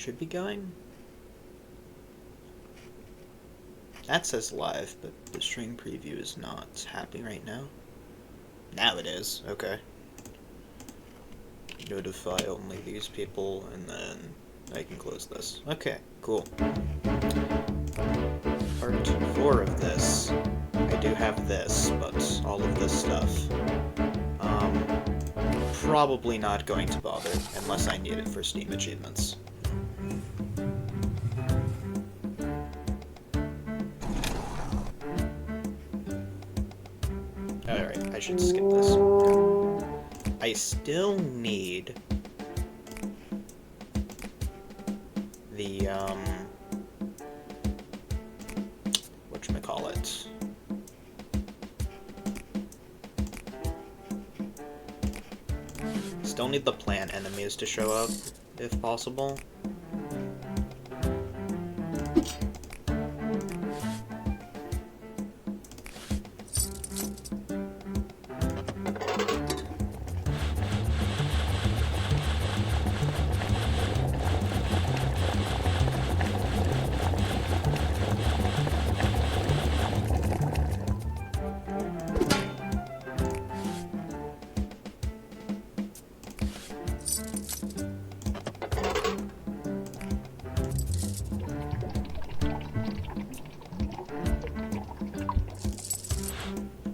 should be going. That says live, but the stream preview is not happening right now. Now it is, okay. Notify only these people, and then I can close this. Okay, cool. Part 4 of this. I do have this, but all of this stuff. Probably not going to bother, unless I need it for Steam achievements. Alright, I should skip this. I still need the, whatchamacallit? Still need the plant enemies to show up, if possible.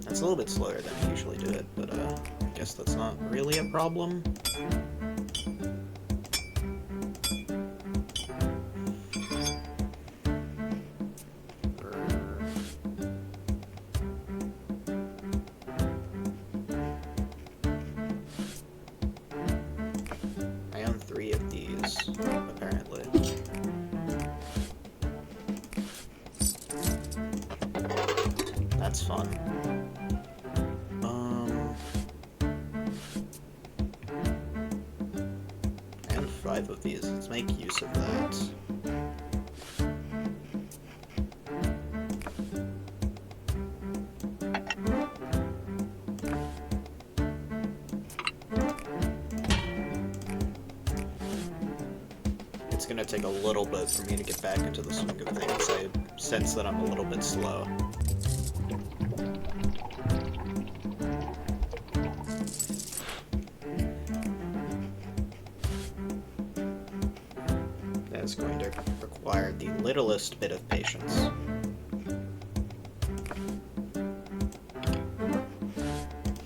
It's a little bit slower than I usually do it, but I guess that's not really a problem. I own 3 of these, apparently. That's fun. And 5 of these. Let's make use of that. It's gonna take a little bit for me to get back into the swing of things. I sense that I'm a little bit slow. That's going to require the littlest bit of patience.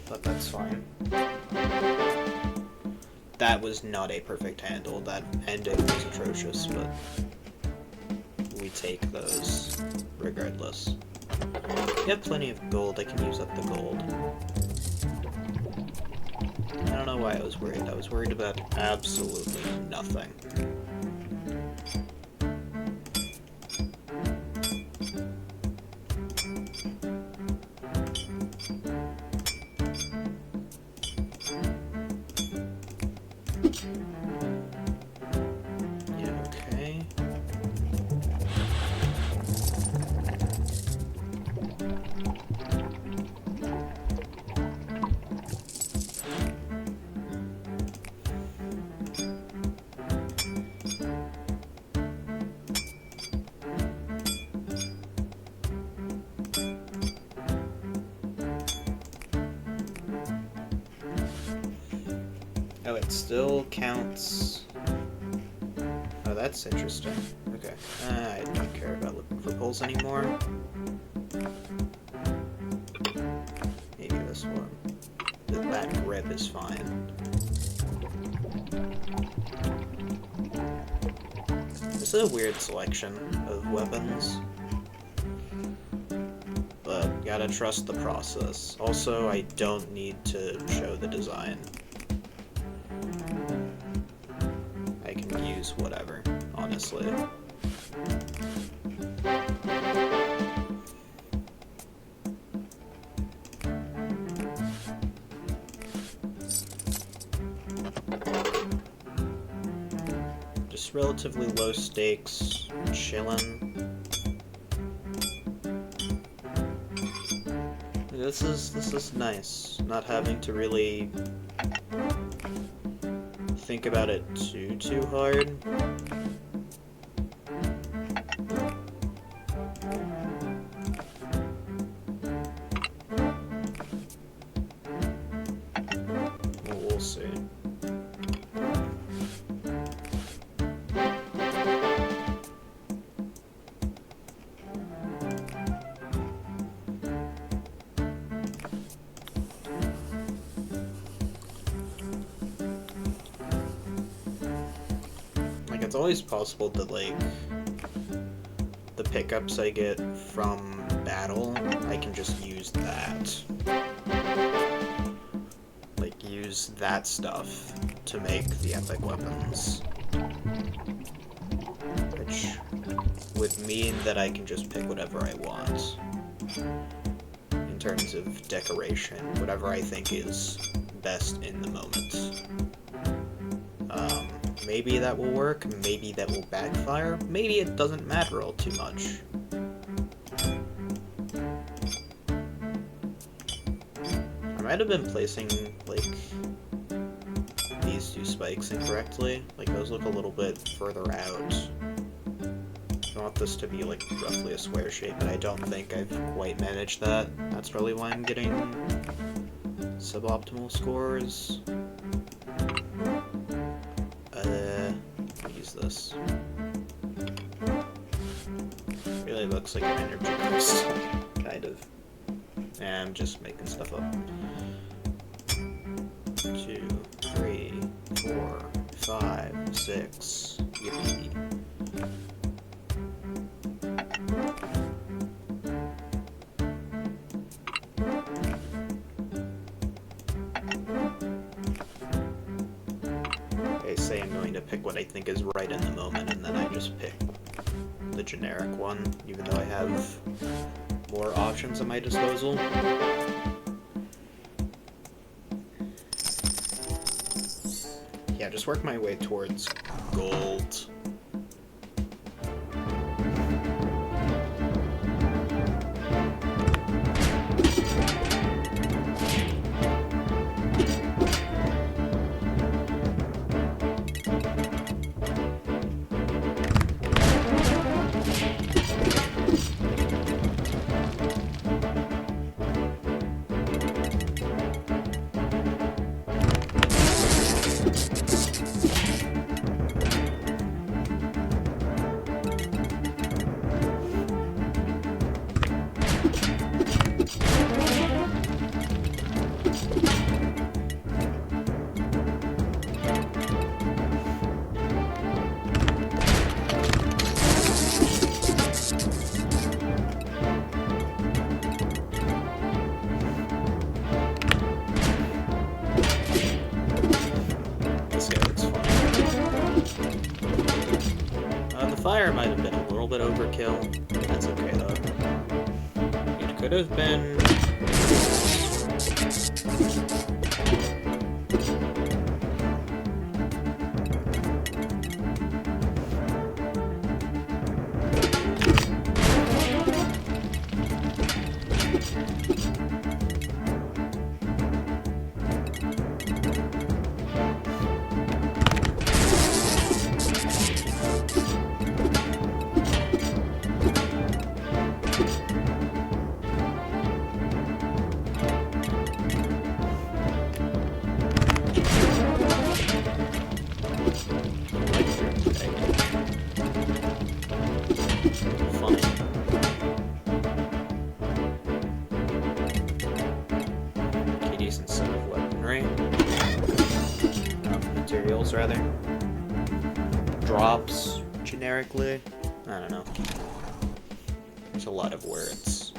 But that's fine. That was not a perfect handle. That ending was atrocious, but we take those regardless. We have plenty of gold. I can use up the gold. I don't know why I was worried. I was worried about absolutely nothing. Yeah, okay. Oh, it still counts. Oh, that's interesting. Okay. I don't care about looking for pulls anymore. Maybe this one. That grip is fine. This is a weird selection of weapons. But gotta trust the process. Also, I don't need to show the design. I can use whatever, honestly. Just relatively low stakes, chillin'. This is nice, not having to really think about it too hard. it's always possible that, like, the pickups I get from battle, I can just use that. Like, use that stuff to make the epic weapons. Which would mean that I can just pick whatever I want. In terms of decoration, whatever I think is best in the moment. Maybe that will work, maybe that will backfire, maybe it doesn't matter all too much. I might have been placing, like, these two spikes incorrectly. Like, those look a little bit further out. I want this to be, like, roughly a square shape, but I don't think I've quite managed that. That's probably why I'm getting suboptimal scores. Use this. Really looks like an energy crystal, kind of. Yeah, I'm just making stuff up. 2, 3, 4, 5, 6. Yippee. Say I'm going to pick what I think is right in the moment, and then I just pick the generic one, even though I have more options at my disposal. Yeah, just work my way towards gold. Fire might have been a little bit overkill. That's okay though. It could have been... rather. Drops, generically. I don't know. There's a lot of words.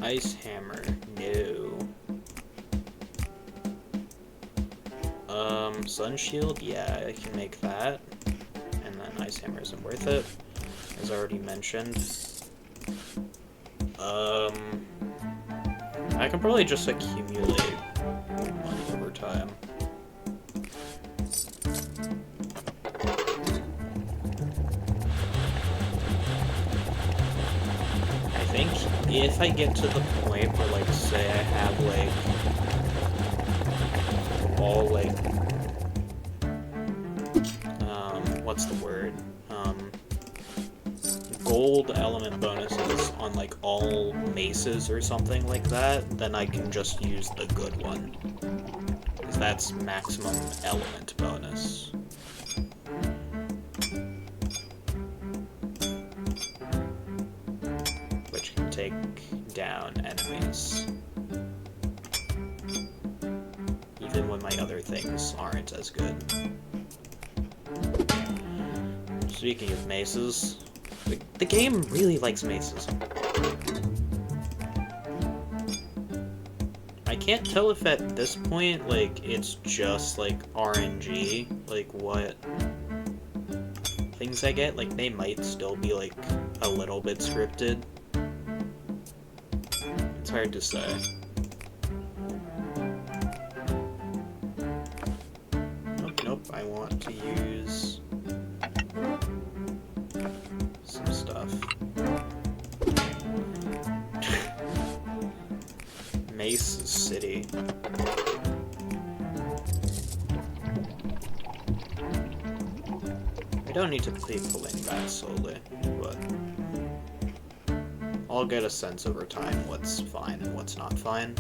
Ice hammer, no. Sun shield, yeah, I can make that. And then ice hammer isn't worth it, as already mentioned. I can probably just accumulate money over time. I think if I get to the point where, like, say I have, like, all, like, what's the word? Gold element bonuses on, like, all maces or something like that, then I can just use the good one. Because that's maximum element bonus. take down enemies. Even when my other things aren't as good. Speaking of maces, the game really likes maces. I can't tell if at this point, like, it's just, like, RNG, like, what things I get. Like, they might still be, like, a little bit scripted. It's hard to say. Nope, I want to use some stuff. Mace City. I don't need to be pulling that slowly, but I'll get a sense over time what's fine and what's not fine.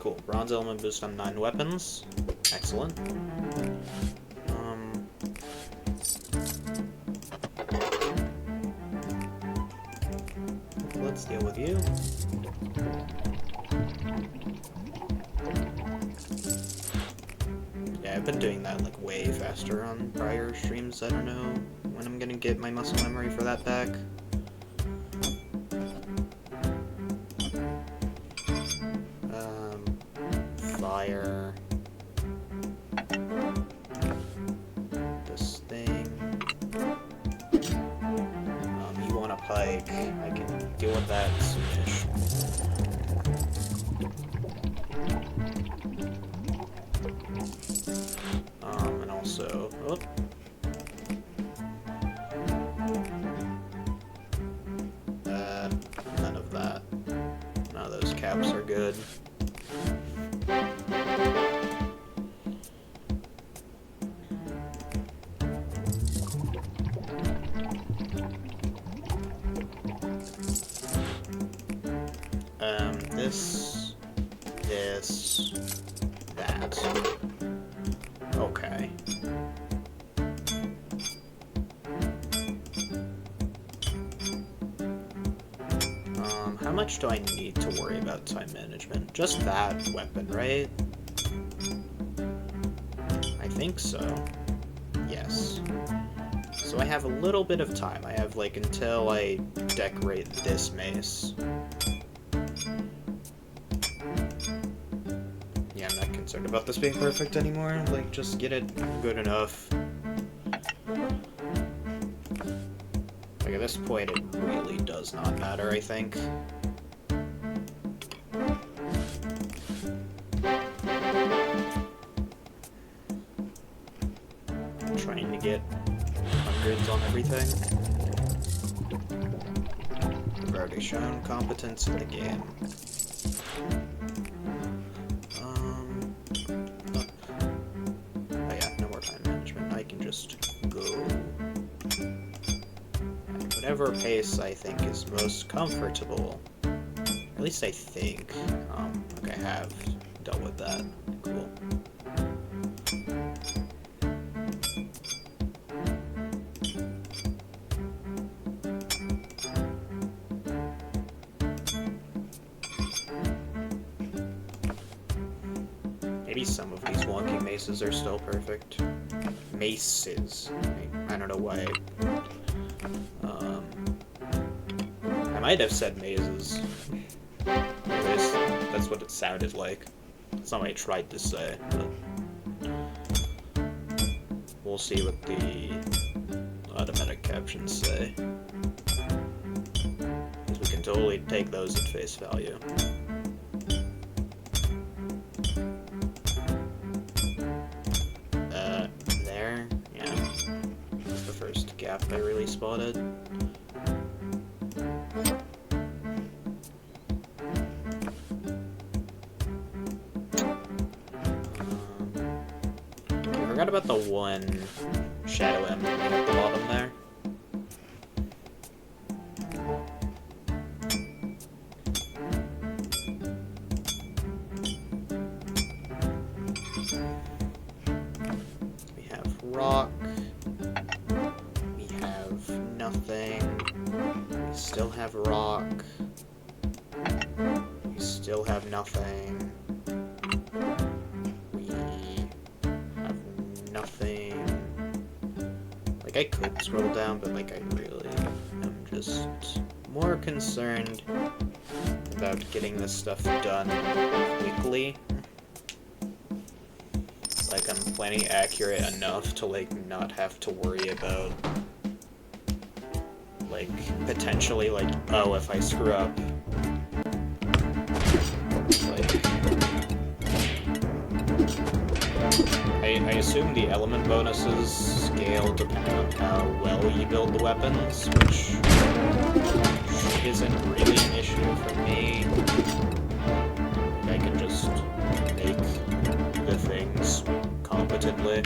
Cool. Bronze element boost on 9 weapons. Excellent. Let's deal with you. Yeah, I've been doing that like way faster on prior streams. I don't know when I'm gonna get my muscle memory for that back. Fire. This thing. You want a pike? I can deal with that soonish. And also, oh. None of that. None of those caps are good. This, that. Okay. How much do I need to worry about time management? Just that weapon, right? I think so. Yes. So I have a little bit of time. I have, like, until I decorate this mace. Yeah, I'm not concerned about this being perfect anymore. Like, just get it good enough. Like, at this point, it really does not matter, I think. I'm trying to get hundreds on everything. I've already shown competence in the game. Oh yeah, no more time management. I can just go at whatever pace I think is most comfortable. At least I think. Okay, I have dealt with that. Cool. Maybe some of these wonky maces are still perfect. Maces. I don't know why. I might have said mazes. At least that's what it sounded like. That's not what I tried to say, but we'll see what the automatic captions say. Because we can totally take those at face value. There, yeah. That's the first gap I really spotted. I forgot about the one shadow emblem at the bottom there. We have rock. We have rock. We still have nothing. We have nothing. Like, I could scroll down, but, like, I really am just more concerned about getting this stuff done quickly. Like, I'm planning accurate enough to, like, not have to worry about, like, potentially, like, oh, if I screw up, like, I assume the element bonuses scale depending on how well you build the weapons, which isn't really an issue for me. I can just make the things competently.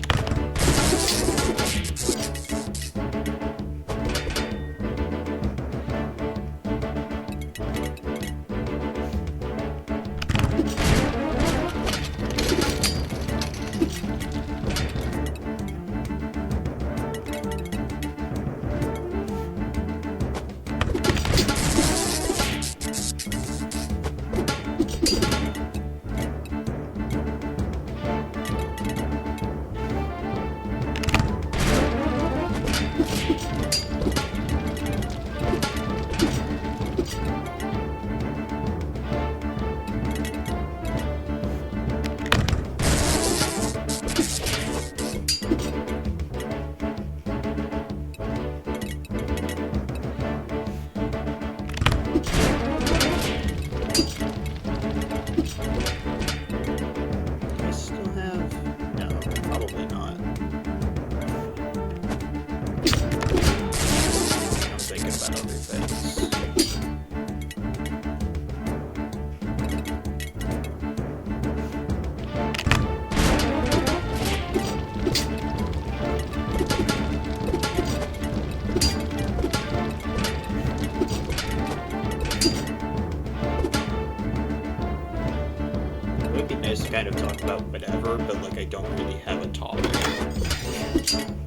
Kind of talk about whatever, but like I don't really have a topic,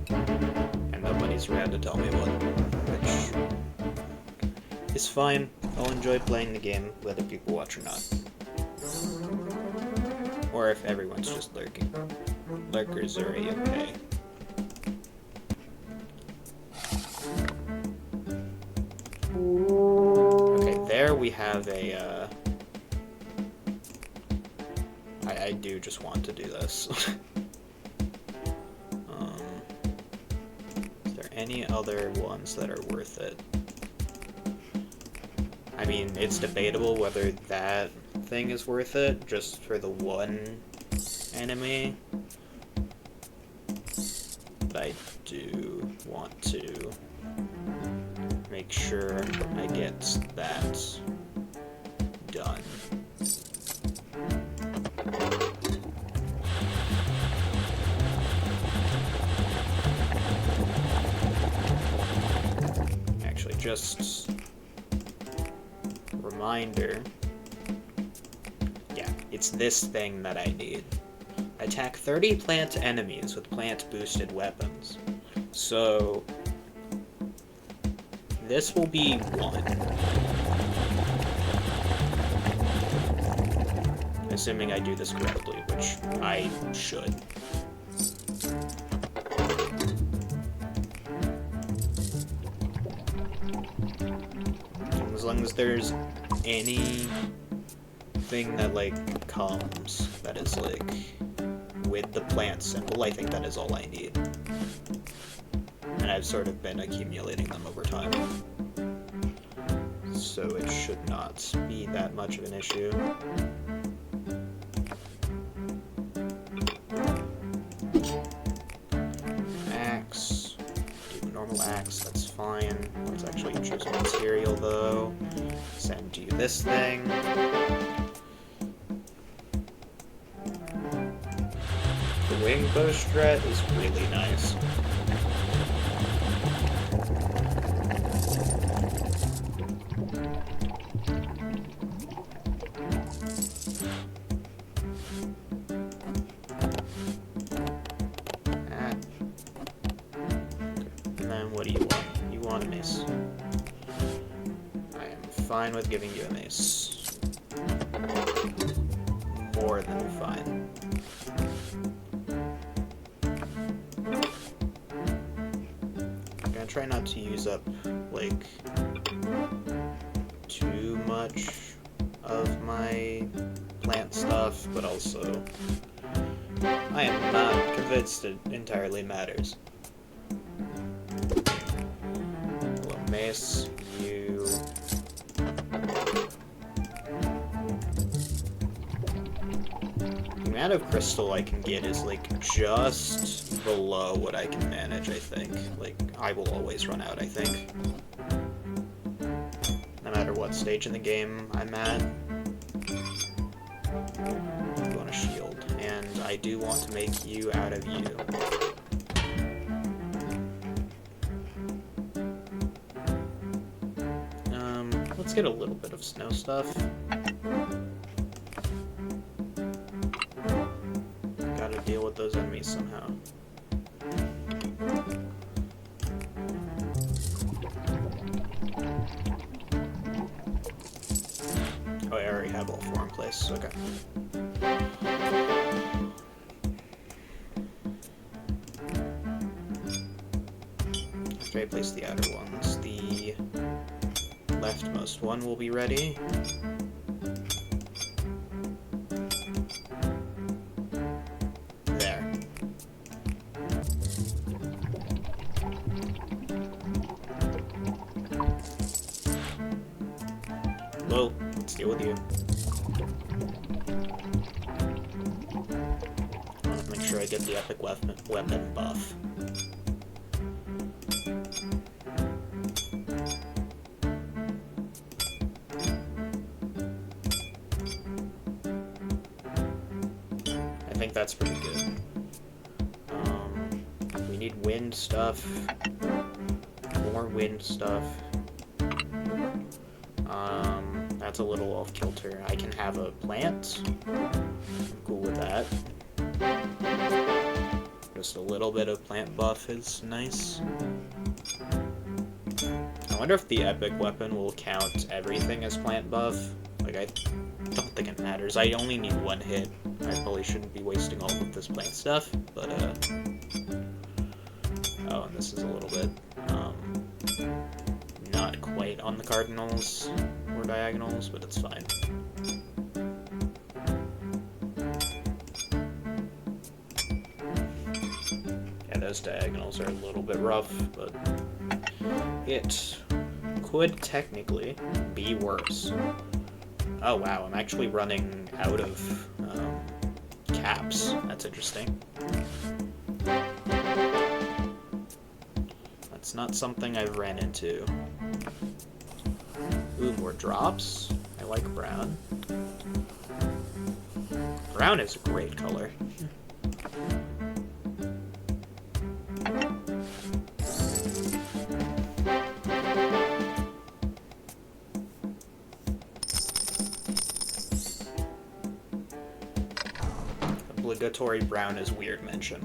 and nobody's around to tell me what, which is fine. I'll enjoy playing the game whether people watch or not, or if everyone's just lurking. Lurkers are okay. Okay, there we have a I do just want to do this. Is there any other ones that are worth it? I mean, it's debatable whether that thing is worth it, just for the one enemy. But I do want to make sure I get that done. Just reminder, yeah, it's this thing that I need. Attack 30 plant enemies with plant boosted weapons. So this will be one. Assuming I do this correctly, which I should. As long as there's anything that, like, comes that is, like, with the plant symbol, I think that is all I need. And I've sort of been accumulating them over time. So it should not be that much of an issue. Axe. Do normal axe, that's fine. Let's actually choose material though. Send you this thing. The wing bow strat is really nice. And then what do you want? You want a mace. I am fine with giving you a mace. More than fine. I'm gonna try not to use up, like, too much of my plant stuff, but also I am not convinced it entirely matters. Hello, mace, you. The amount of crystal I can get is like just below what I can manage, I think. Like, I will always run out, I think. No matter what stage in the game I'm at. I want a shield, and I do want to make you out of you. Let's get a little bit of snow stuff. Gotta deal with those enemies somehow. Oh, I already have all four in place, okay. After I place the outer ones, the leftmost one will be ready. There. Well, let's deal with you. I want to make sure I get the epic weapon buff. I think that's pretty good. We need wind stuff. More wind stuff. That's a little off kilter. I can have a plant. I'm cool with that. Just a little bit of plant buff is nice. I wonder if the epic weapon will count everything as plant buff. Like, I don't think it matters. I only need one hit. I probably shouldn't be wasting all of this plant stuff, but, oh, and this is a little bit, not quite on the cardinals or diagonals, but it's fine. Yeah, those diagonals are a little bit rough, but it could technically be worse. Oh wow, I'm actually running out of caps. That's interesting. That's not something I've ran into. Ooh, more drops. I like brown. Brown is a great color. Obligatory brown is weird mention.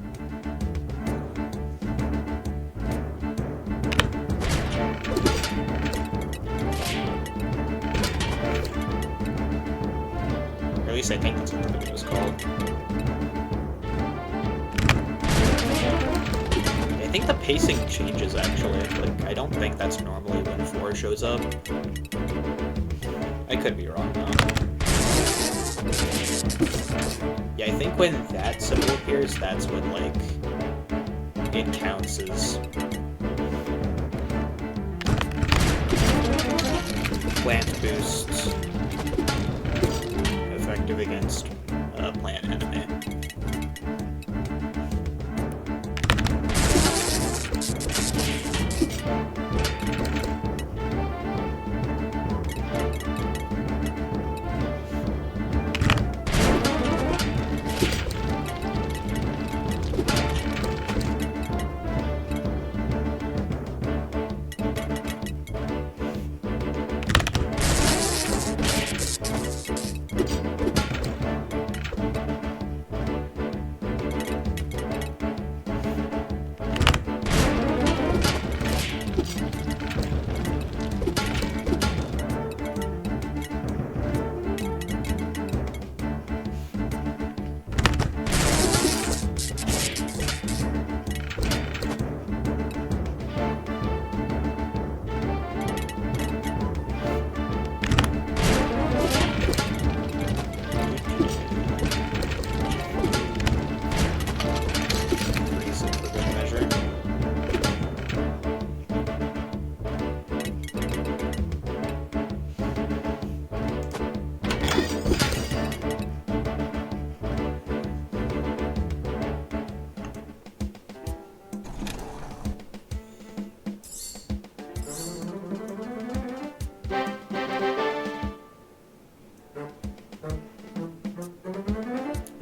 Or at least I think that's what the video is called. I think the pacing changes actually. Like, I don't think that's normally when 4 shows up. I could be wrong though. Yeah, I think when that symbol appears, that's when, like, it counts as plant boost effective against a plant enemy.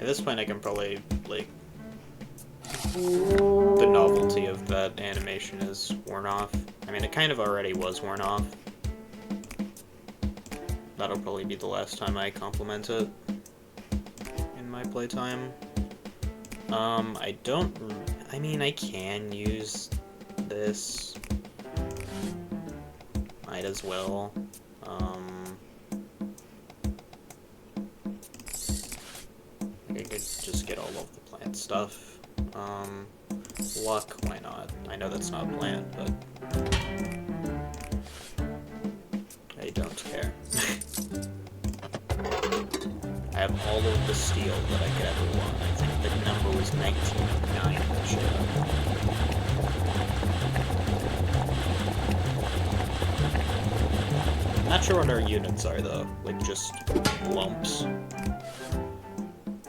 this point I can probably, like, the novelty of that animation is worn off. I mean, it kind of already was worn off. That'll probably be the last time I compliment it in my playtime. I mean, I can use this. Might as well. I could just get all of the plant stuff. Luck, why not? I know that's not a plant, but I don't care. I have all of the steel that I could ever want. I think the number was 1909 that shit. Not sure what our units are though, like just lumps.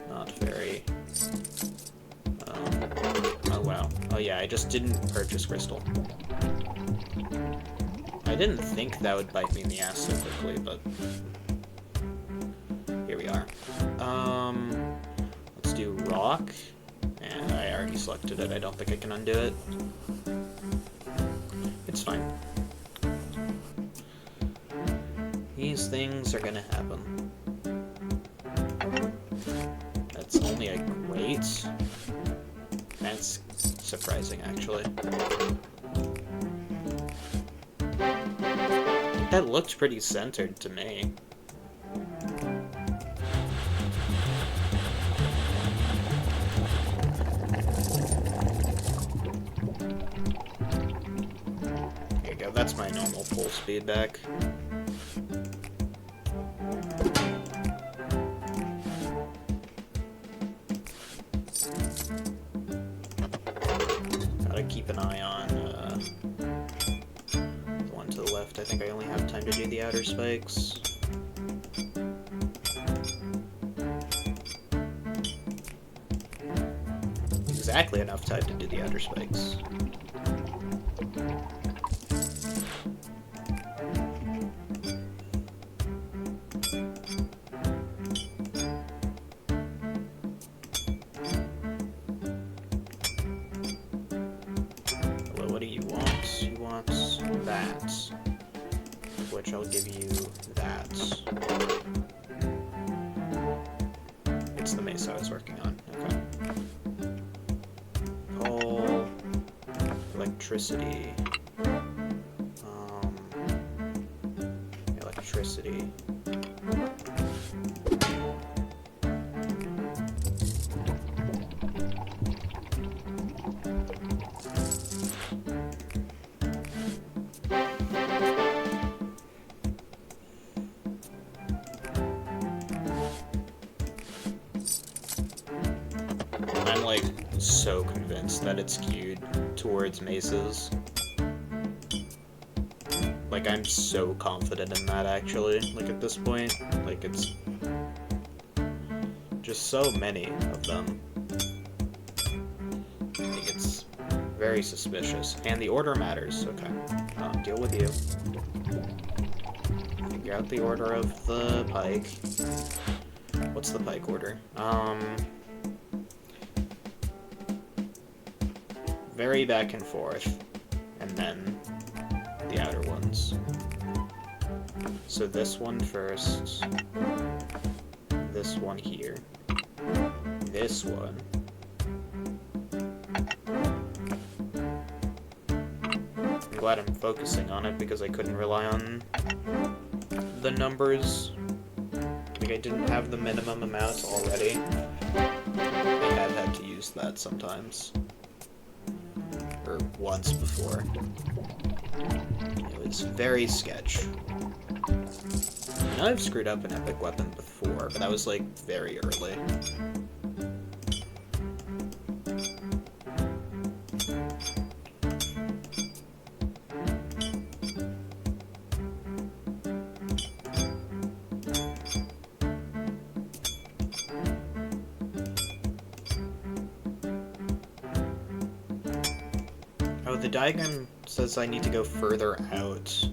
Not very. Oh wow. Oh yeah, I just didn't purchase crystal. I didn't think that would bite me in the ass so quickly, but here we are. Let's do rock. And I already selected it. I don't think I can undo it. It's fine. These things are gonna happen. That's only a great. That's surprising, actually. That looked pretty centered to me. There you go, that's my normal full speed back. Gotta keep an eye on the one to the left. I think I only have time to do the outer spikes. Exactly enough time to do the outer spikes. Well, what do you want? You want that. Which I'll give you that. It's the mace I was working on. Okay. Coal, electricity, electricity. I'm like so convinced that it's skewed towards maces. Like, I'm so confident in that, actually, like, at this point. Like, it's just so many of them. Like, it's very suspicious. And the order matters. Okay. Deal with you. Figure out the order of the pike. What's the pike order? Very back and forth, and then the outer ones. So this one first, this one here, this one, I'm glad I'm focusing on it because I couldn't rely on the numbers. Like, I didn't have the minimum amount already. I have had to use that sometimes. Or once before. It was very sketch. I know I've screwed up an epic weapon before, but that was like very early. Oh, the diagram says I need to go further out.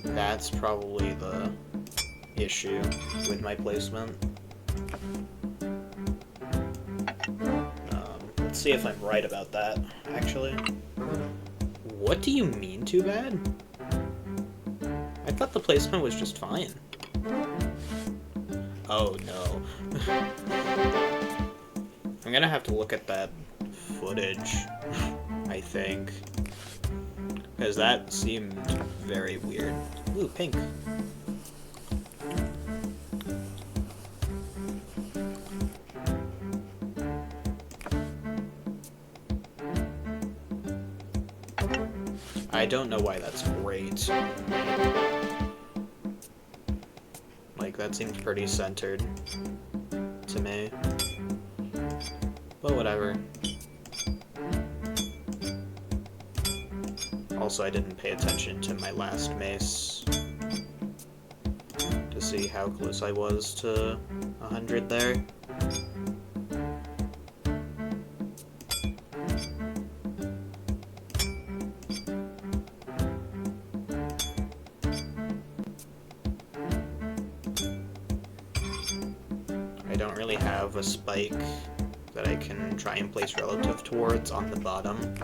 That's probably the issue with my placement. Let's see if I'm right about that, actually. What do you mean too bad? I thought the placement was just fine. Oh no. I'm gonna have to look at that footage, I think. Because that seemed very weird. Ooh, pink. I don't know why that's great. Like, that seems pretty centered to me. But whatever. Also, I didn't pay attention to my last mace to see how close I was to 100 there. I don't really have a spike that I can try and place relative towards on the bottom.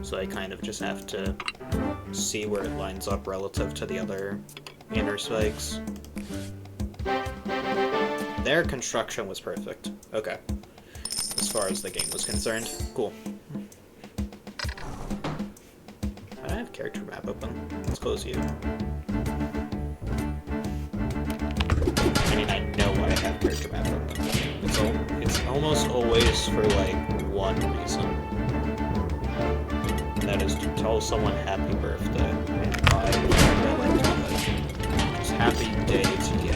So I kind of just have to see where it lines up relative to the other inner spikes. Their construction was perfect. Okay. As far as the game was concerned. Cool. I don't have character map open. Let's close you. I mean, I know why I have character map open. It's almost always for, like, one reason. That is to tell someone happy birthday. And I like to do that. Just happy day to you.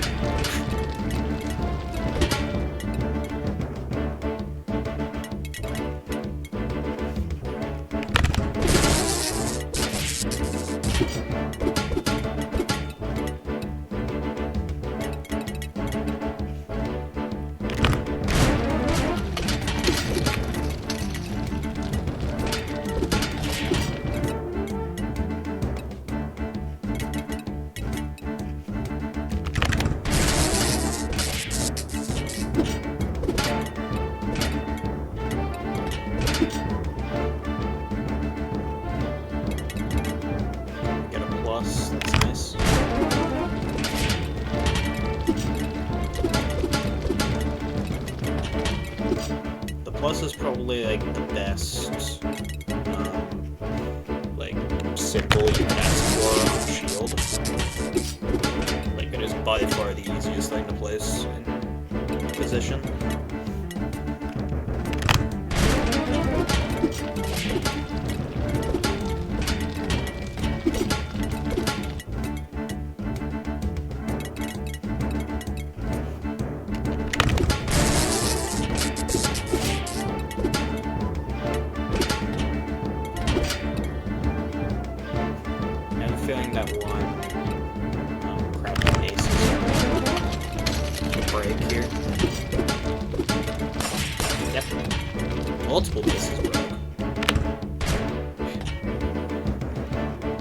That's nice. The plus is probably like the best like symbol you can ask for on shield. Like it is by far the easiest thing to place in position. Feeling that one crappy mace is break here. Yep. Multiple maces broke.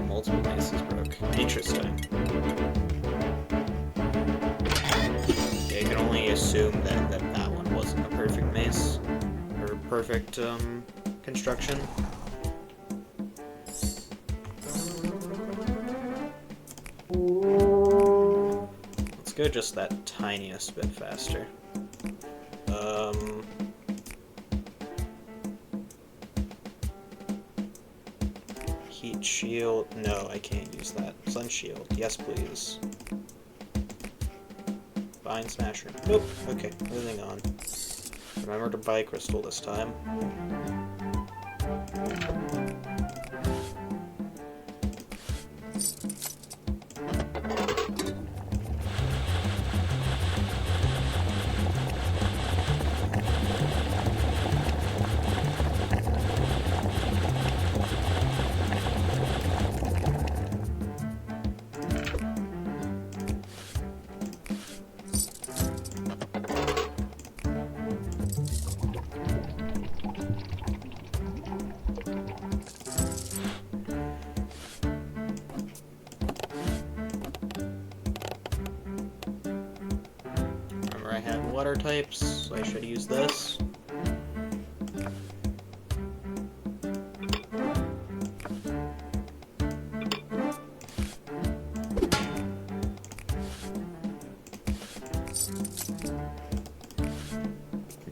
Multiple maces broke. Interesting. Yeah, you can only assume that one wasn't a perfect mace. Or perfect construction. Go just that tiniest bit faster. Heat shield. No, I can't use that. Sun shield. Yes, please. Vine smasher. Nope. Okay, moving on. Remember to buy crystal this time. water types, so I should use this.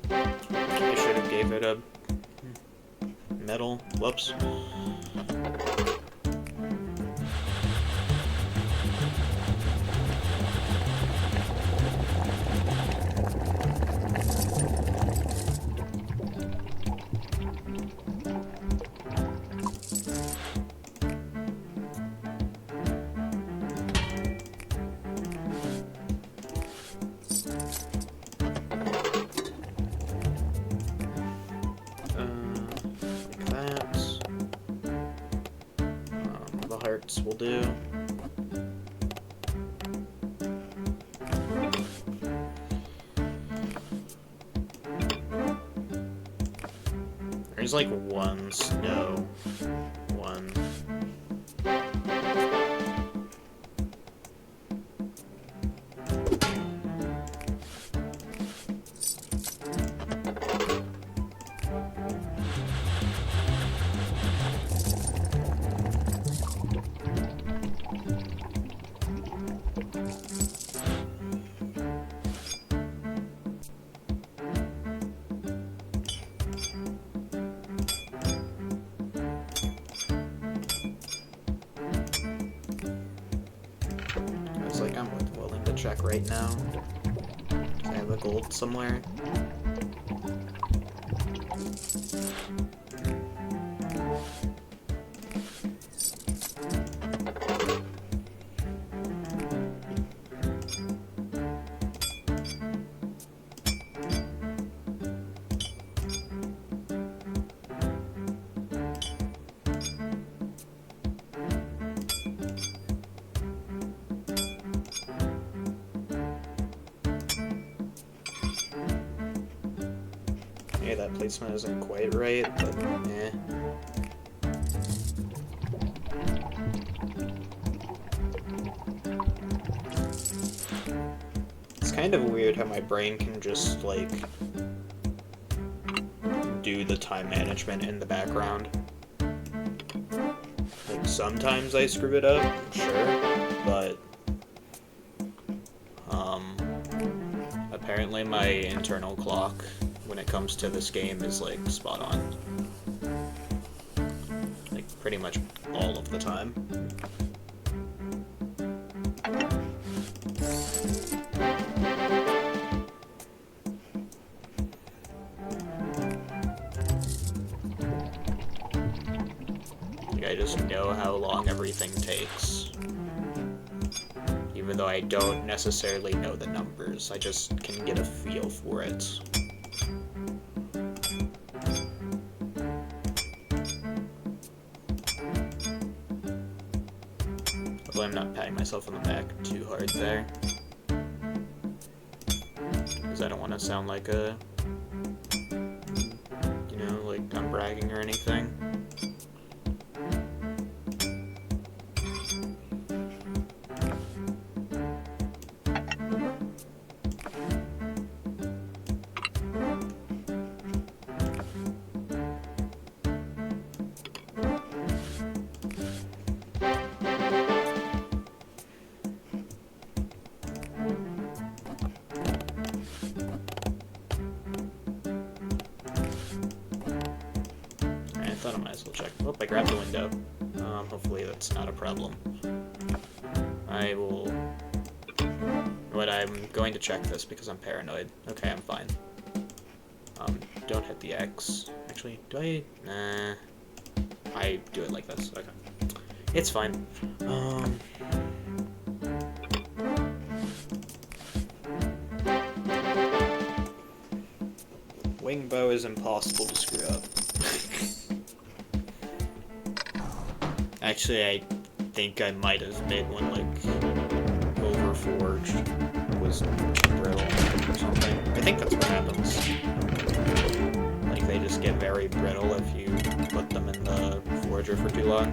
I should have gave it a metal. Whoops. Will do. There's like one snow, one. Check right now. I have a gold somewhere. Yeah, that placement isn't quite right, but eh. It's kind of weird how my brain can just, like, do the time management in the background. Like, sometimes I screw it up, sure, but apparently my internal clock when it comes to this game is like spot on. Like pretty much all of the time. Like I just know how long everything takes. Even though I don't necessarily know the numbers, I just can get a feel for it. Although I'm not patting myself on the back too hard there. Because I don't want to sound like a, you know, like I'm bragging or anything. I thought I might as well check. Oh, I grabbed the window. Hopefully that's not a problem. I will... But I'm going to check this because I'm paranoid. Okay, I'm fine. Don't hit the X. Actually, do I? Nah. I do it like this. Okay. It's fine. Wing bow is impossible to screw up. Actually, I think I might have made one, like, overforged. Was brittle or something. I think that's what happens. Like, they just get very brittle if you put them in the forger for too long.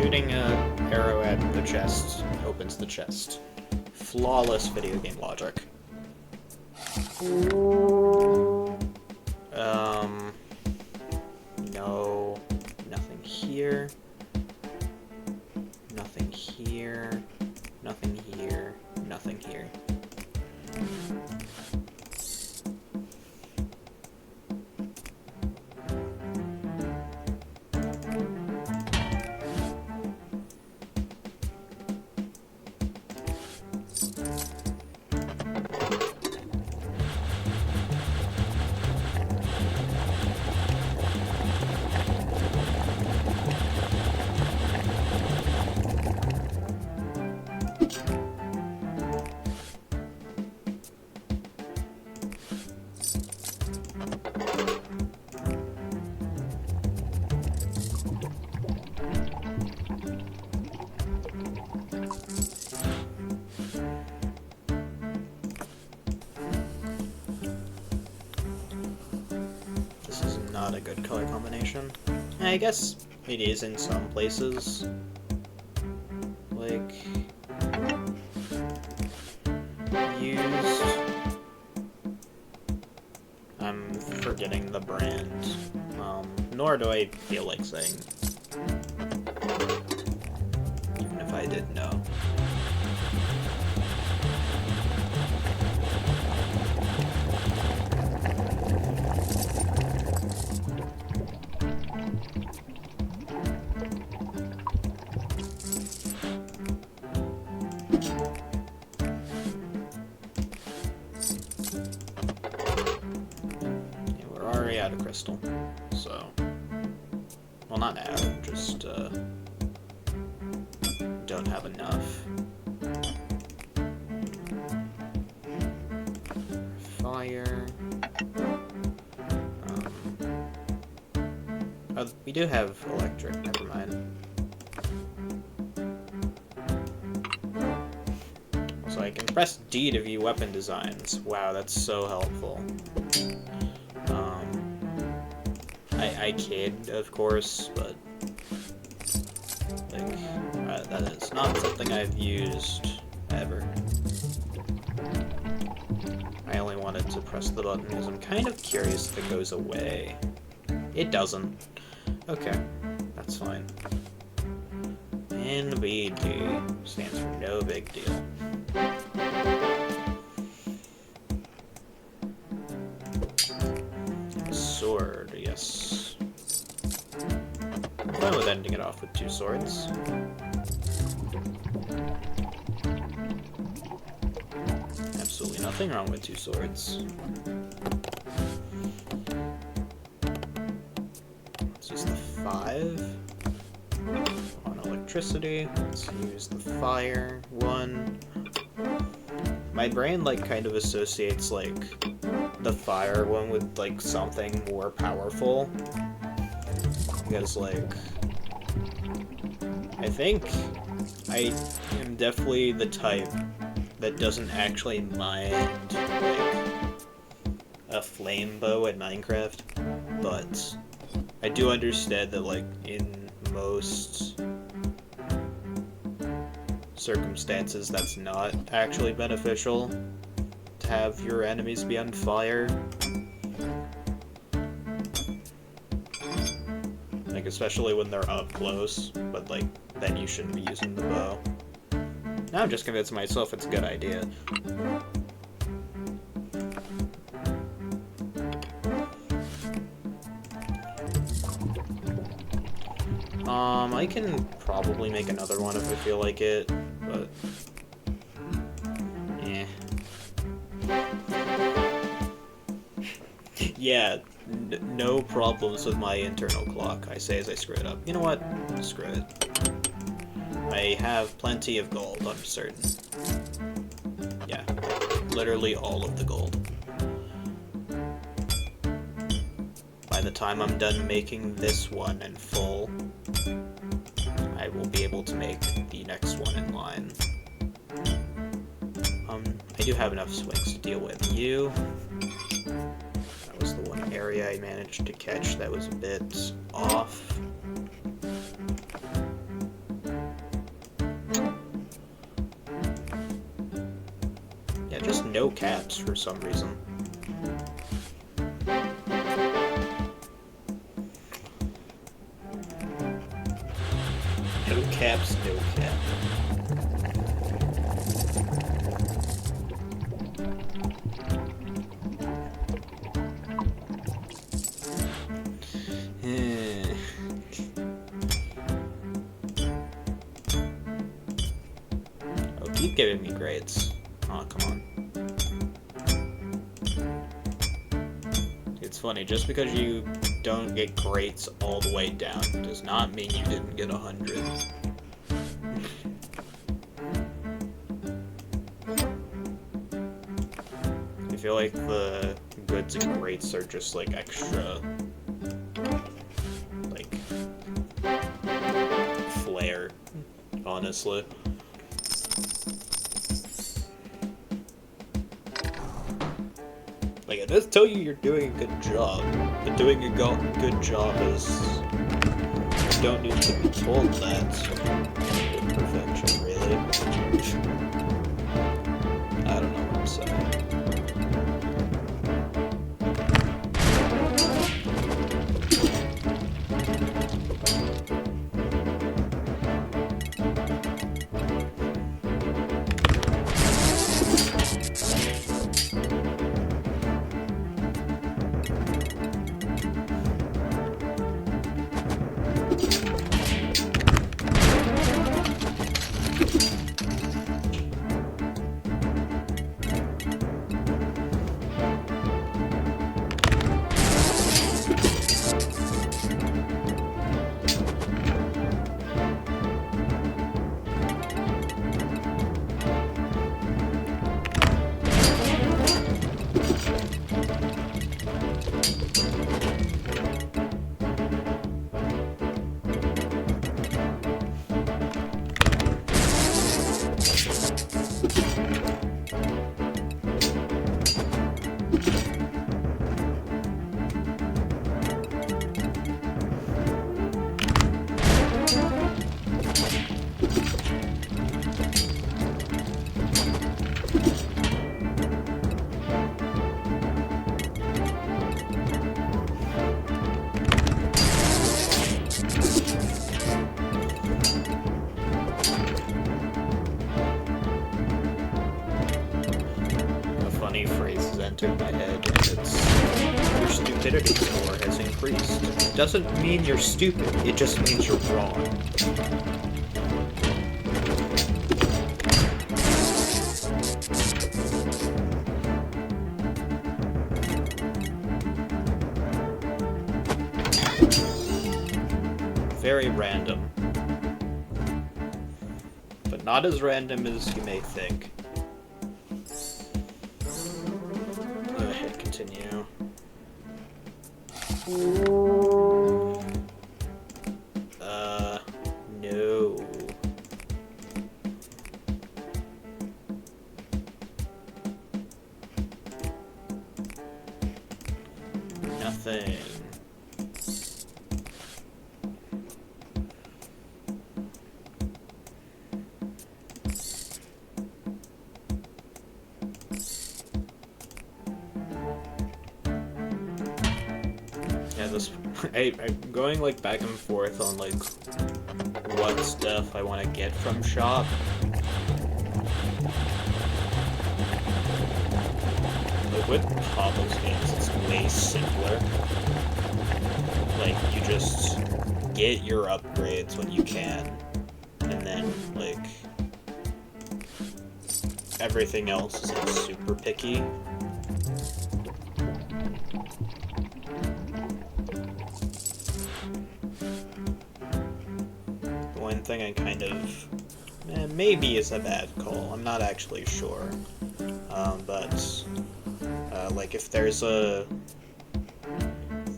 shooting a arrow at the chest opens the chest. Flawless video game logic. No, nothing here. Nothing here. Nothing here. Nothing here. Not a good color combination. I guess it is in some places. Like, used. I'm forgetting the brand. Nor do I feel like saying. Even if I did know. Out of crystal, so well, not out, just don't have enough. Fire. Oh, we do have electric. Never mind. So I can press D to view weapon designs. Wow, that's so helpful. I kid, of course, but like that is not something I've used ever. I only wanted to press the button because I'm kind of curious if it goes away. It doesn't. Okay, that's fine. NBD stands for no big deal. Sword, yes. I'm fine with ending it off with 2 swords. Absolutely nothing wrong with 2 swords. Let's use the 5 on electricity. Let's use the fire 1. My brain like kind of associates like the fire one with like something more powerful, because like I think I am definitely the type that doesn't actually mind like a flame bow in Minecraft, but I do understand that like in most circumstances that's not actually beneficial to have your enemies be on fire. Like, especially when they're up close, but like, then you shouldn't be using the bow. Now I'm just convincing myself it's a good idea. I can probably make another one if I feel like it, but yeah. Yeah, no problems with my internal clock, I say as I screw it up. You know what? Screw it. I have plenty of gold, I'm certain. Yeah, literally all of the gold. By the time I'm done making this one in full, I will be able to make the next one in line. I do have enough swings to deal with you. That was the one area I managed to catch that was a bit off. just no caps for some reason. No caps, no cap. Oh, keep giving me grades. Oh, come on. It's funny, just because you don't get grades all the way down does not mean you didn't get 100. I feel like the goods and greats are just like extra, like, flair, honestly. Like, it does tell you you're doing a good job, but doing a good job is, you don't need to be told that. Perfection, really. I don't know what I'm saying. Phrases entered my head, and it's your stupidity score has increased. It doesn't mean you're stupid, it just means you're wrong. Very random. But not as random as you may think. Continue. No. Nothing. I'm going like back and forth on like what stuff I want to get from shop. Like with Cobble's games, it's way simpler. Like you just get your upgrades when you can, and then like everything else is like super picky. Thing I kind of maybe is a bad call. I'm not actually sure, but like if there's a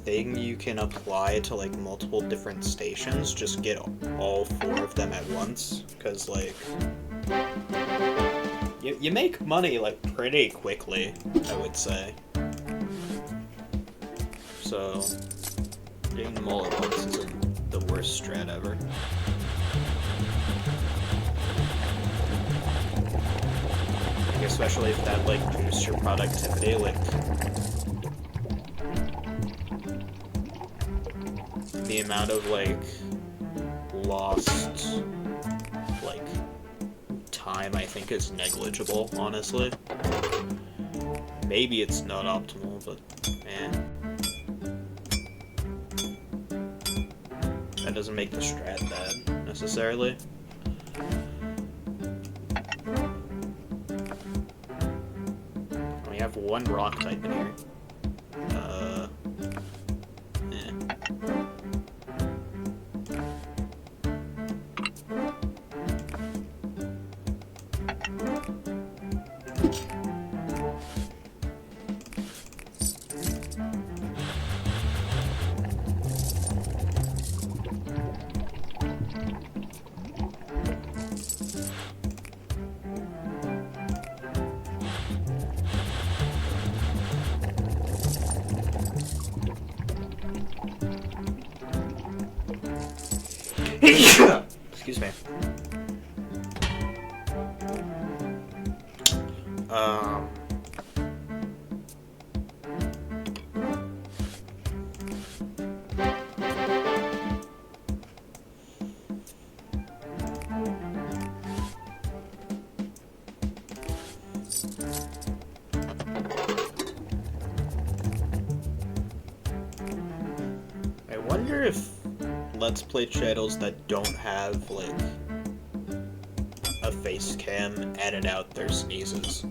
thing you can apply to like multiple different stations, just get all 4 of them at once, because like you make money like pretty quickly, I would say. So getting them all at once isn't the worst strat ever. especially if that, like, boosts your productivity, like... The amount of, like, lost, like, time, I think is negligible, honestly. Maybe it's not optimal, but, man. That doesn't make the strat bad, necessarily. We have one rock type in here. Excuse me. I wonder if Let's Play channels that don't have, like, a face cam edit out their sneezes.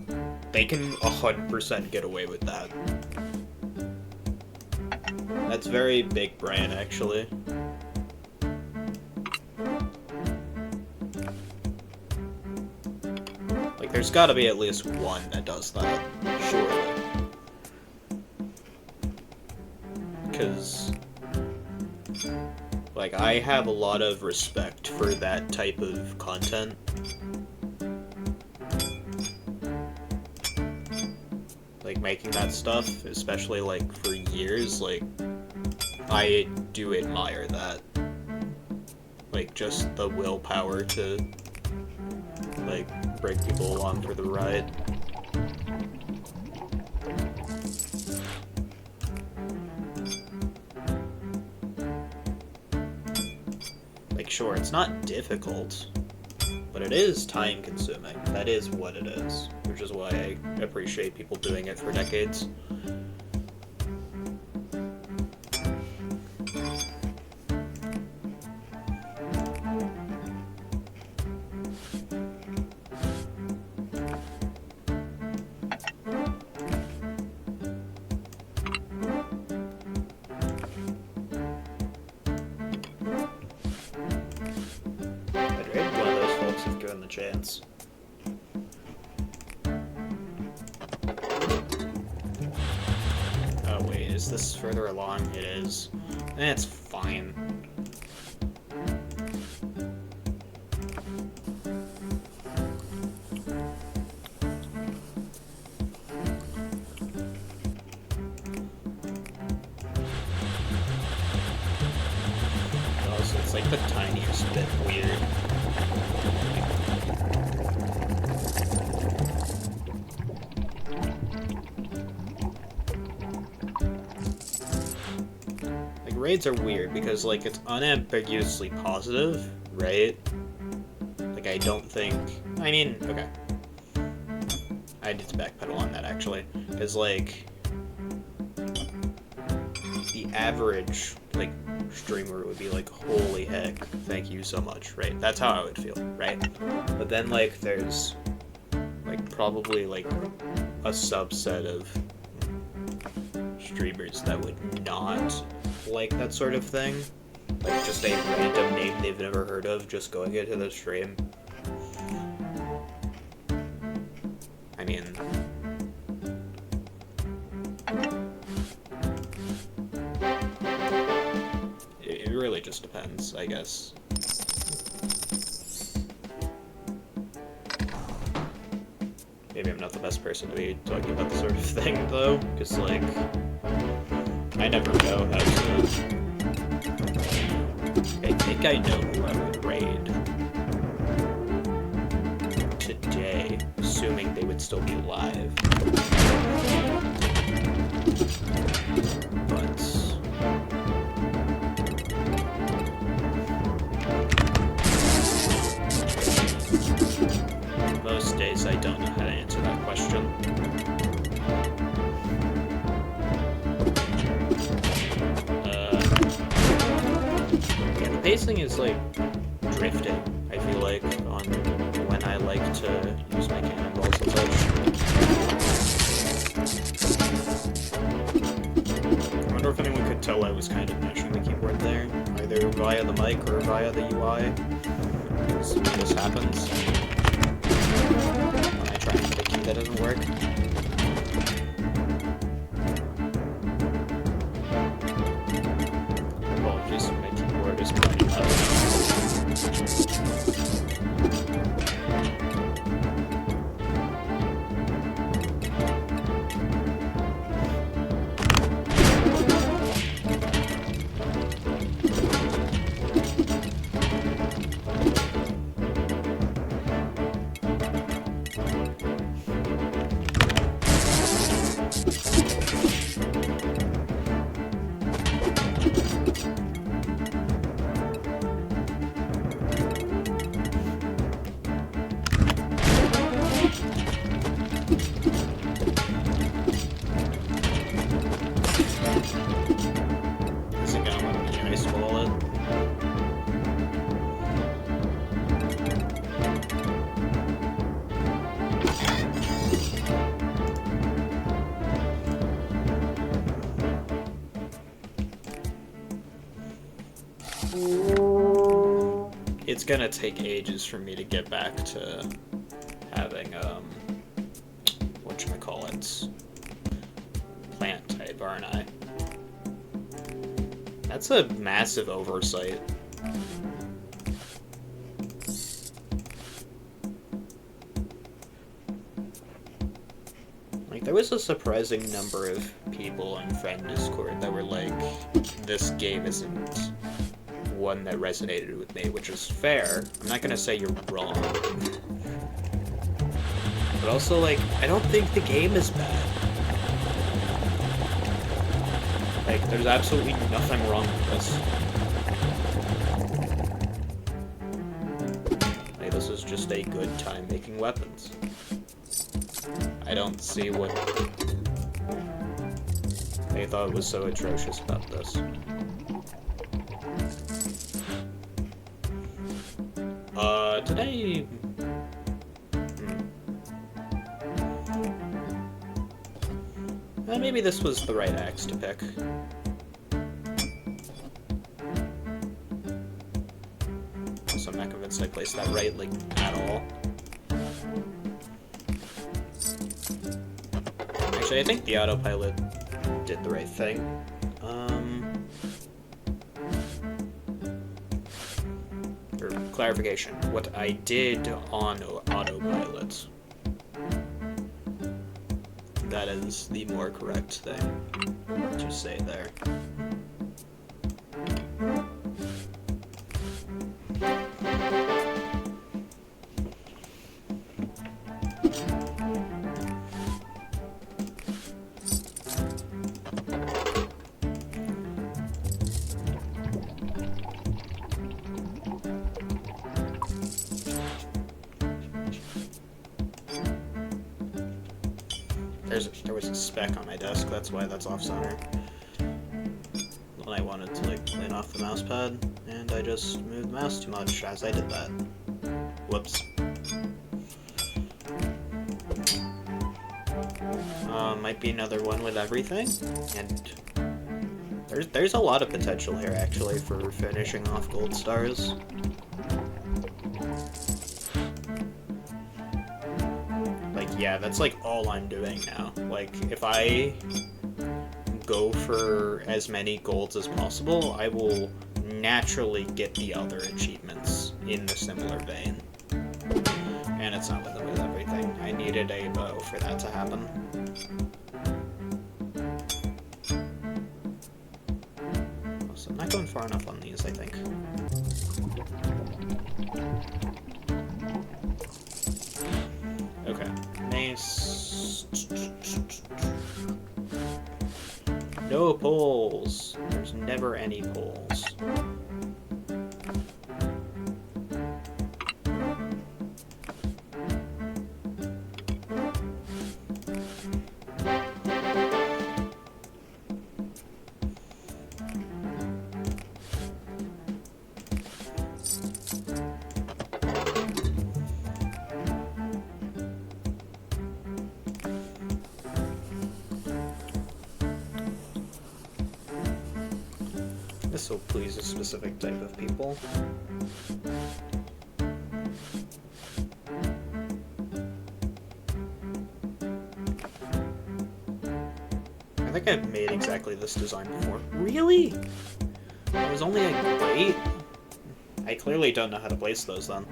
They can 100% get away with that. That's very big brain, actually. Like, there's gotta be at least one that does that, surely. Because... like, I have a lot of respect for that type of content. Like, making that stuff, especially, like, for years, like, I do admire that. Like, just the willpower to, like, bring people along for the ride. Sure, it's not difficult, but it is time-consuming. That is what it is, which is why I appreciate people doing it for decades. Chance. Oh wait, is this further along? It is. It's fine. Also, it's like the tiniest bit weird. Raids are weird because, like, it's unambiguously positive, right? Like, I don't think... I mean, okay. I need to backpedal on that, actually. Because, like, the average, like, streamer would be like, holy heck, thank you so much, right? That's how I would feel, right? But then, like, there's, like, probably, like, a subset of streamers that would not like that sort of thing. Like, just a random name they've never heard of just going into the stream. I mean... it really just depends, I guess. Maybe I'm not the best person to be talking about this sort of thing, though, because, like, I never know how to... I think I know who I would raid today, assuming they would still be alive. But most days I don't know how to answer that question. Yeah, the pacing is like drifting, I feel like, on when I like to use my cannonballs and such. I wonder if anyone could tell I was kind of mashing the keyboard there, either via the mic or via the UI. This happens when I try and hit a key that doesn't work. Apologies, my keyboard is playing up. It's gonna take ages for me to get back to having, whatchamacallit, plant type, aren't I? That's a massive oversight. Like, there was a surprising number of people on Friend Discord that were like, this game isn't one that resonated with me, which is fair. I'm not gonna say you're wrong. But also, like, I don't think the game is bad. Like, there's absolutely nothing wrong with this. Like, this is just a good time making weapons. I don't see what they thought was so atrocious about this. Today... maybe this was the right axe to pick. Also, I'm not convinced I placed that right, like, at all. Actually, I think the autopilot did the right thing. For clarification, what I did on autopilot, that is the more correct thing to say there. There was a speck on my desk, that's why that's off-center. When I wanted to, like, clean off the mouse pad, and I just moved the mouse too much as I did that. Whoops. Might be another one with everything, and there's a lot of potential here, actually, for finishing off gold stars. Yeah, that's like all I'm doing now. Like, if I go for as many golds as possible, I will naturally get the other achievements in the similar vein. And it's not with everything. I needed a bow for that to happen. So I'm not going far enough on these, I think. Okay. Nice. No poles. There's never any poles. This will please a specific type of people. I think I've made exactly this design before. Really? It was only a grate? I clearly don't know how to place those then.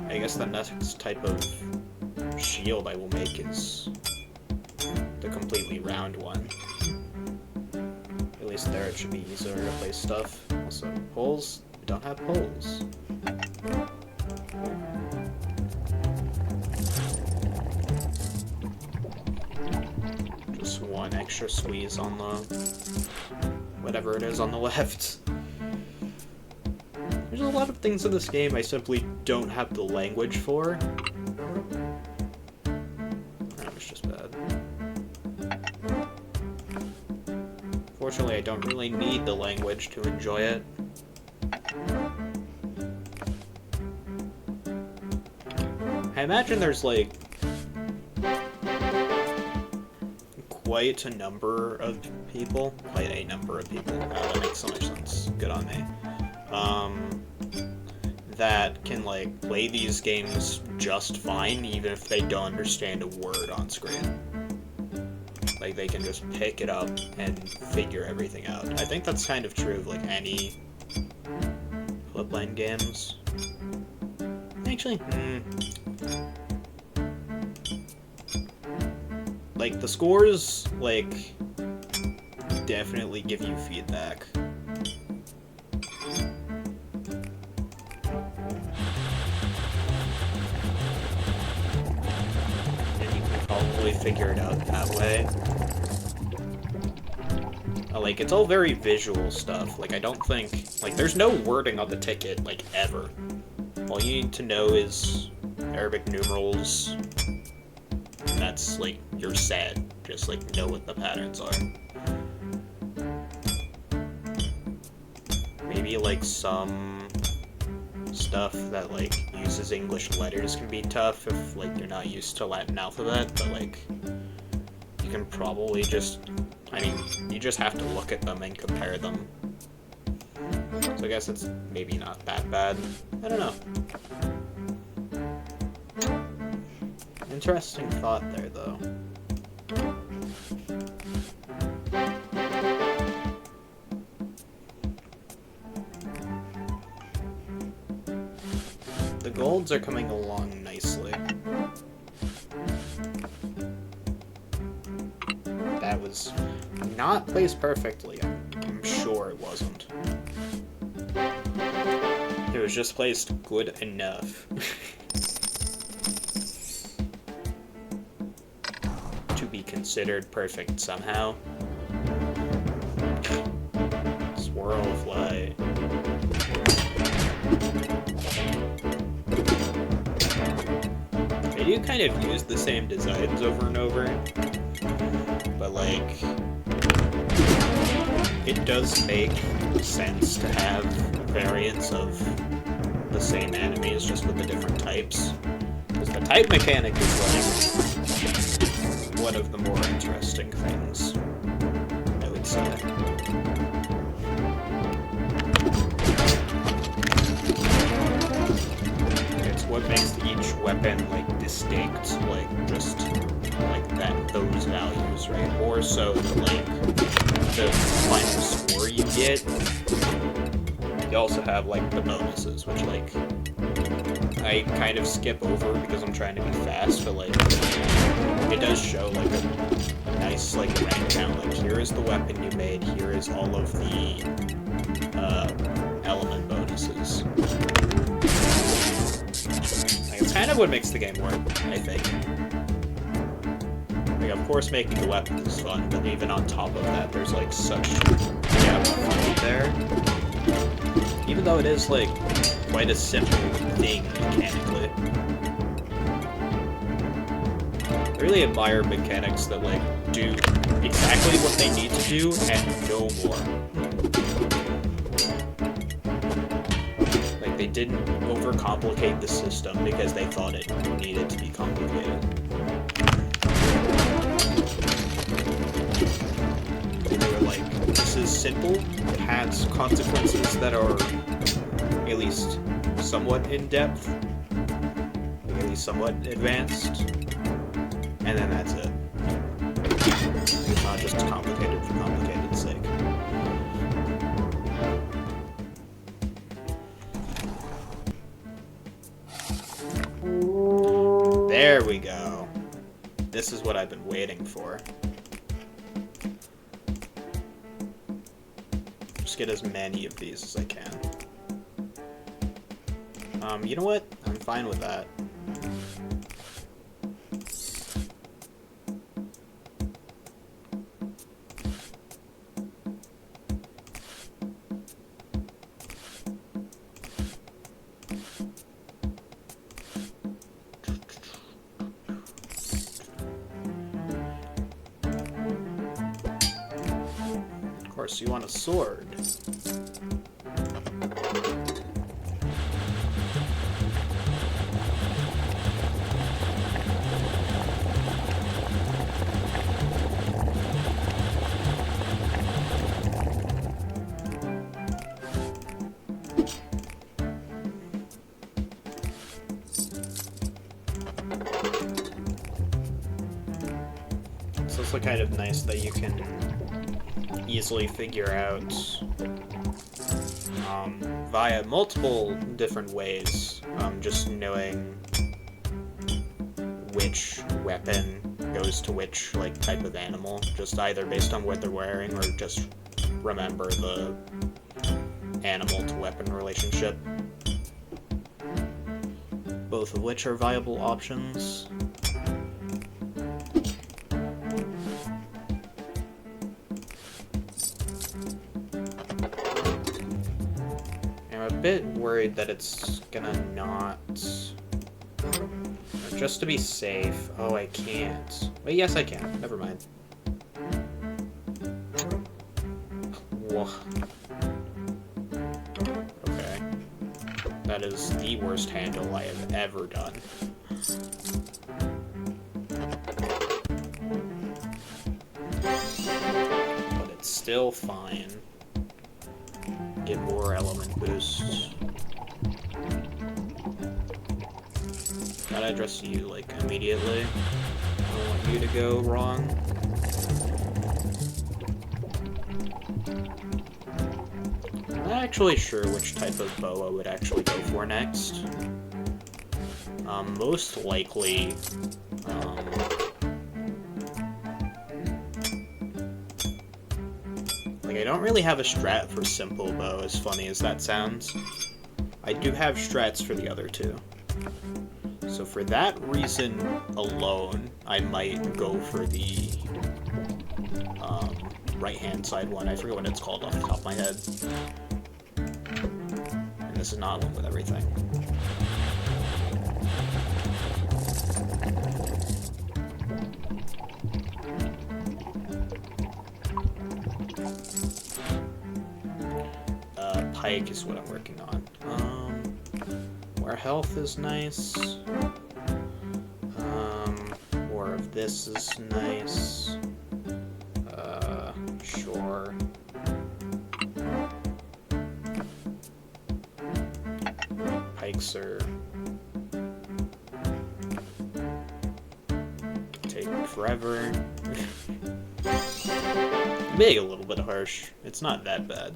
I guess the next type of shield I will make is the completely round one. At least there it should be easier to place stuff. Also, poles? We don't have poles. Just one extra squeeze on the... whatever it is on the left. There's a lot of things in this game I simply don't have the language for. That was just bad. Fortunately, I don't really need the language to enjoy it. I imagine there's like quite a number of people. That makes so much sense. Good on me. That can like play these games just fine, even if they don't understand a word on screen. Like they can just pick it up and figure everything out. I think that's kind of true of like any flipline games. Actually, like the scores, like definitely give you feedback. And you can probably figure it out that way. Like, it's all very visual stuff. Like, I don't think... Like, there's no wording on the ticket, like, ever. All you need to know is Arabic numerals. And that's, like, you're set. Just, like, know what the patterns are. Maybe, like, some stuff that, like, uses English letters can be tough if, like, you're not used to Latin alphabet, but, like, you can probably just... I mean, you just have to look at them and compare them. So I guess it's maybe not that bad. I don't know. Interesting thought there, though. The golds are coming along nicely. That was not placed perfectly. I'm sure it wasn't. It was just placed good enough. To be considered perfect somehow. Swirl fly. I do kind of use the same designs over and over. But, like, it does make sense to have variants of the same enemies, just with the different types. Because the type mechanic is, like, one of the more interesting things, I would say. It's what makes each weapon, like, distinct, like, just... like those values, right? More so than like the final score you get. You also have like the bonuses, which like I kind of skip over because I'm trying to be fast, but like it does show like a nice like rank count. Like here is the weapon you made, here is all of the element bonuses. kind of what makes the game work, I think. Like, of course, making the weapons is fun, but even on top of that, there's like such fun there. Even though it is like quite a simple thing mechanically. I really admire mechanics that like do exactly what they need to do and no more. Like they didn't overcomplicate the system because they thought it needed to be complicated. They were like, this is simple, it has consequences that are at least somewhat in-depth, like at least somewhat advanced, and then that's it. It's not just complicated for complicated's sake. There we go. This is what I've been waiting for. Just get as many of these as I can. You know what? I'm fine with that. Of course, you want a sword. It's also kind of nice that you can easily figure out via multiple different ways, just knowing which weapon goes to which like type of animal, just either based on what they're wearing or just remember the animal to weapon relationship, both of which are viable options. I'm a bit worried that it's gonna not... Just to be safe. Oh, I can't. Wait, yes I can. Never mind. Whoa. Okay. That is the worst handle I have ever done. But it's still fine. Get more element boosts. Gotta address you, like, immediately. I don't want you to go wrong. I'm not actually sure which type of bow I would actually go for next. Most likely, like, I don't really have a strat for simple bow, as funny as that sounds. I do have strats for the other two. So for that reason alone, I might go for the right-hand side one. I forget what it's called off the top of my head. And this is not one with everything. Pike is what I'm working on. Where health is nice. More of this is nice. Sure. Pikes are... take forever. Maybe a little bit harsh. It's not that bad.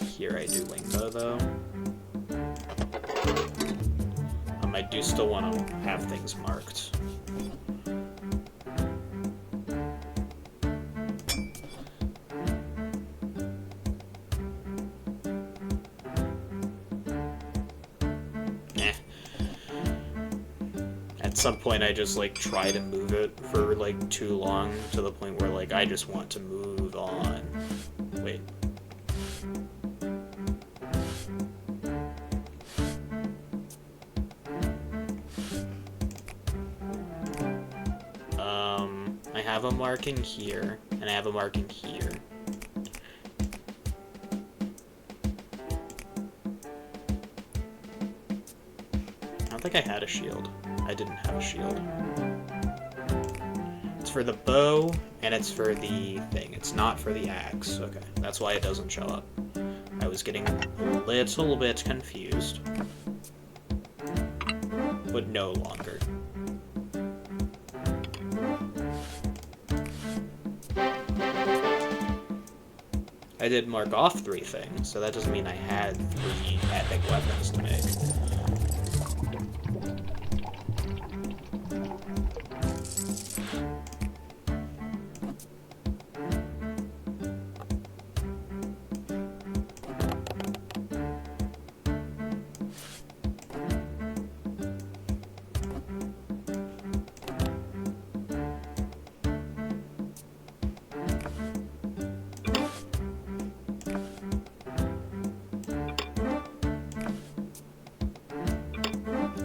Here I do Wingbow though. I do still want to have things marked. some point I just like try to move it for like too long to the point where like I just want to move on. Wait. I have a marking here, and I have a marking here. I don't think I had a shield. I didn't have a shield. It's for the bow, and it's for the thing. It's not for the axe. Okay, that's why it doesn't show up. I was getting a little bit confused. But no longer. I did mark off 3 things, so that doesn't mean I had 3 epic weapons to make.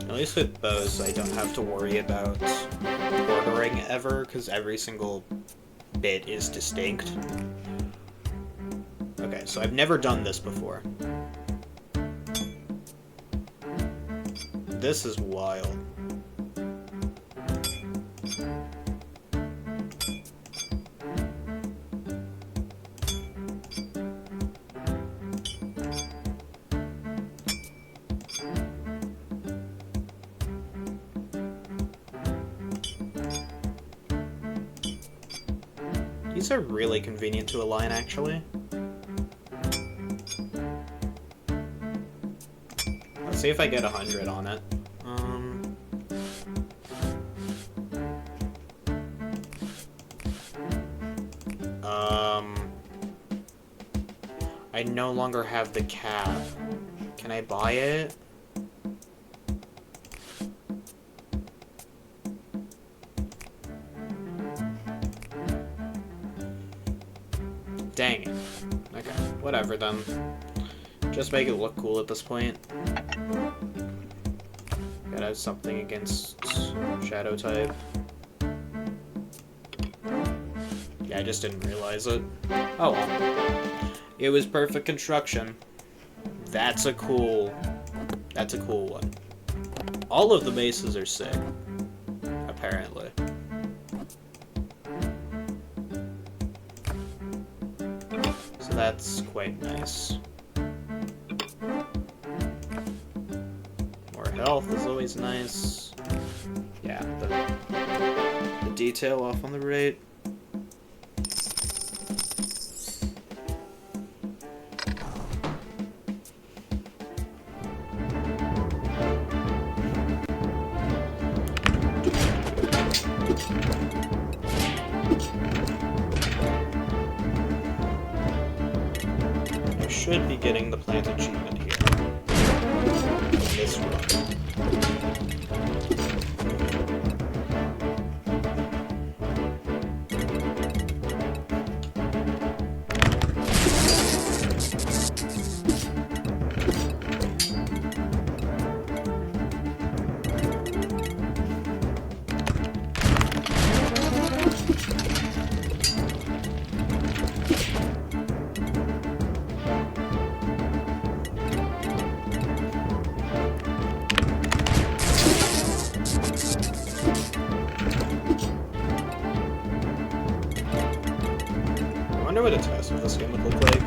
At least with bows, I don't have to worry about ordering ever, because every single bit is distinct. Okay, so I've never done this before. This is wild. These are really convenient to align, actually. Let's see if I get 100 on it. I no longer have the cap. Can I buy it? Dang it. Okay, whatever then. Just make it look cool at this point. Gotta have something against shadow type. Yeah, I just didn't realize it. Oh well. It was perfect construction. That's a cool one. All of the bases are sick, apparently. So that's quite nice. More health is always nice. Yeah, the detail off on the right. I should be getting the plant achievement here. In this run. I wonder what a test of this game would look like.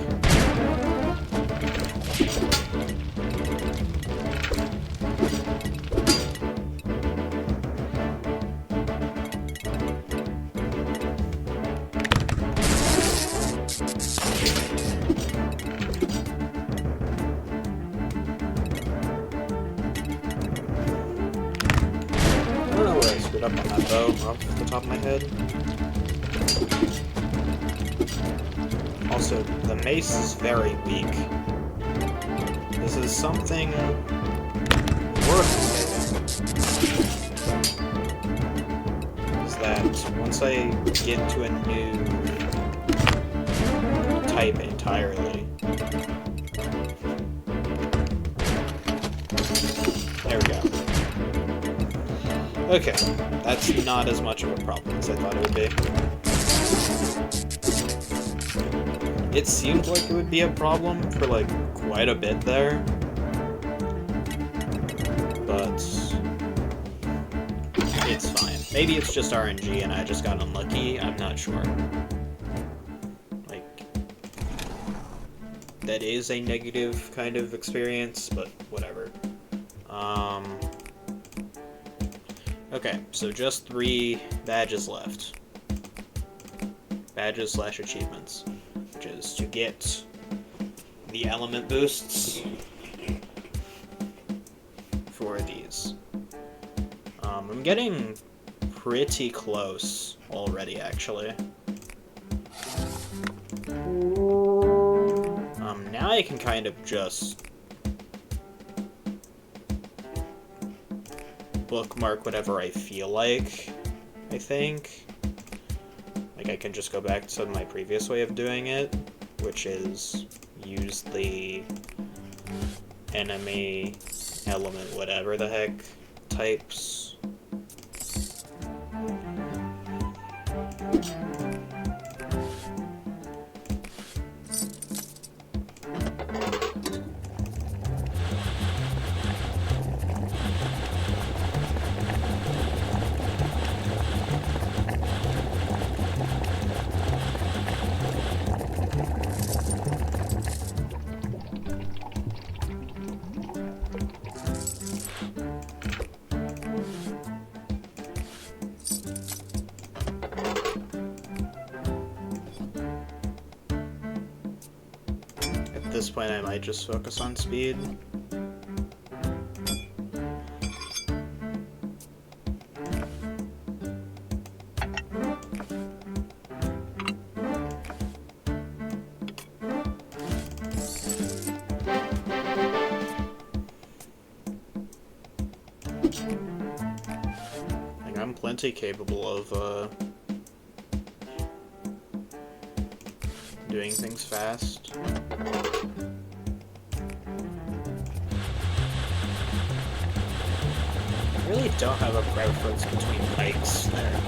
I don't know where I screwed up on that bow off the top of my head. Also, the mace is very weak. This is something worth saving. that once I get to a new type entirely... There we go. Okay, that's not as much of a problem as I thought it would be. It seemed like it would be a problem for, like, quite a bit there. But... it's fine. Maybe it's just RNG and I just got unlucky, I'm not sure. Like... that is a negative kind of experience, but whatever. Okay, so just 3 badges left. Badges / achievements. Which is to get the element boosts for these. I'm getting pretty close already, actually. Now I can kind of just bookmark whatever I feel like, I think. Like, I can just go back to my previous way of doing it, which is use the enemy element whatever the heck types. At this point, I might just focus on speed. Like, I'm plenty capable of, doing things fast. I really don't have a preference between bikes there.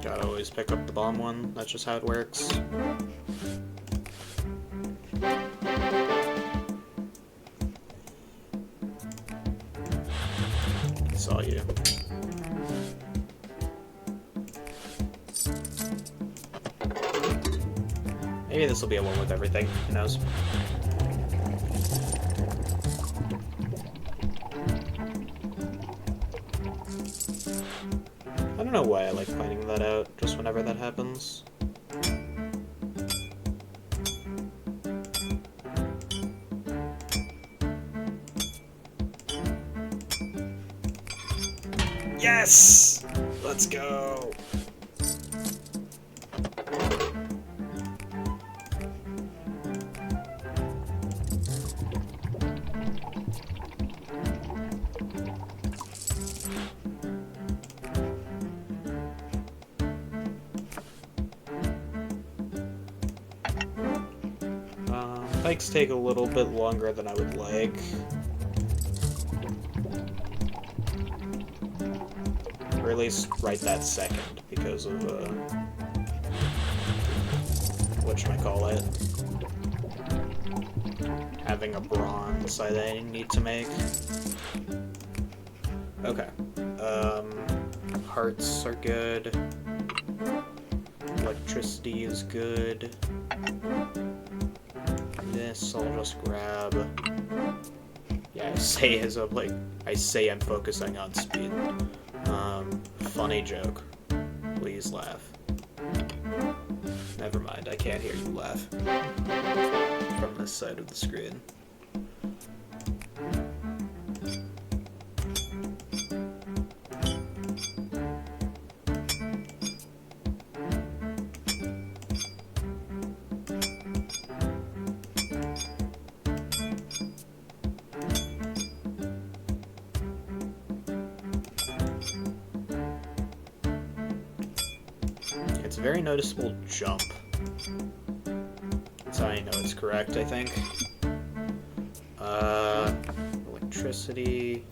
Gotta always pick up the bomb one, that's just how it works. Saw you. Maybe this will be a one with everything, who knows? I don't know why I like finding that out, just whenever that happens. Yes! Let's go! Bikes take a little bit longer than I would like. Or at least right that second, because of, whatchamacallit, having a bronze that I need to make. Okay. Hearts are good. Electricity is good. This I'll just grab. Yeah, I say I'm focusing on speed. Funny joke. Please laugh. Never mind, I can't hear you laugh from this side of the screen. It's a very noticeable jump. That's how I know it's correct, I think. Electricity.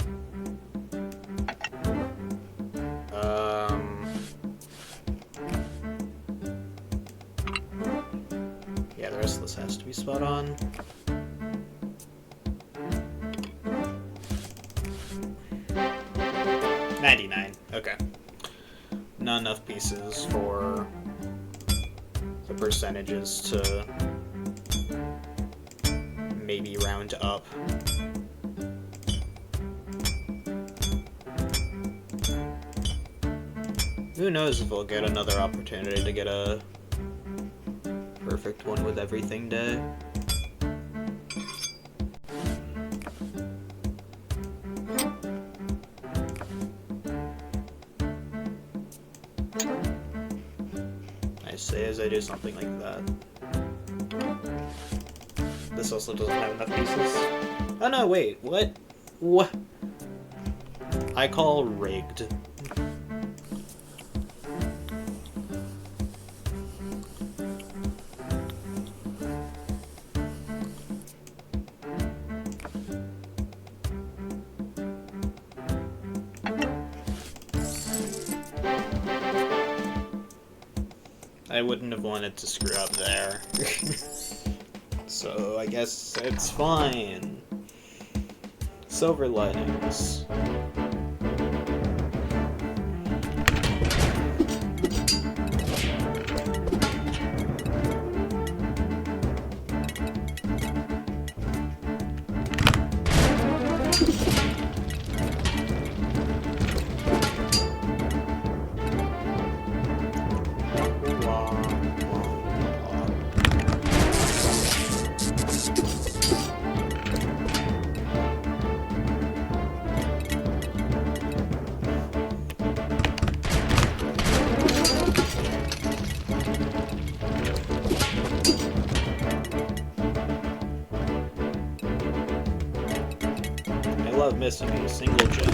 Yeah, the rest of this has to be spot on. $99. Okay. Not enough pieces for the percentages to maybe round up. Who knows if we'll get another opportunity to get a perfect one with everything day. I say as I do something like that. This also doesn't have enough pieces. Oh no, wait, what? What? I call rigged. I wouldn't have wanted to screw up there. So I guess it's fine. Silver linings. I love missing a single gem.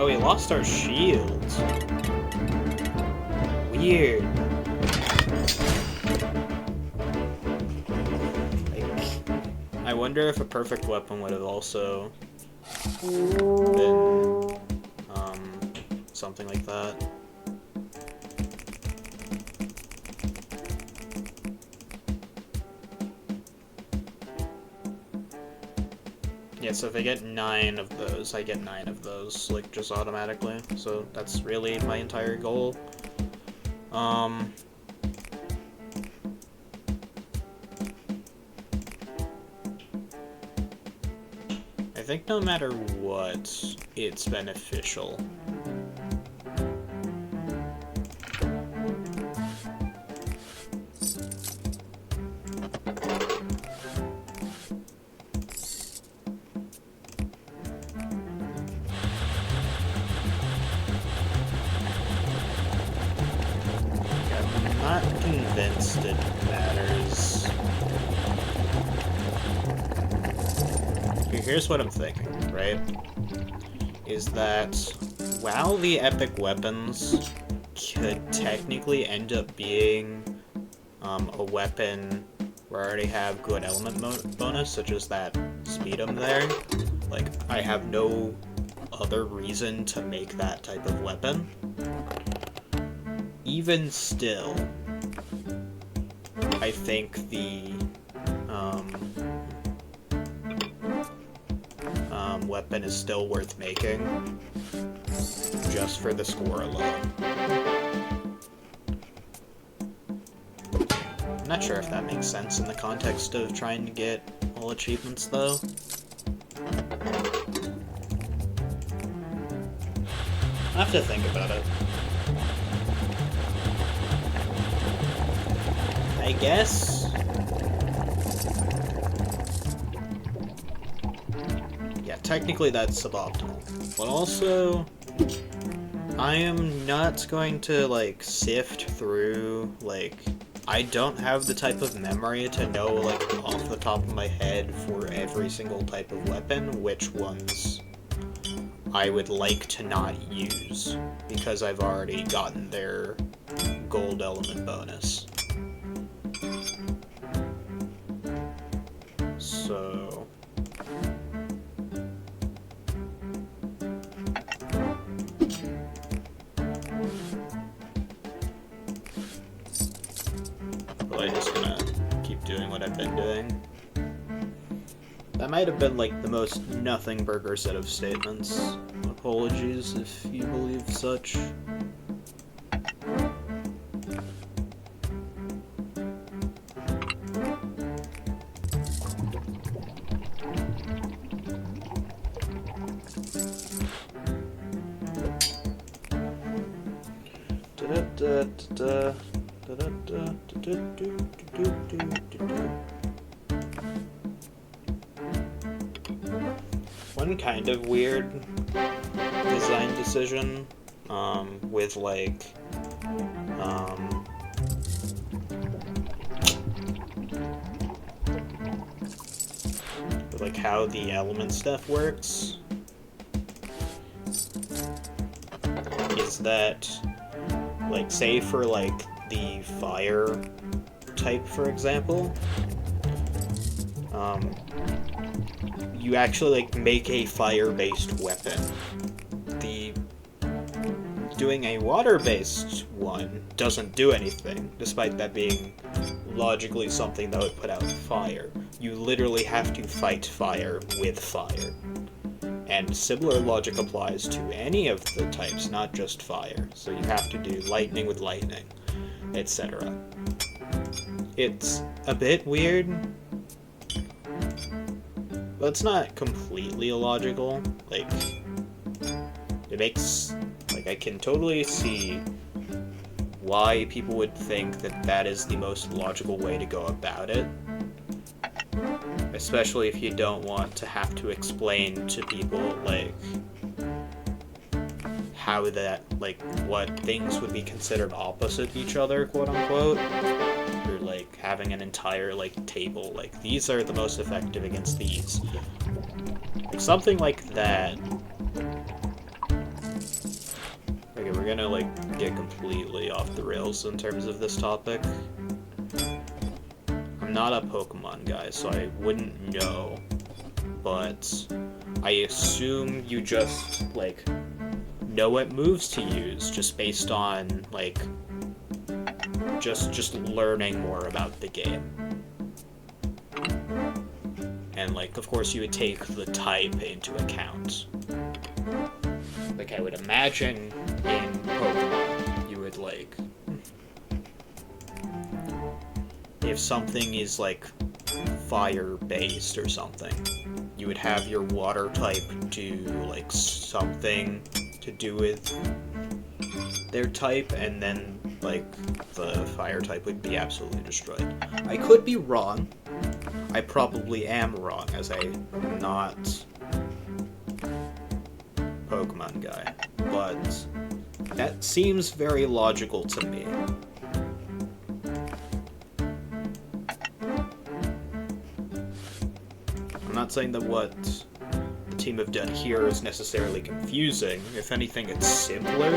Oh, we lost our shields. Weird. I wonder if a perfect weapon would have also been something like that. Yeah, so if I get 9 of those, I get 9 of those, like, just automatically. So that's really my entire goal. I think no matter what, it's beneficial. here's what I'm thinking, right? Is that while the epic weapons could technically end up being a weapon where I already have good element bonus, such as that speedum there, like, I have no other reason to make that type of weapon. Even still, I think the weapon is still worth making, just for the score alone. I'm not sure if that makes sense in the context of trying to get all achievements, though. I have to think about it. I guess... yeah, technically that's suboptimal. But also, I am not going to, like, sift through, like... I don't have the type of memory to know, like, off the top of my head for every single type of weapon which ones I would like to not use, because I've already gotten their gold element bonus. So... I'm just gonna keep doing what I've been doing. That might have been, like, the most nothing burger set of statements. Apologies if you believe such. One kind of weird design decision, with, like, how the element stuff works, is that, like, say for, like, the fire type, for example, you actually, like, make a fire-based weapon. Doing a water-based one doesn't do anything, despite that being logically something that would put out fire. You literally have to fight fire with fire. And similar logic applies to any of the types, not just fire. So you have to do lightning with lightning, etc. It's a bit weird, but it's not completely illogical. Like, it makes... like, I can totally see why people would think that that is the most logical way to go about it. Especially if you don't want to have to explain to people, like, how that, like, what things would be considered opposite each other, quote-unquote. Or, like, having an entire, like, table, like, these are the most effective against these. Like, something like that. Okay, we're gonna, like, get completely off the rails in terms of this topic. I'm not a Pokemon guy, so I wouldn't know, but I assume you just, like, know what moves to use, just based on, like, just learning more about the game. And, like, of course you would take the type into account. Like, I would imagine in Pokemon, you would, like, if something is, like, fire-based or something, you would have your water type do, like, something to do with their type, and then, like, the fire type would be absolutely destroyed. I could be wrong. I probably am wrong, as I'm not Pokemon guy, but that seems very logical to me. I'm not saying that what team have done here is necessarily confusing. If anything, it's simpler.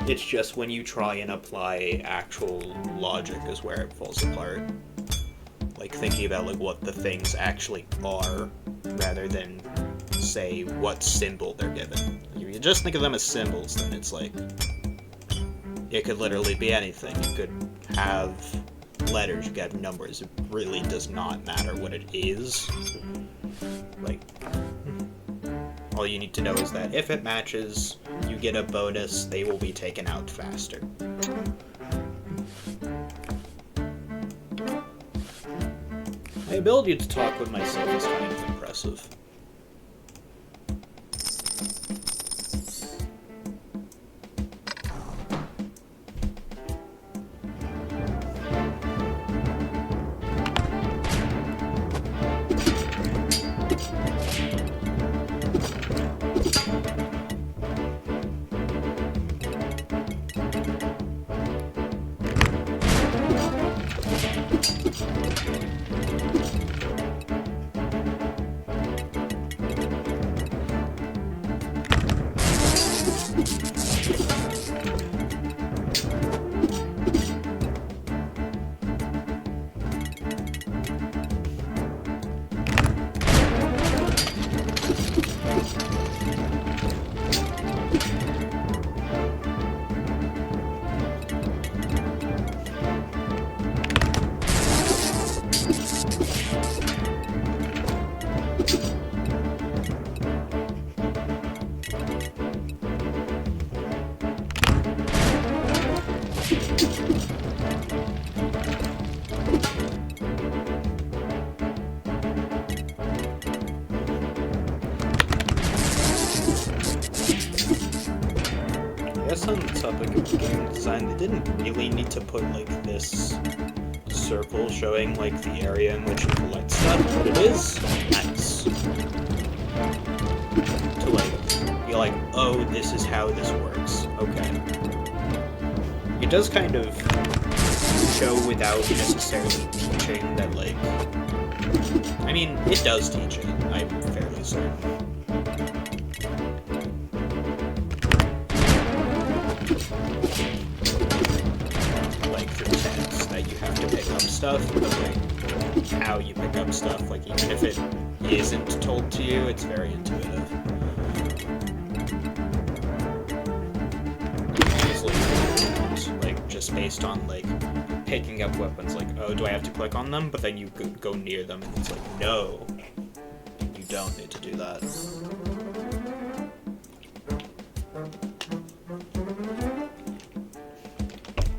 It's just when you try and apply actual logic is where it falls apart. Like, thinking about, like, what the things actually are, rather than, say, what symbol they're given. If you just think of them as symbols, then it's like... It could literally be anything. You could have letters, you could have numbers. It really does not matter what it is. Like... All you need to know is that if it matches, you get a bonus, they will be taken out faster. My ability to talk with myself is kind of impressive. On the topic of game design, they didn't really need to put, like, this circle showing, like, the area in which you collect stuff, but it is nice. To, like, be like, oh, this is how this works. Okay. It does kind of show without necessarily teaching that, like... I mean, it does teach it, I'm fairly certain. Like, through text, that you have to pick up stuff, but, like, how you pick up stuff, like, even if it isn't told to you, it's very intuitive. Easily, like, just based on, like, picking up weapons, like, oh, do I have to click on them? But then you go near them, and it's like, no, you don't need to do that.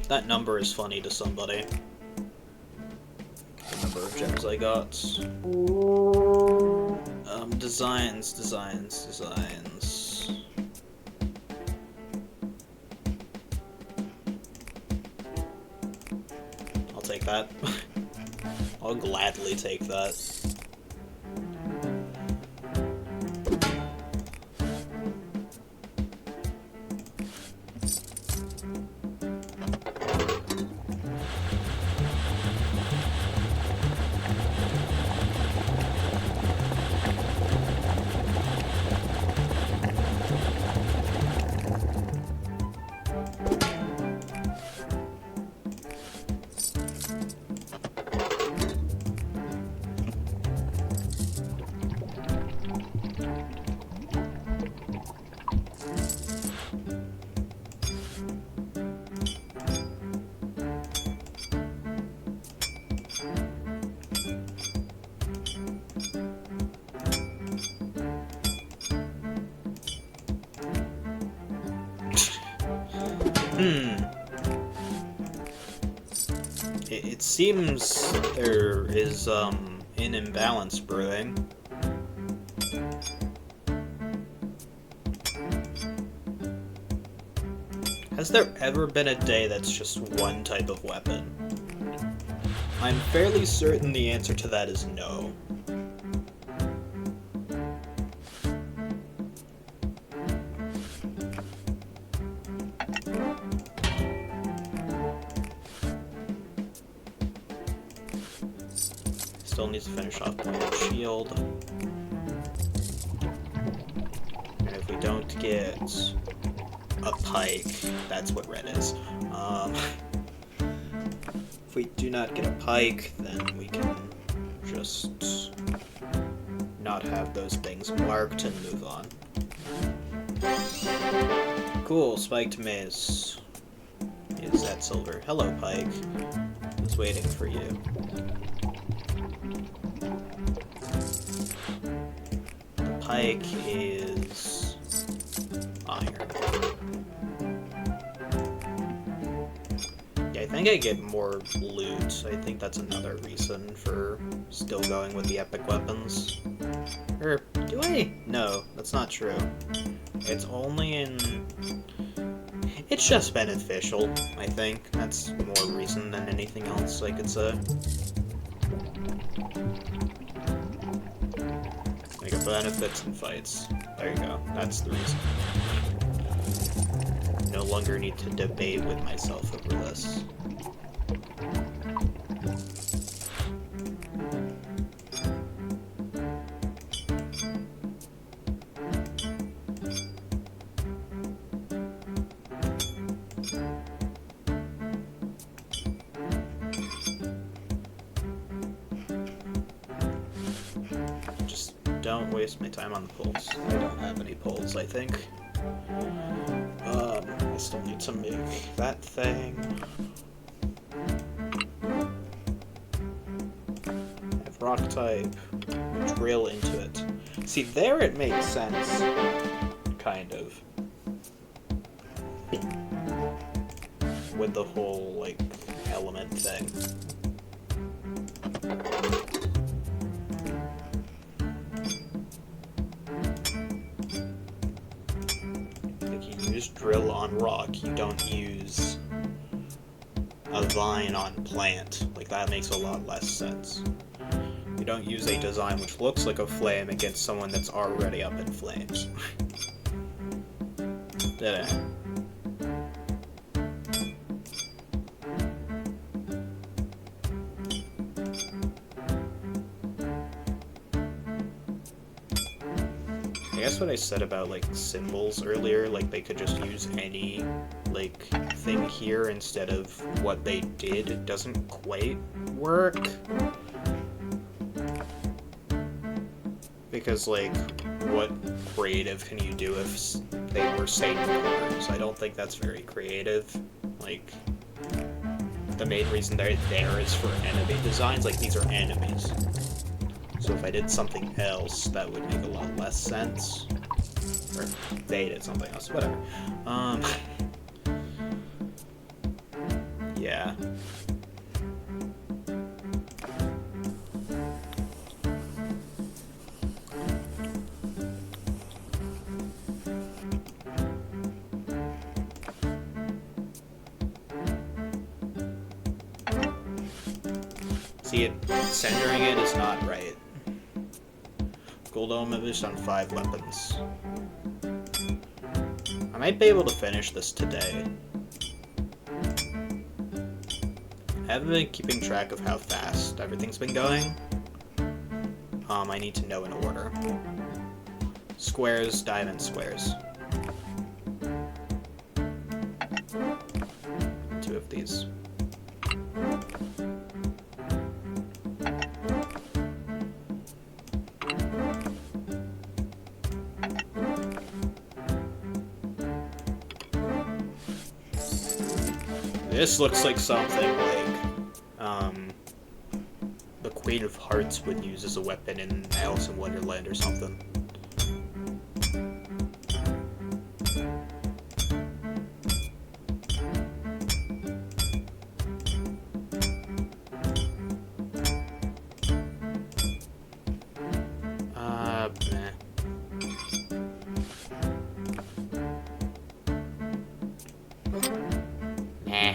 That number is funny to somebody. The number of gems I got. Designs. I'll take that. I'll gladly take that. It seems there is, an imbalance brewing. Has there ever been a day that's just one type of weapon? I'm fairly certain the answer to that is no. Still needs to finish off my shield. don't get a pike, that's what red is. If we do not get a pike, then we can just not have those things marked and move on. Cool, spiked mace. Is that silver? Hello, pike. I was waiting for you. The pike is iron. Yeah, I think I get more loot. I think that's another reason for still going with the epic weapons. Or, do I? No, that's not true. It's only in... It's just beneficial, I think. That's more reason than anything else I could say. Like, it benefits in fights. There you go. That's the reason. No longer need to debate with myself over this. Don't waste my time on the poles. I don't have any poles, I think. I still need to make that thing. Have rock type. Drill into it. See, there it makes sense. Kind of. With the whole, like, element thing. Drill on rock, you don't use a vine on plant. Like, that makes a lot less sense. You don't use a design which looks like a flame against someone that's already up in flames. Did it? I guess what I said about, like, symbols earlier, like, they could just use any, like, thing here instead of what they did, it doesn't quite work. Because, like, what creative can you do if they were Satan numbers? I don't think that's very creative. Like, the main reason they're there is for enemy designs. Like, these are enemies. So if I did something else, that would make a lot less sense. Or they did something else, whatever. Yeah. See, centering it is not right. Gold element boost on 5 weapons. I might be able to finish this today. I haven't been keeping track of how fast everything's been going. I need to know in order. Squares, diamond squares. 2 of these. This looks like something like, the Queen of Hearts would use as a weapon in Alice in Wonderland or something. Meh.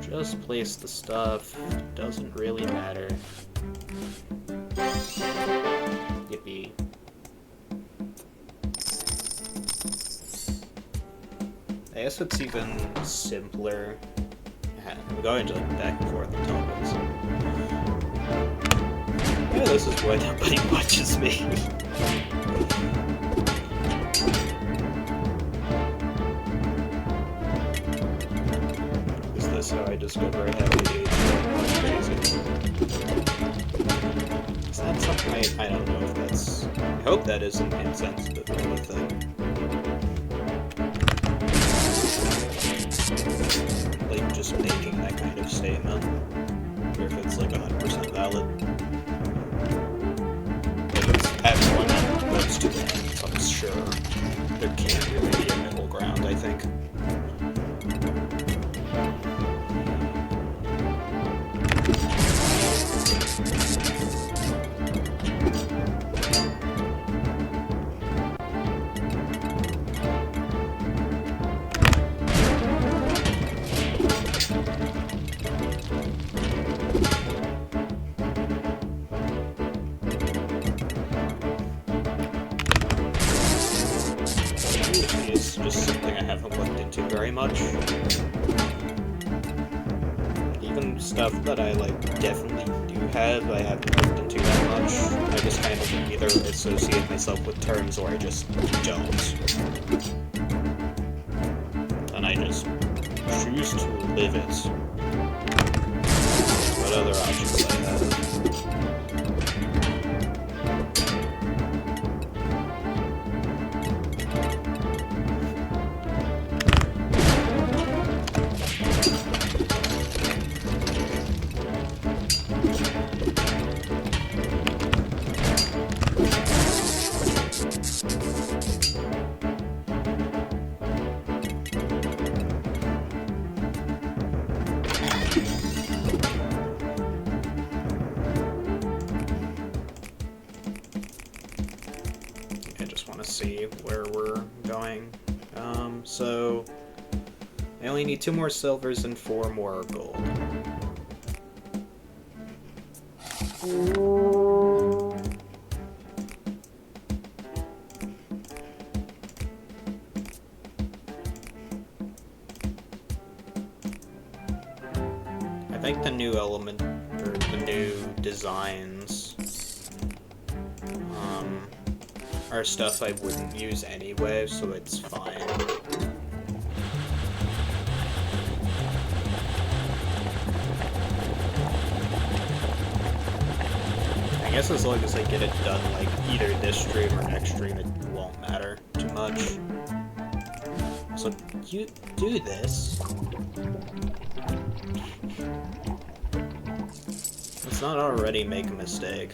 Just place the stuff. Doesn't really matter. Yippee. I guess it's even simpler. I'm going to like back and forth on topics. this is why nobody watches me. Is this how I discover I have ADHD? Crazy. Is that something I don't know if that's... I hope that isn't insensitive or anything. Like, just making that kind of statement. Or if it's, like, 100% valid. If it's at one end of those two ends, I'm sure there can't really be a middle ground, I think. It's just something I haven't looked into very much. Even stuff that I, like, definitely do have, I haven't looked into that much. I just kind of either associate myself with terms or I just don't. And I just choose to live it. What other options I have? See where we're going. So I only need 2 more silvers and 4 more gold. I think the new element, or the new designs, are stuff I wouldn't use anyway, so it's fine. I guess as long as I get it done, like, either this stream or next stream, it won't matter too much. So, you do this. Let's not already make a mistake.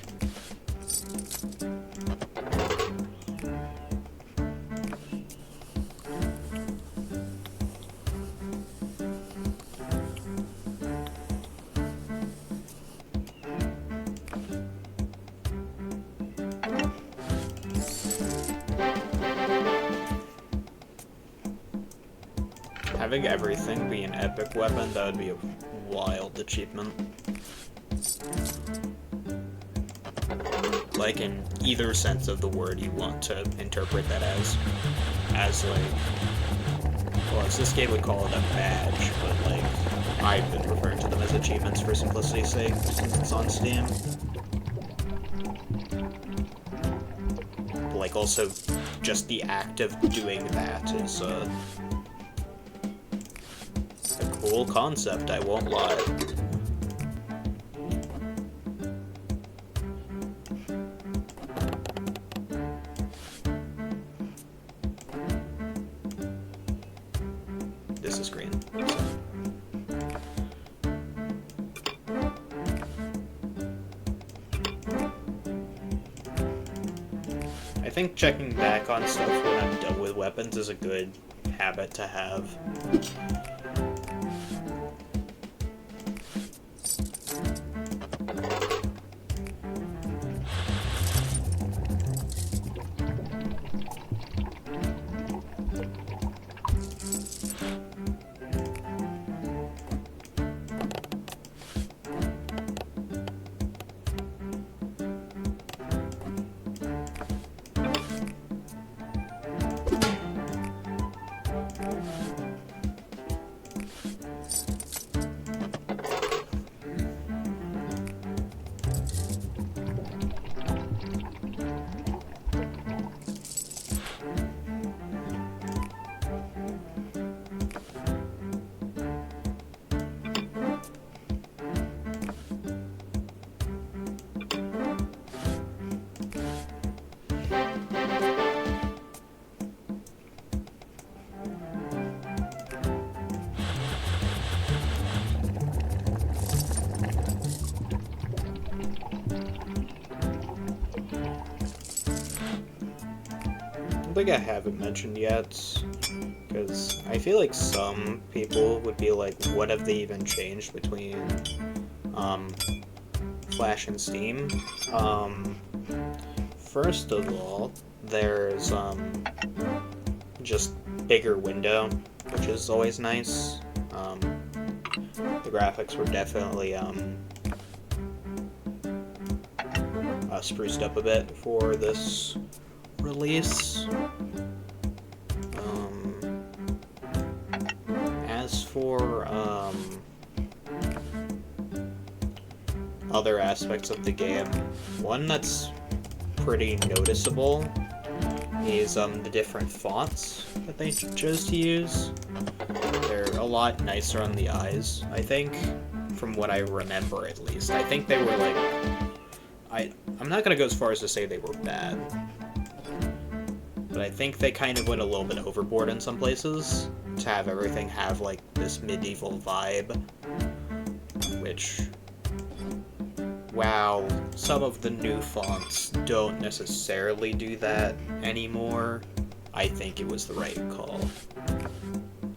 Having everything be an epic weapon, that would be a wild achievement. Like, in either sense of the word you want to interpret that as. As, like... Well, as this game would call it a badge, but, like, I've been referring to them as achievements for simplicity's sake, since it's on Steam. But, like, also, just the act of doing that is, a cool concept, I won't lie. This is green. I think checking back on stuff when I'm done with weapons is a good habit to have. something I haven't mentioned yet, because I feel like some people would be like, what have they even changed between Flash and Steam? First of all, there's just bigger window, which is always nice. The graphics were definitely spruced up a bit for this release. As for other aspects of the game, one that's pretty noticeable is the different fonts that they chose to use. They're a lot nicer on the eyes, I think, from what I remember at least. I think they were like... I'm not gonna go as far as to say they were bad, but I think they kind of went a little bit overboard in some places to have everything have like this medieval vibe, which, while some of the new fonts don't necessarily do that anymore, I think it was the right call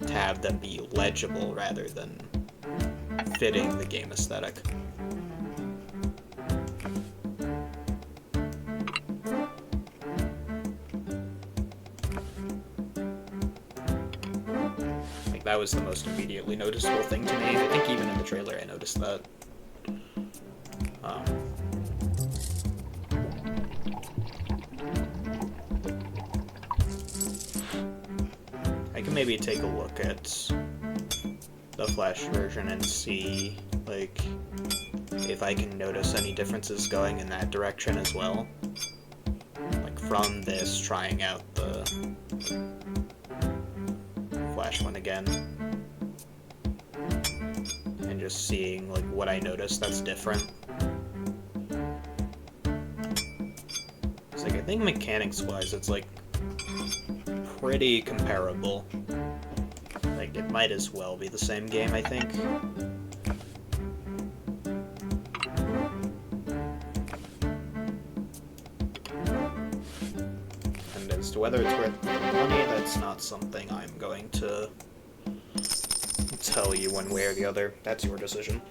to have them be legible rather than fitting the game aesthetic. That was the most immediately noticeable thing to me. I think even in the trailer I noticed that. I can maybe take a look at the Flash version and see, like, if I can notice any differences going in that direction as well. Like, from this, trying out the Flash one again, and just seeing like what I noticed that's different. It's like, I think mechanics wise it's like pretty comparable. Like, it might as well be the same game, I think. And as to whether it's worth the money, that's not something I'm going to tell you one way or the other. That's your decision.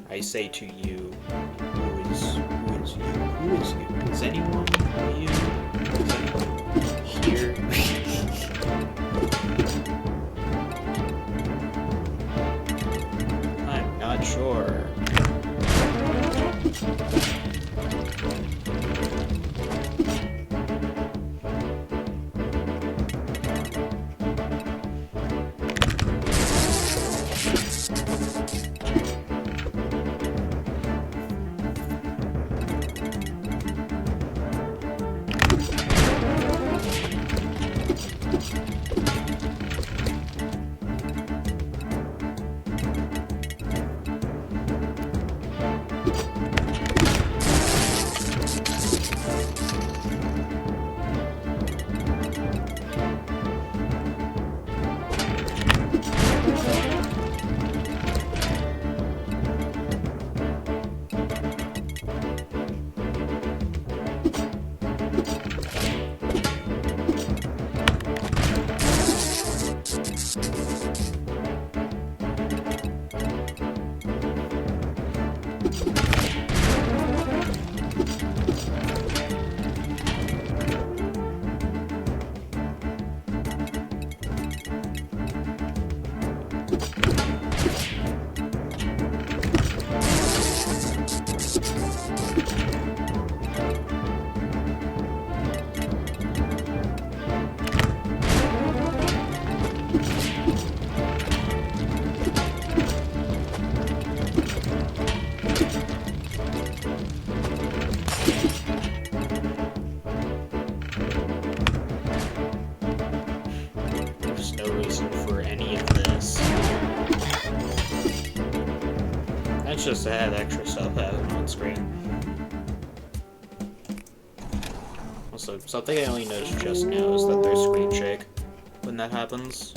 I say to you, who is you? Who is you? Is anyone you? Is anyone here? I'm not sure. Just to add extra stuff on screen. Also, something I only noticed just now is that there's screen shake when that happens.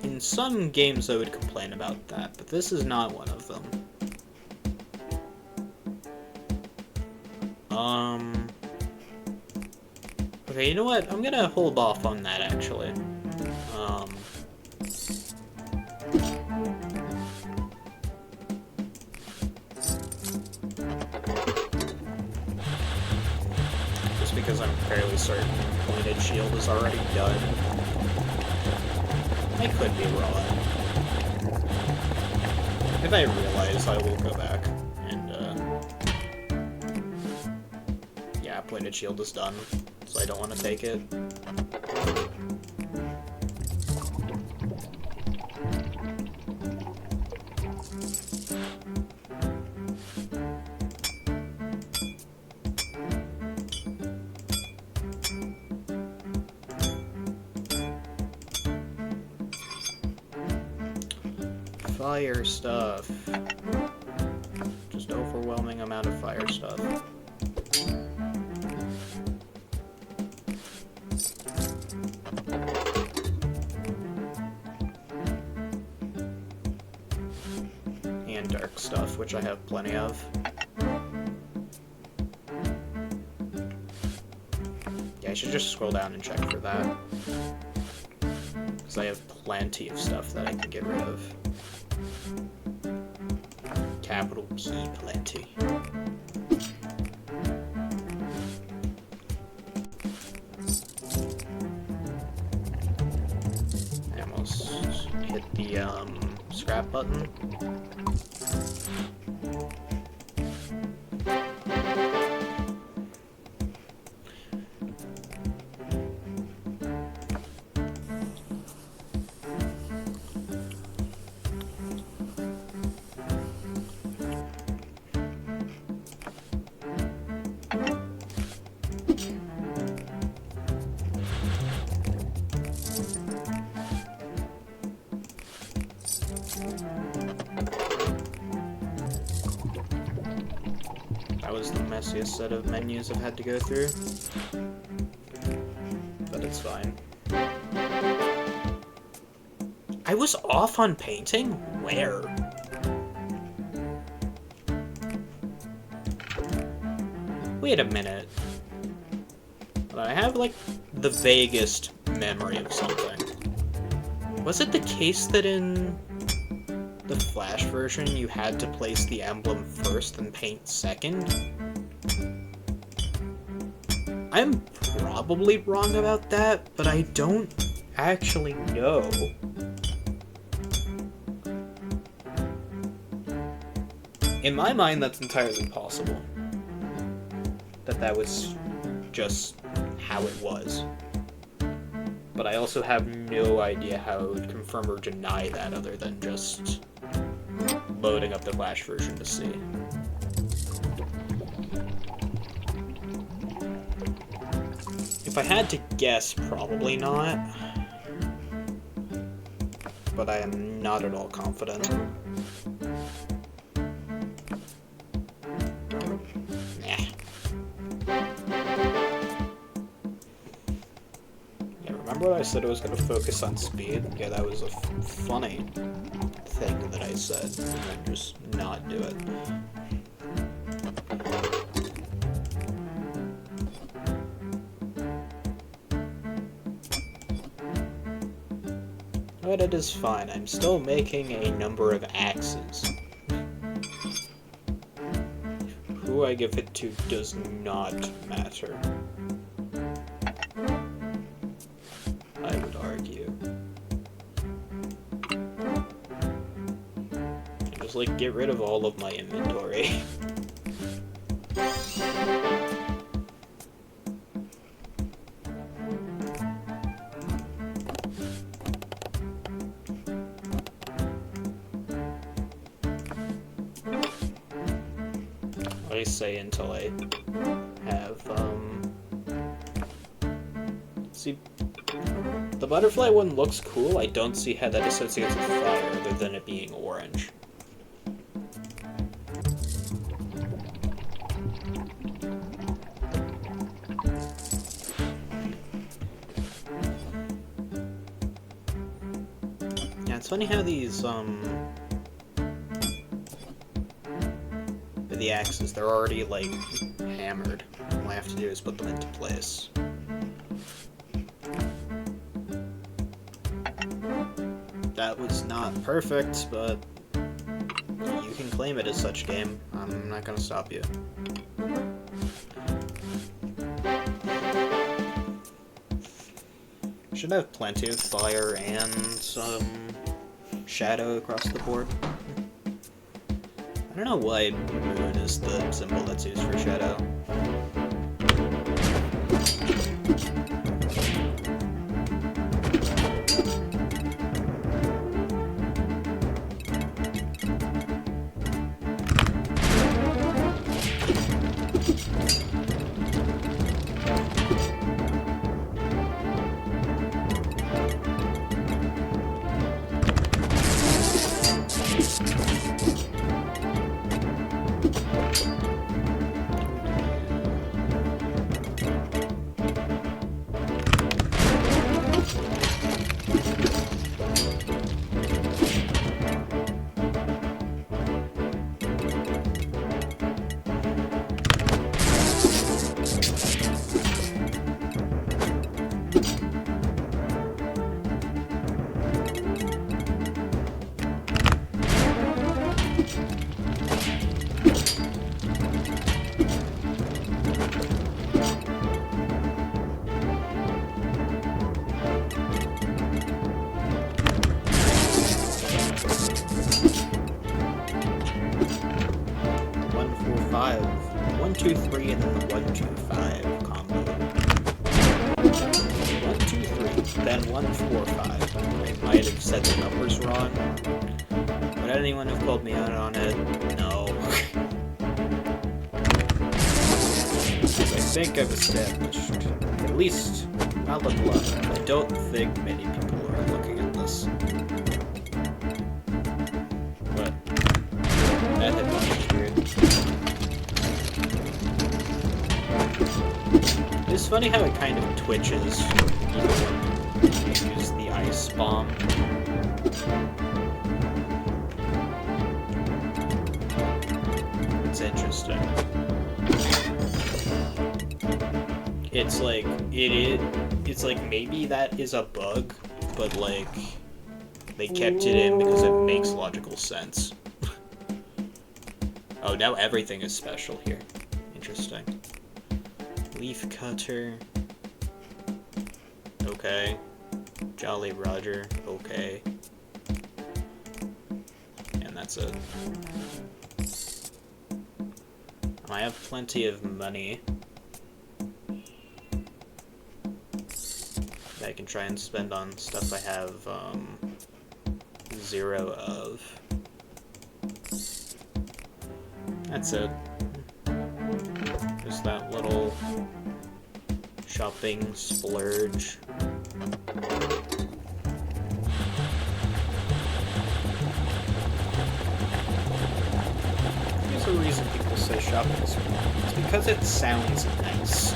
In some games I would complain about that, but this is not one of them. Okay, you know what? I'm gonna hold off on that, actually. Just because I'm fairly certain pointed shield is already done. I could be wrong. If I realize, I will go back and, yeah, pointed shield is done, so I don't want to take it. Fire stuff. Just overwhelming amount of fire stuff. And dark stuff, which I have plenty of. Yeah, I should just scroll down and check for that. Because I have plenty of stuff that I can get rid of. Capital P, plenty. I almost hit the scrap button. That was the messiest set of menus I've had to go through. But it's fine. I was off on painting? Where? Wait a minute. But I have, like, the vaguest memory of something. Was it the case that in the Flash version you had to place the emblem first and paint second? I'm probably wrong about that, but I don't actually know. In my mind, that's entirely possible. That was just how it was. But I also have no idea how I would confirm or deny that other than just loading up the Flash version to see. If I had to guess, probably not. But I am not at all confident. Remember when I said I was going to focus on speed? Yeah, that was a funny thing that I said, and then just not do it. But it is fine, I'm still making a number of axes. Who I give it to does not matter. I would argue. Just, like, get rid of all of my inventory. I say until I have, see, the butterfly one looks cool. I don't see how that associates with fire other than it being orange. Yeah, it's funny how these the axes. They're already, like, hammered. All I have to do is put them into place. That was not perfect, but you can claim it as such, game. I'm not gonna stop you. Should have plenty of fire and some shadow across the board. I don't know why moon is the symbol that's used for shadow. One, two, three, and then the 1, 2, 5 combo. 1, 2, 3, then 1, 4, 5. I might have said the numbers wrong. Would anyone have called me out on it? No. As I think I've established, at least not look alive. I don't think many people are looking at this. But that had been weird. It's funny how it kind of twitches even when you use the ice bomb. It's interesting. It's like, it's like maybe that is a bug, but like, they kept it in because it makes logical sense. Oh, now everything is special here. Interesting. Leaf cutter. Okay. Jolly Roger. Okay. And that's it. I have plenty of money that I can try and spend on stuff I have, 0 of. That's it. Just that little shopping splurge. There's a reason people say shopping splurge. It's because it sounds nice.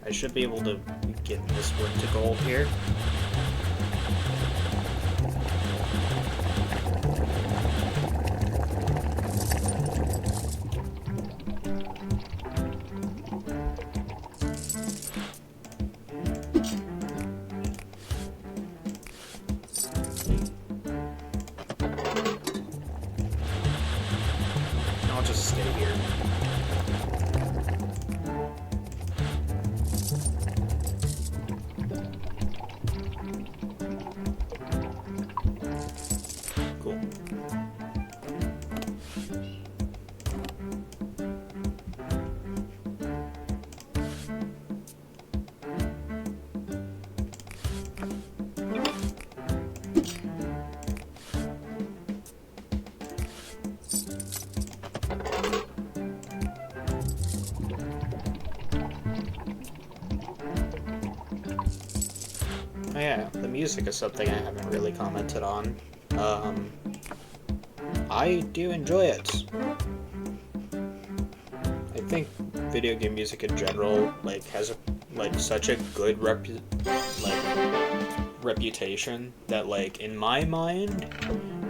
I should be able to get this one to gold here. I'll just stay here. Cool. music is something I haven't really commented on. I do enjoy it. I think video game music in general, like, has such a good reputation that, like, in my mind,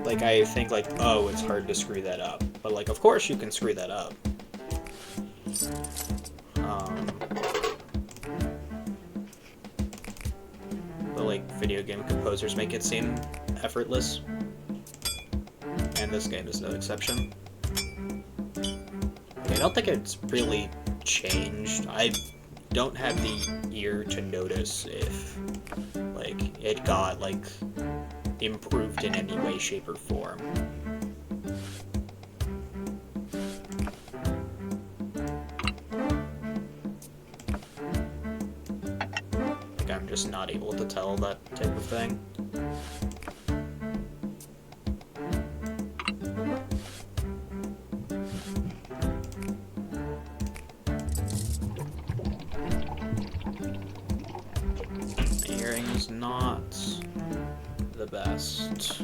like, I think, like, oh, it's hard to screw that up. But, like, of course you can screw that up. But, like, video game composers make it seem effortless. And this game is no exception. I don't think it's really changed. I don't have the ear to notice if, like, it got, like, improved in any way, shape, or form. Like, I'm just not able to tell that type of thing. Not the best.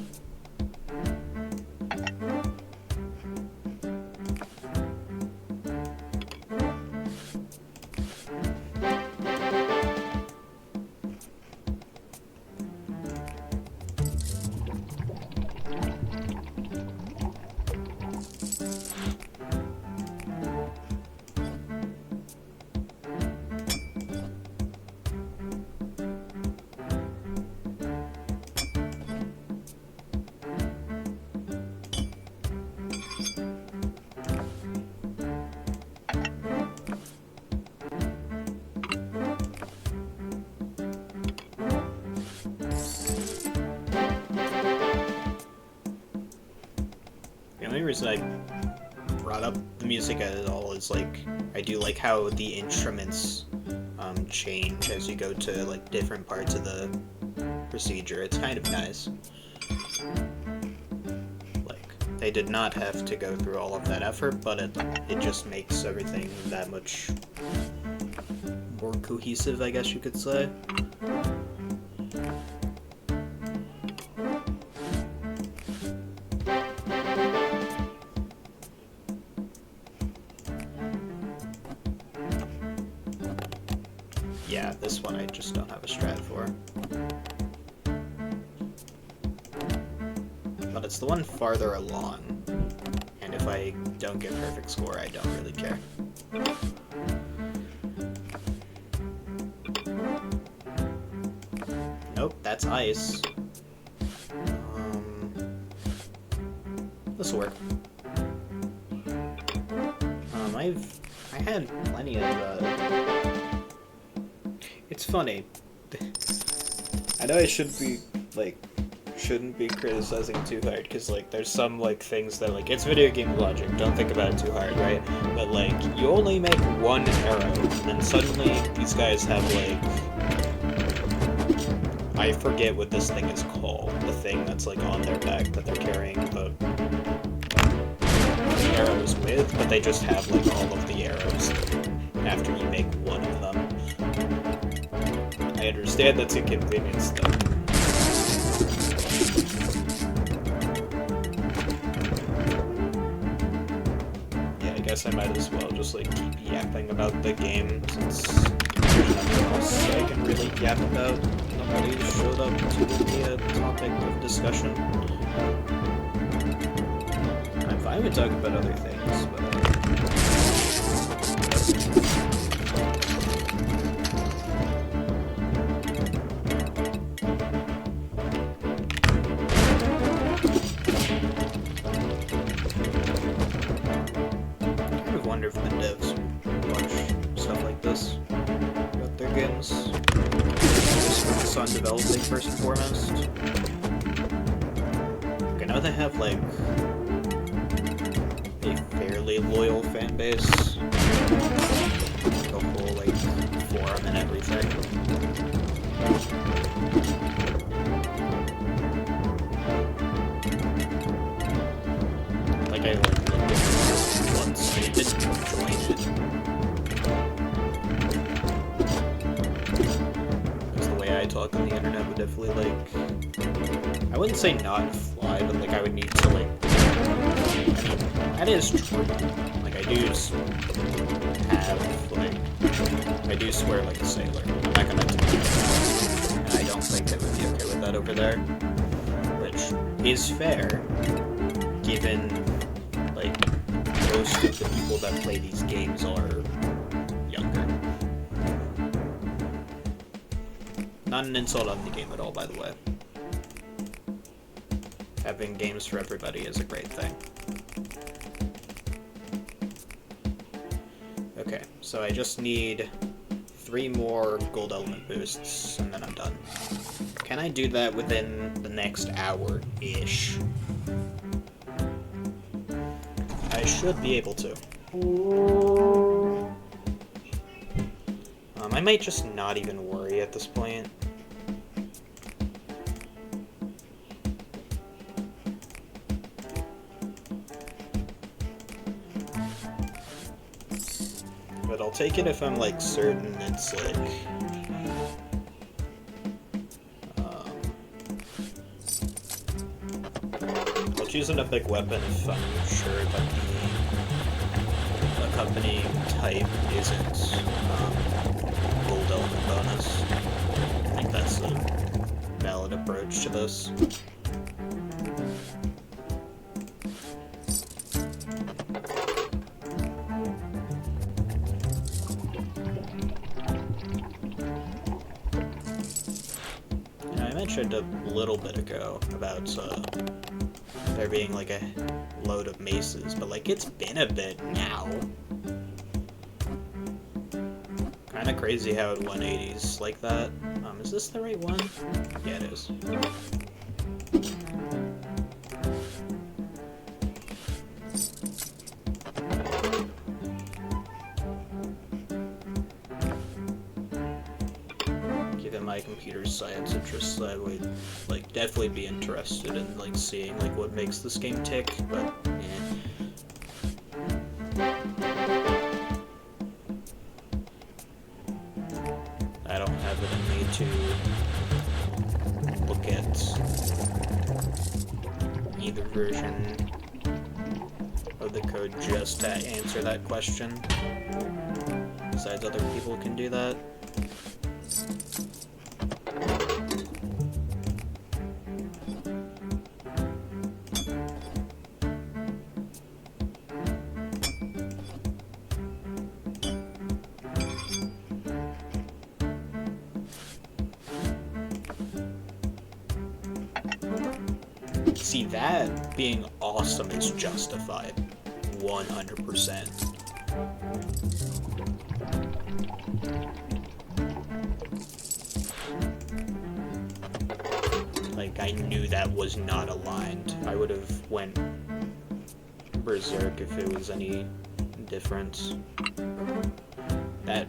The only reason I brought up the music at all is, like, I do like how the instruments change as you go to, like, different parts of the procedure. It's kind of nice. Like, they did not have to go through all of that effort, but it just makes everything that much more cohesive, I guess you could say. Yeah, this one I just don't have a strat for. But it's the one farther along, and if I don't get perfect score, I don't really care. Nope, that's ice. This'll work. I had plenty of, It's funny. I know I shouldn't be criticizing too hard, because, like, there's some, like, things that, like, it's video game logic, don't think about it too hard, right? But, like, you only make one arrow, and then suddenly these guys have, like, I forget what this thing is called, the thing that's, like, on their back that they're carrying the arrows with, but they just have, like, all of the arrows after you make one of them. I understand that's inconvenience, though. Yeah, I guess I might as well just, like, keep yapping about the game, since there's nothing else I can really yap about. Nobody showed up to give me a topic of discussion. I'm fine with talking about other things, but wonder if the devs watch stuff like this about their games. Just focus on developing first and foremost. I know they have, like, a fairly loyal fan base. The whole, like, forum and everything. Like, I, like, once they didn't join it. Because the way I talk on the internet with definitely, like, I wouldn't say not fly, but, like, I would need to, like, that is true. Like, I do have, like, I do swear like a sailor. I'm not gonna do that. And I don't think they would be okay with that over there. Which is fair, given, like, most of the people that play these games are younger. Not an insult on the game at all, by the way. Having games for everybody is a great thing. Okay, so I just need 3 more gold element boosts, and then I'm done. Can I do that within the next hour-ish? I should be able to. I might just not even worry at this point. But I'll take it if I'm, like, certain it's, like... I'll choose an epic weapon if I'm sure that the accompanying type isn't gold element bonus. I think that's a valid approach to this. I mentioned a little bit ago about there being like a load of maces, but like it's been a bit now. Kinda crazy how it 180s like that. Is this the right one? Yeah, it is. Given my computer science interests, I would like definitely be interested in like seeing like what makes this game tick, but I don't have it in me to look at either version of the code just to answer that question. Besides, other people can do that. See, that being awesome is justified. 100%. Like, I knew that was not aligned. I would have went berserk if it was any different. That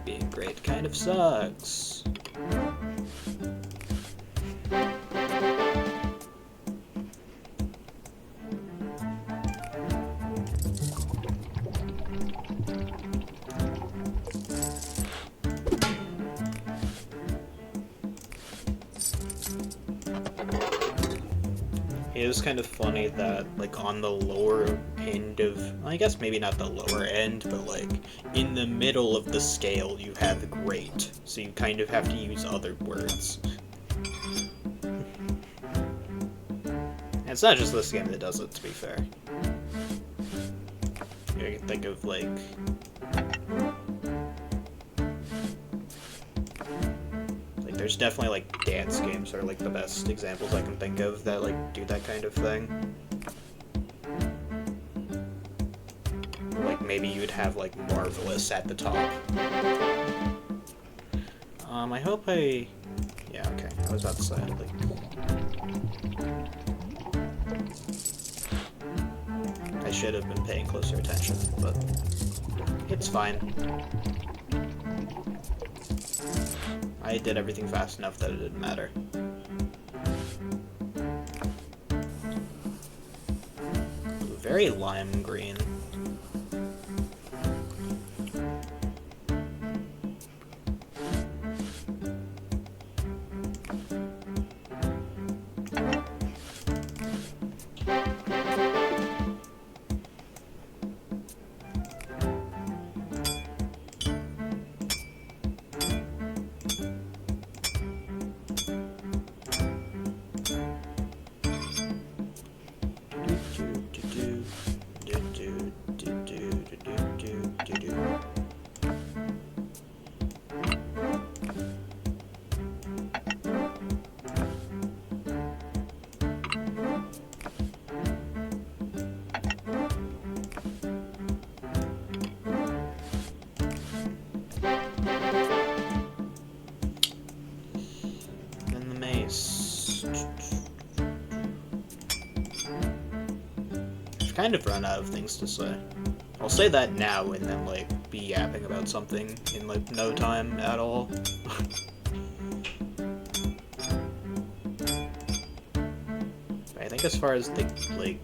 being great kind of sucks. It was kind of funny that, like, on the lower end of, I guess maybe not the lower end, but, like, in the middle of the scale, you have great. So you kind of have to use other words. And it's not just this game that does it, to be fair. You can think of, like... There's definitely, like, dance games are, like, the best examples I can think of that, like, do that kind of thing. Like, maybe you'd have, like, Marvelous at the top. I hope I... Yeah, okay. I was about to say, like... I should have been paying closer attention, but... It's fine. I did everything fast enough that it didn't matter. Ooh, very lime green. kind of run out of things to say. I'll say that now and then, like, be yapping about something in, like, no time at all. I think as far as the, like,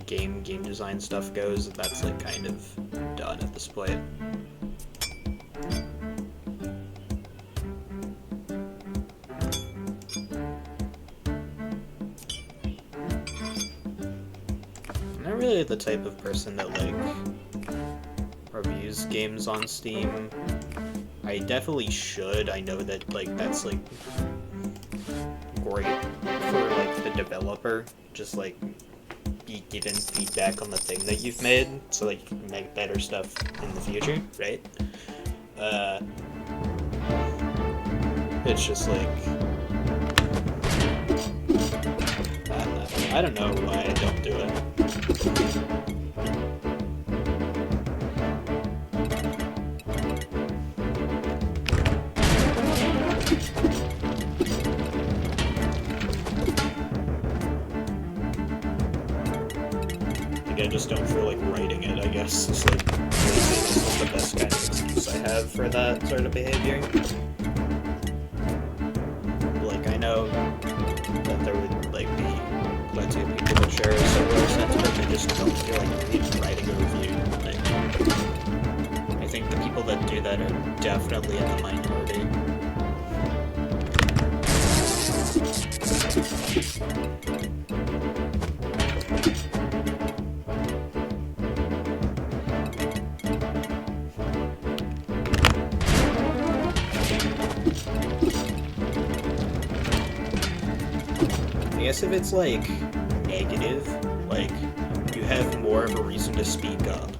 game design stuff goes, that's, like, kind of done at this point. I'm not really the type of person that, like, reviews games on Steam. I definitely should. I know that, like, that's, like, great for, like, the developer. Just, like, be given feedback on the thing that you've made, so, like, you can make better stuff in the future, right? It's just, like, I don't know why I don't do it. I just don't feel like writing it, I guess. It's like, this is the best kind of excuse I have for that sort of behavior. Like, I know that there would, like, be plenty of people that share a similar sentiment, they just don't feel like writing a review. Like, I think the people that do that are definitely in the minority. I guess if it's, like, negative, like, you have more of a reason to speak up.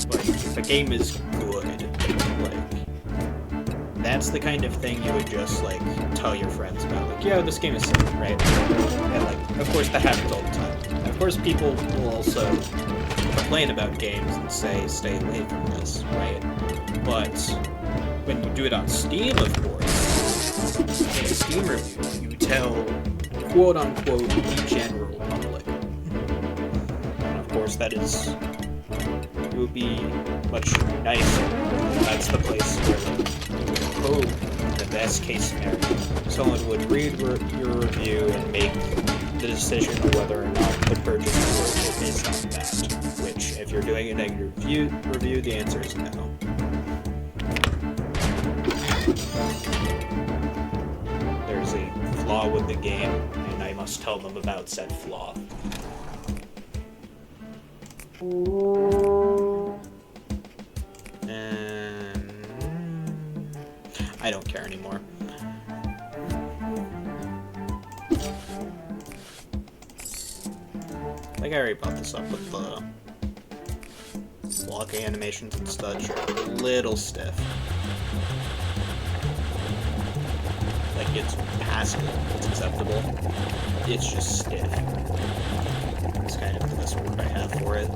Like, if a game is good, like, that's the kind of thing you would just, like, tell your friends about. Like, yo, this game is sick, right? And, like, of course that happens all the time. And of course people will also complain about games and say, stay away from this, right? But when you do it on Steam, of course, in a Steam review, you tell, quote-unquote, the general public. And of course, that is... it would be much nicer. That's the place where, like, in the best-case scenario, someone would read your review and make the decision of whether or not the purchase is based on that. Which, if you're doing a negative review, the answer is no. There's a flaw with the game, and I must tell them about said flaw. I don't care anymore. I think I already brought this up with the blocking animations and such are a little stiff. Like, it's passable, it's acceptable, it's just stiff. It's kind of the best word I have for it.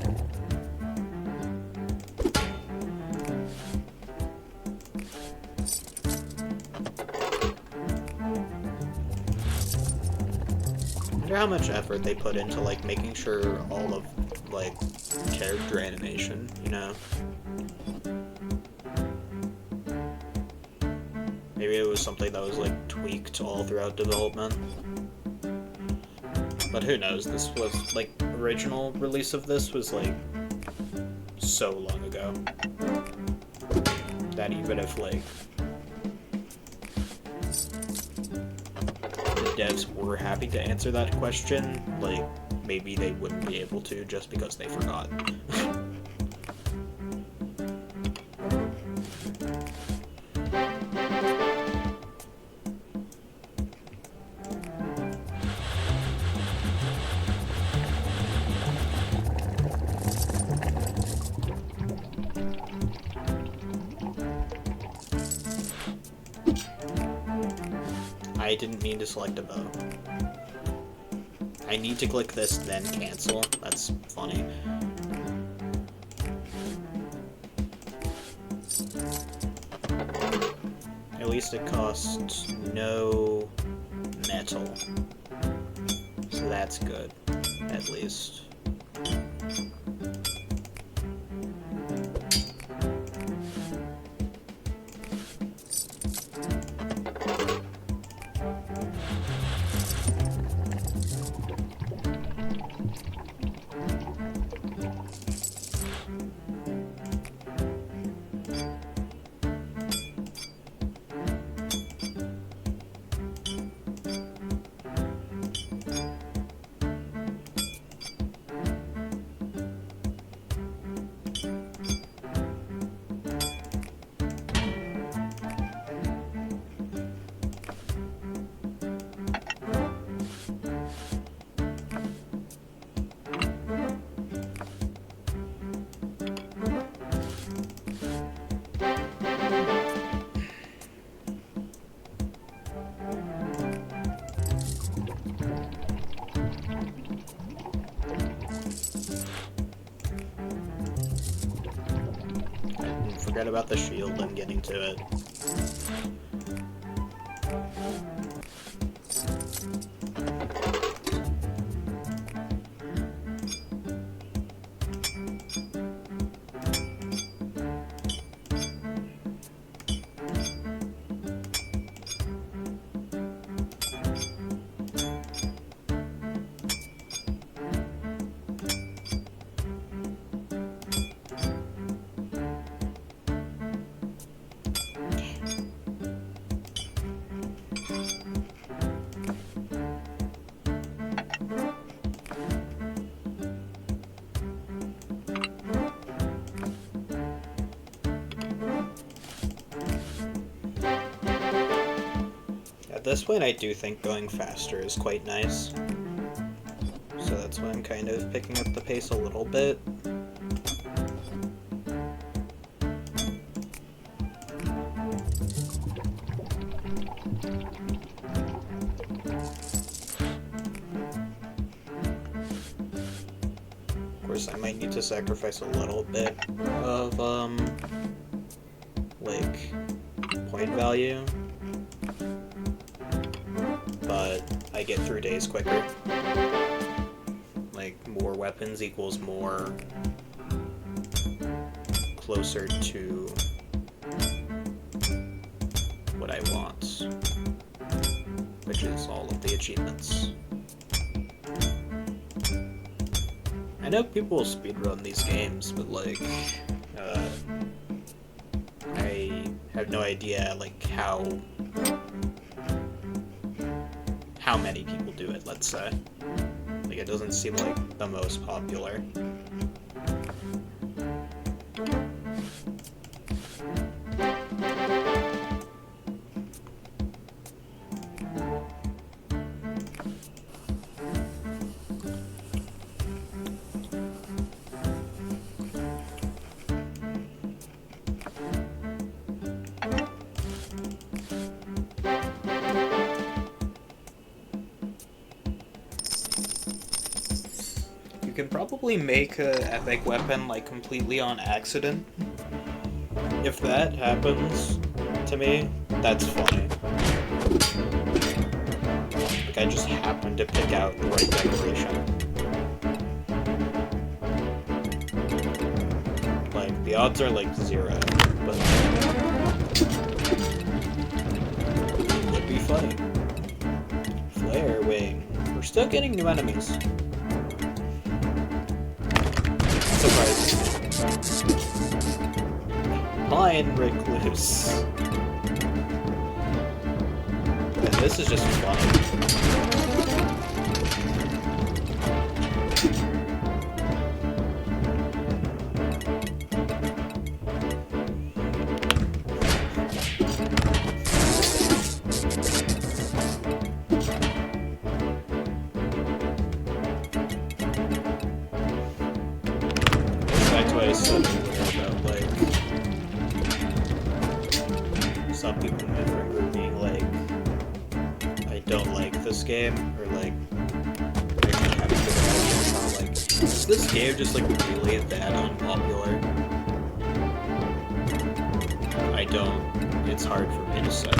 I wonder how much effort they put into, like, making sure all of, like, character animation, you know? Maybe it was something that was, like, tweaked all throughout development. But who knows, this was, like, original release of this was, like, so long ago. That even if, like, the devs were happy to answer that question, like, maybe they wouldn't be able to just because they forgot. I didn't mean to select a bow. I need to click this, then cancel. That's funny. At least it costs no metal. So that's good. at least. Forget about the shield, I'm getting to it. At this point, I do think going faster is quite nice. So that's why I'm kind of picking up the pace a little bit. Of course, I might need to sacrifice a little bit of, like, point value. But I get through days quicker. Like, more weapons equals more closer to what I want, which is all of the achievements. I know people speedrun these games, but like, I have no idea like how many people do it, let's say. Like, it doesn't seem like the most popular. You can probably make an epic weapon like completely on accident. If that happens to me, that's funny. Like I just happened to pick out the right decoration. Like the odds are like 0, but it'd be funny. Flare wing. We're still getting new enemies. Surprising. Pine recluse. And this is just fun. I said about like some people in my friend group being like, I don't like this game, or like like, is this game just like really that unpopular? I don't. It's hard for me to say.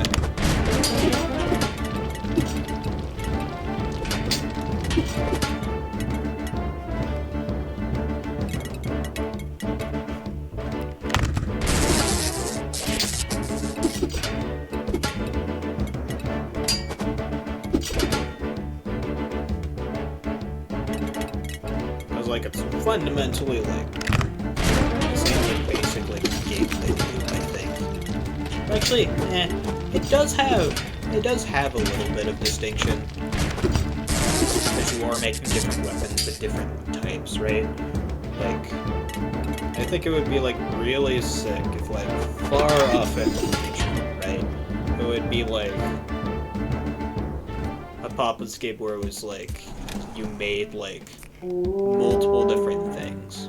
like, it's fundamentally, like, the same, like, basic, like, gameplay loop, I think. Actually, it does have a little bit of distinction. Because you are making different weapons with different types, right? Like, I think it would be, like, really sick if, like, far off in the future, right? It would be, like, a pop-up skate where it was, like, you made, like, multiple different things.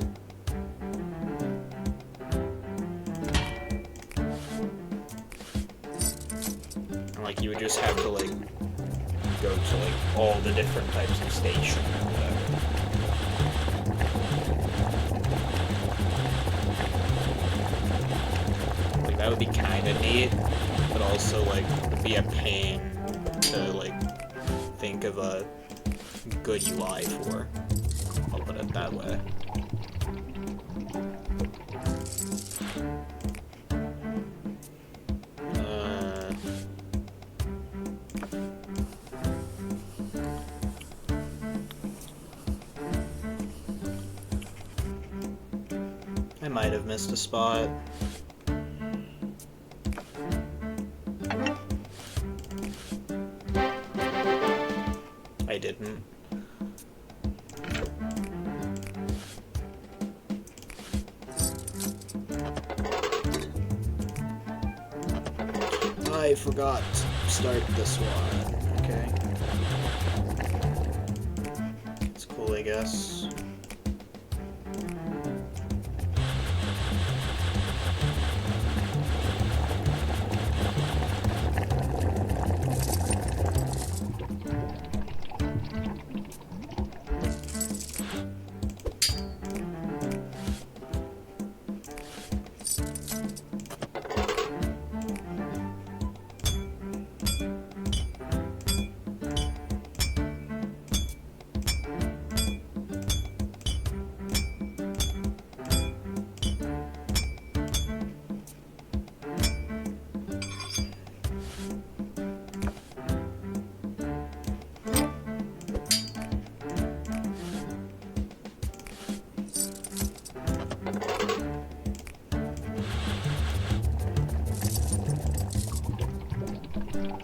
And, like, you would just have to, like, go to, like, all the different types of station or whatever. Like, that would be kinda neat, but also, like, would be a pain to, like, think of a good UI for. I'll put it that way. I might have missed a spot. I didn't. I forgot to start this one. Okay. It's cool, I guess.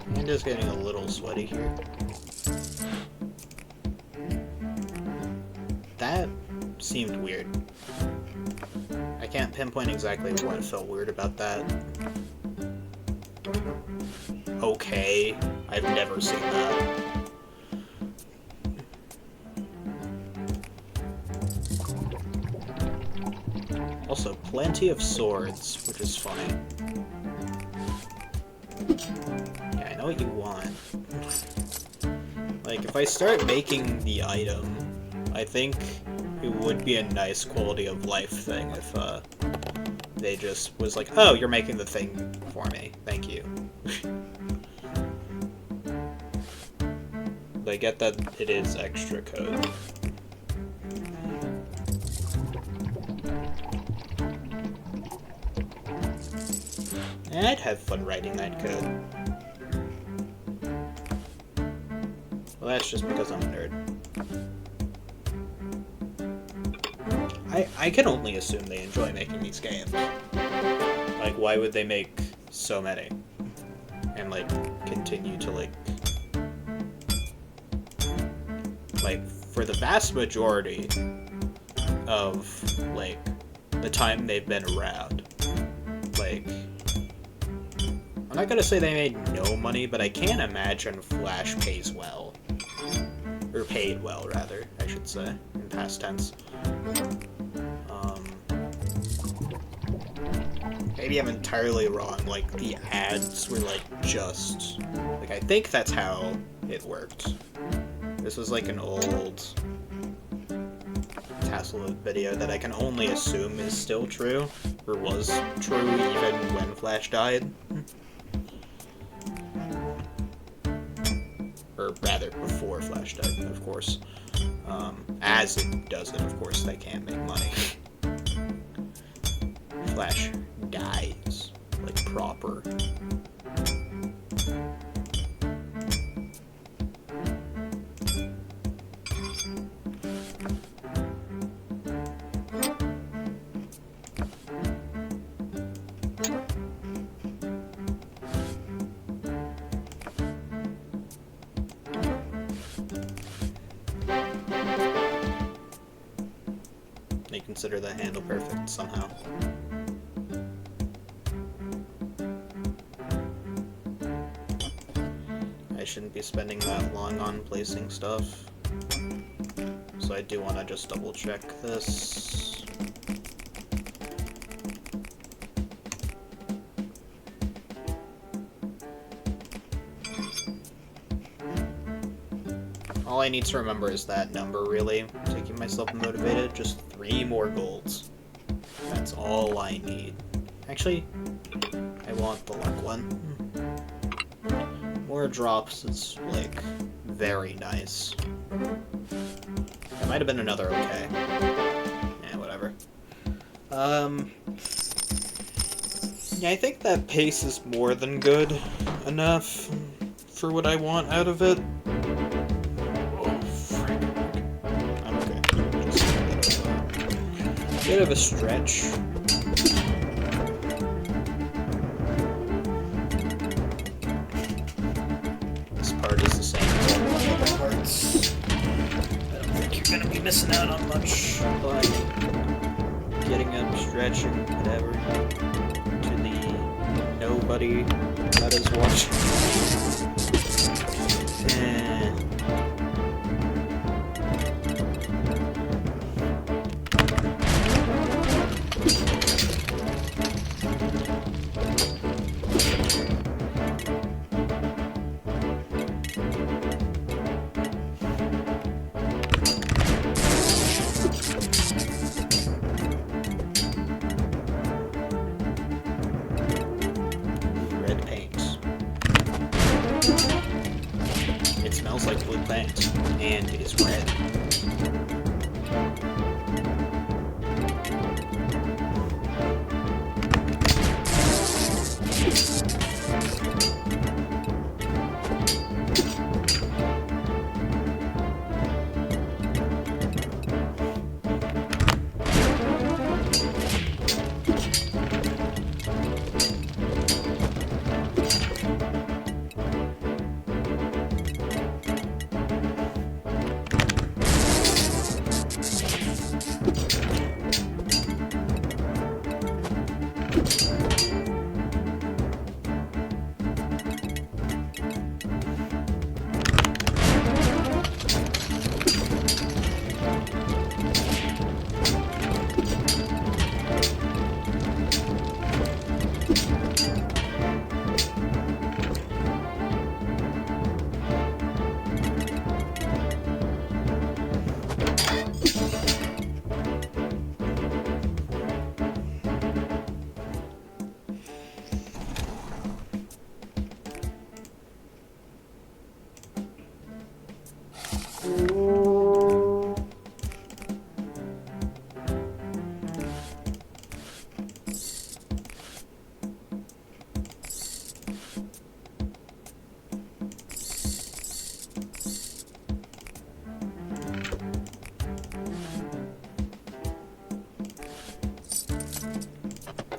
I'm just getting a little sweaty here. That seemed weird. I can't pinpoint exactly what felt weird about that. Okay, I've never seen that. Also, plenty of swords, which is funny. Yeah, I know what you want. Like, if I start making the item, I think it would be a nice quality of life thing if, they just was like, oh, you're making the thing for me. Thank you. But I get that it is extra code. And I'd have fun writing that code. Well, that's just because I'm a nerd. I can only assume they enjoy making these games. Like, why would they make so many? And, like, continue to, like, for the vast majority of, like, the time they've been around, like, I'm not gonna say they made no money, but I can't imagine Flash pays well. Or paid well, rather, I should say, in past tense. Maybe I'm entirely wrong, like, the ads were, like, just... Like, I think that's how it worked. This was, like, an old Tassel video that I can only assume is still true, or was true even when Flash died. Or rather, before Flash died, of course. As it does it, of course, they can't make money. Flash dies, like, proper. consider that handle perfect somehow. I shouldn't be spending that long on placing stuff. So I do want to just double check this. All I need to remember is that number, really, to keep myself motivated. Just 3 more golds. That's all I need. Actually, I want the luck one. More drops is, like, very nice. That might have been another okay. Yeah, whatever. Yeah, I think that pace is more than good enough for what I want out of it. Oh, frick. I'm okay. Just a bit of a stretch. This part is the same as all the other parts. I don't think you're gonna be missing out on much by getting up, stretching, whatever, to the nobody that is watching. Red paint. It smells like blue paint, and is red.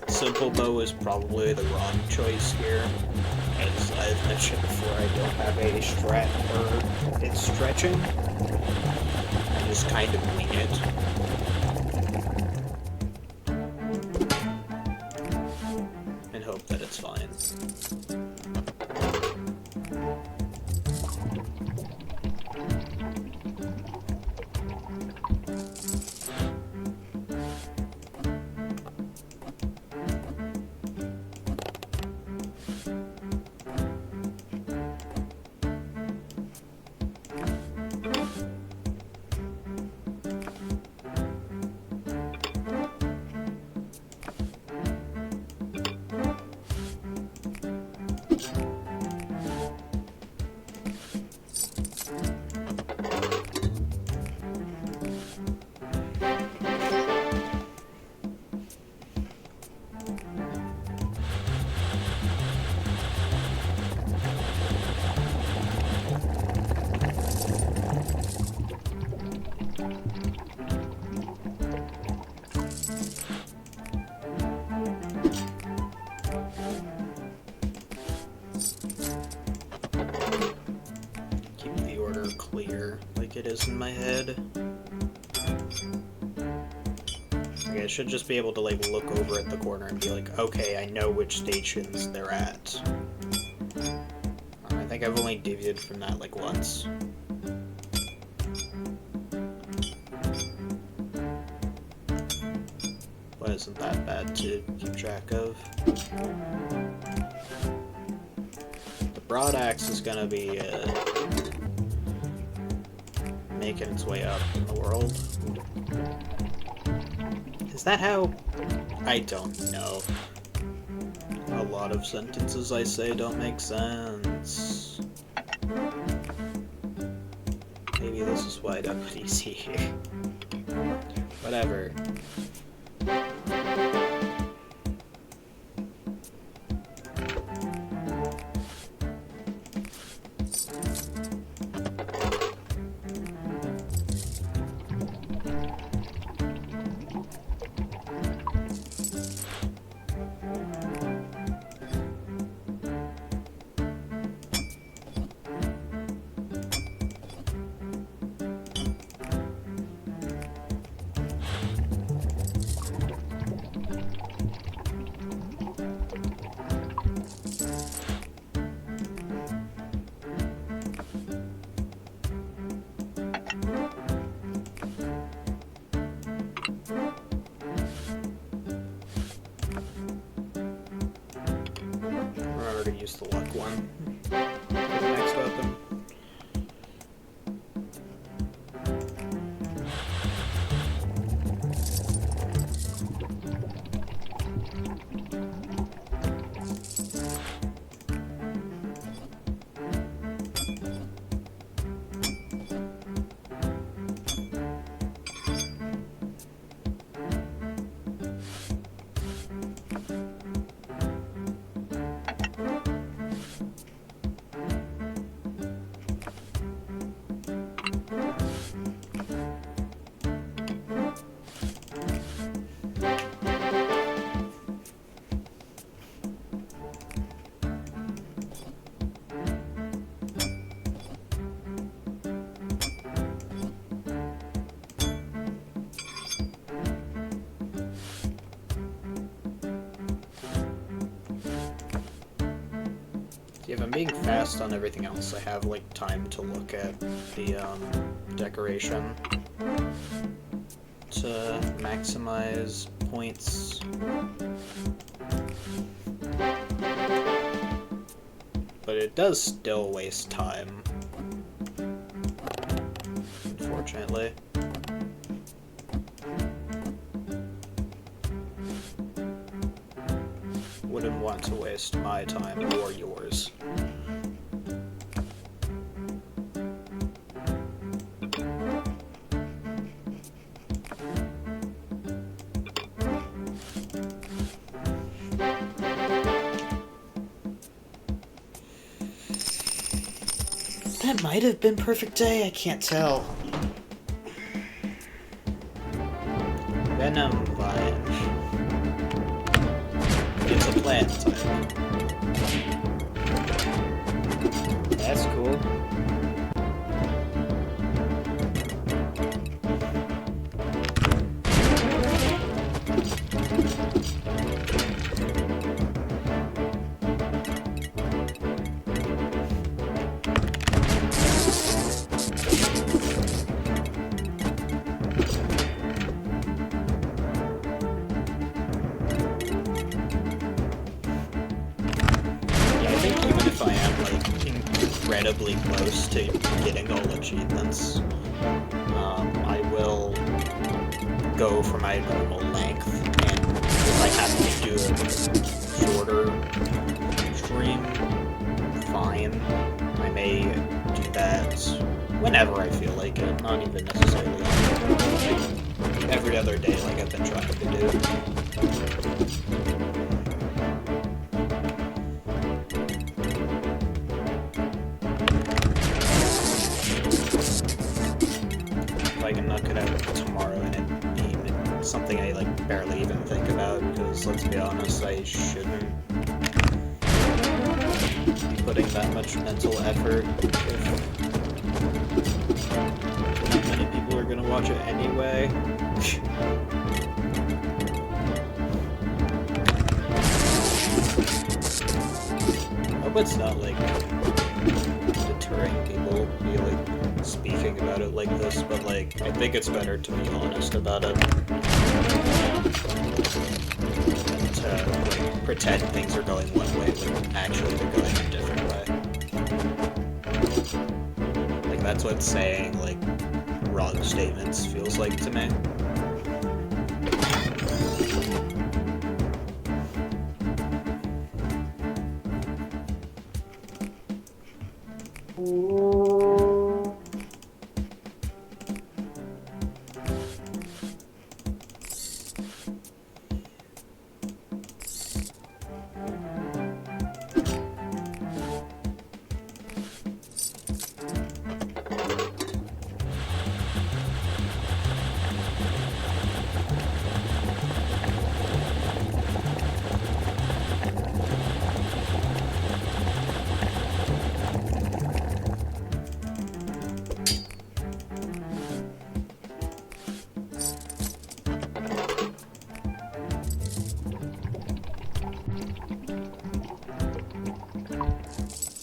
Simple bow is probably the wrong choice here. As I've mentioned before, I don't have a strat for its stretching. I just kind of wing it. And hope that it's fine. Clear, like it is in my head. Like, I should just be able to, like, look over at the corner and be like, okay, I know which stations they're at. I think I've only deviated from that, like, once. But isn't that bad to keep track of? The broad axe is gonna be, making its way up in the world. Is that how? I don't know. A lot of sentences I say don't make sense. Maybe this is why I don't put easy here. Whatever. Remember to use the luck one for the next weapon. If I'm being fast on everything else, I have, like, time to look at the, decoration to maximize points. But it does still waste time, unfortunately. Wouldn't want to waste my time or yours. That might have been perfect day, I can't tell. Venom Vine. It's a plant type. That's cool. Incredibly close to getting all achievements. I will go for my normal length, and if I have to do a shorter stream, fine. I may do that whenever I feel like it, not even necessarily every other day like I've been trying to do. I can knock it out tomorrow and it be something I like barely even think about, because let's be honest, I shouldn't be putting that much mental effort if not many people are gonna watch it anyway. hope it's not, like, deterring people be, like, speaking about it like this, but, like, I think it's better to be honest about it. Than to, like, pretend things are going one way when actually they're going a different way. Like, that's what saying, like, wrong statements feels like to me.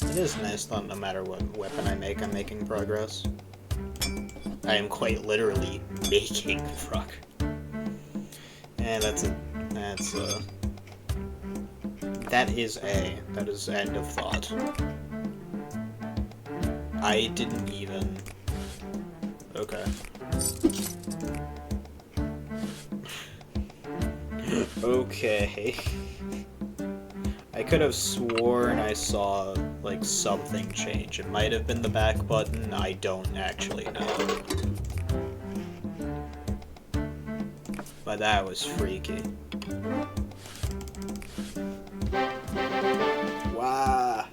It is nice that no matter what weapon I make, I'm making progress. I am quite literally making progress. And that is end of thought. I didn't even... Okay. Okay. I could have sworn I saw, like, something change. It might have been the back button, I don't actually know. But that was freaky. Wow.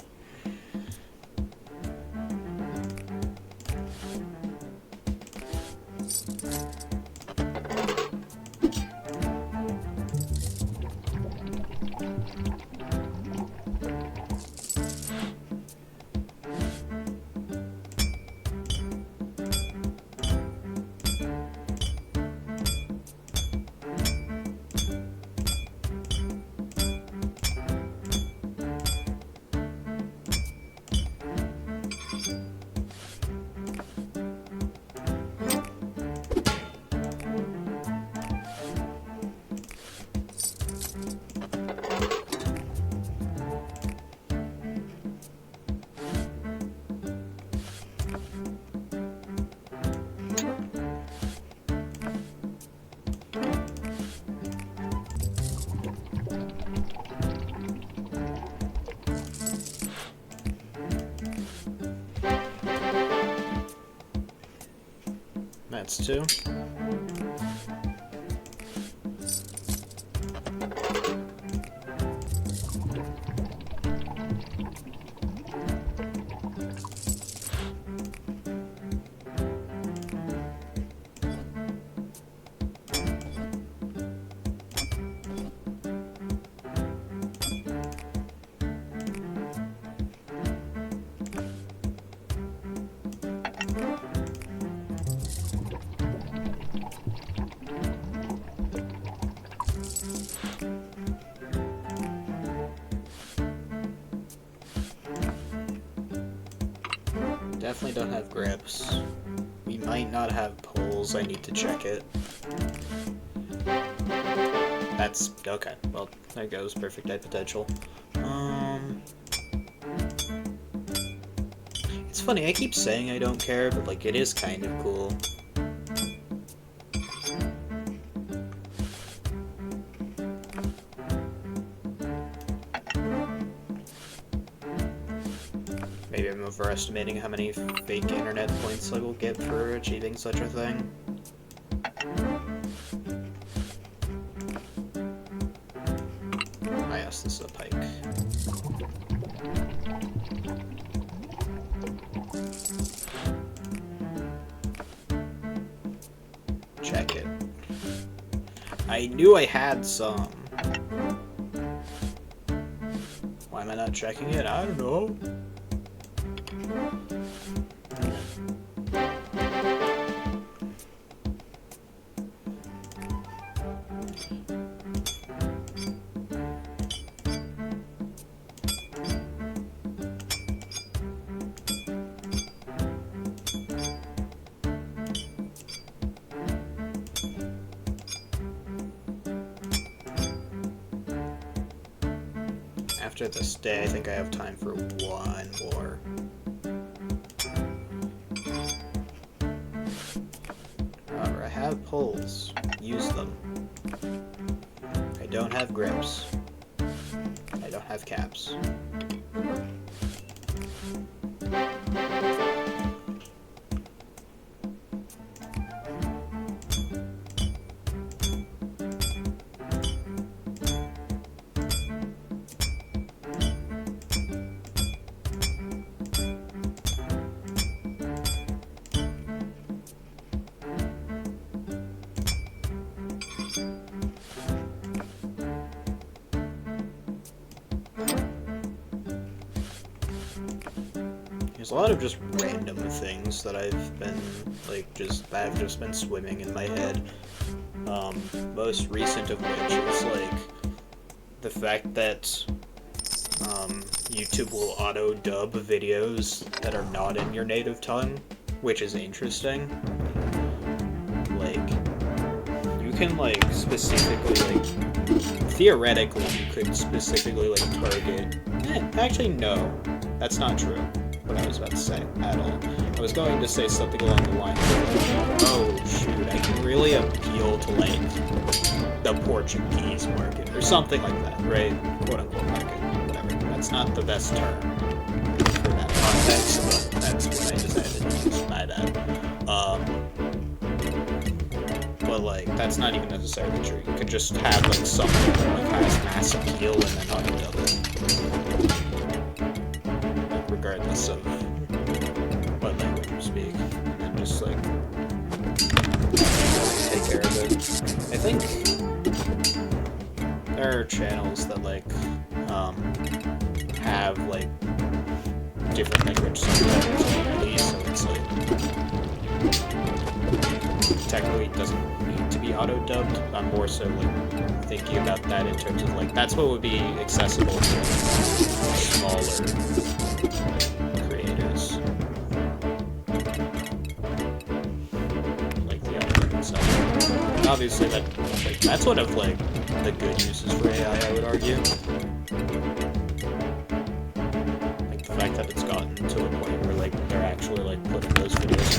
That's two. Definitely don't have grips. We might not have poles, I need to check it. That's... okay, well, there goes perfect eye potential. It's funny, I keep saying I don't care, but, like, it is kind of cool. Maybe I'm overestimating how many fake internet points I will get for achieving such a thing. Yes, this is a pike. Check it. I knew I had some. Why am I not checking it? I don't know. after this day, I think I have time for one more. However, I have poles. Use them. I don't have grips. I don't have caps. There's a lot of just random things that I've been, that have just been swimming in my head. Most recent of which is, the fact that, YouTube will auto-dub videos that are not in your native tongue, which is interesting. You can, specifically, theoretically, you could specifically, target... actually, no. That's not true. What I was about to say at all. I was going to say something along the lines of, oh shoot, I can really appeal to the Portuguese market or something like that, right? Quote unquote market, whatever. That's not the best term for that context, but that's what I decided to use. My bad. But that's not even necessarily true. You could just have something that has mass appeal and then auto-dub it. Regardless of what language you speak, and then just take care of it. I think there are channels that have different language subtitles already, so it's technically it doesn't need to be auto-dubbed. I'm more so thinking about that in terms of that's what would be accessible to smaller creators, the algorithm stuff. And obviously that's one of the good uses for AI, I would argue. The fact that it's gotten to a point where they're actually putting those videos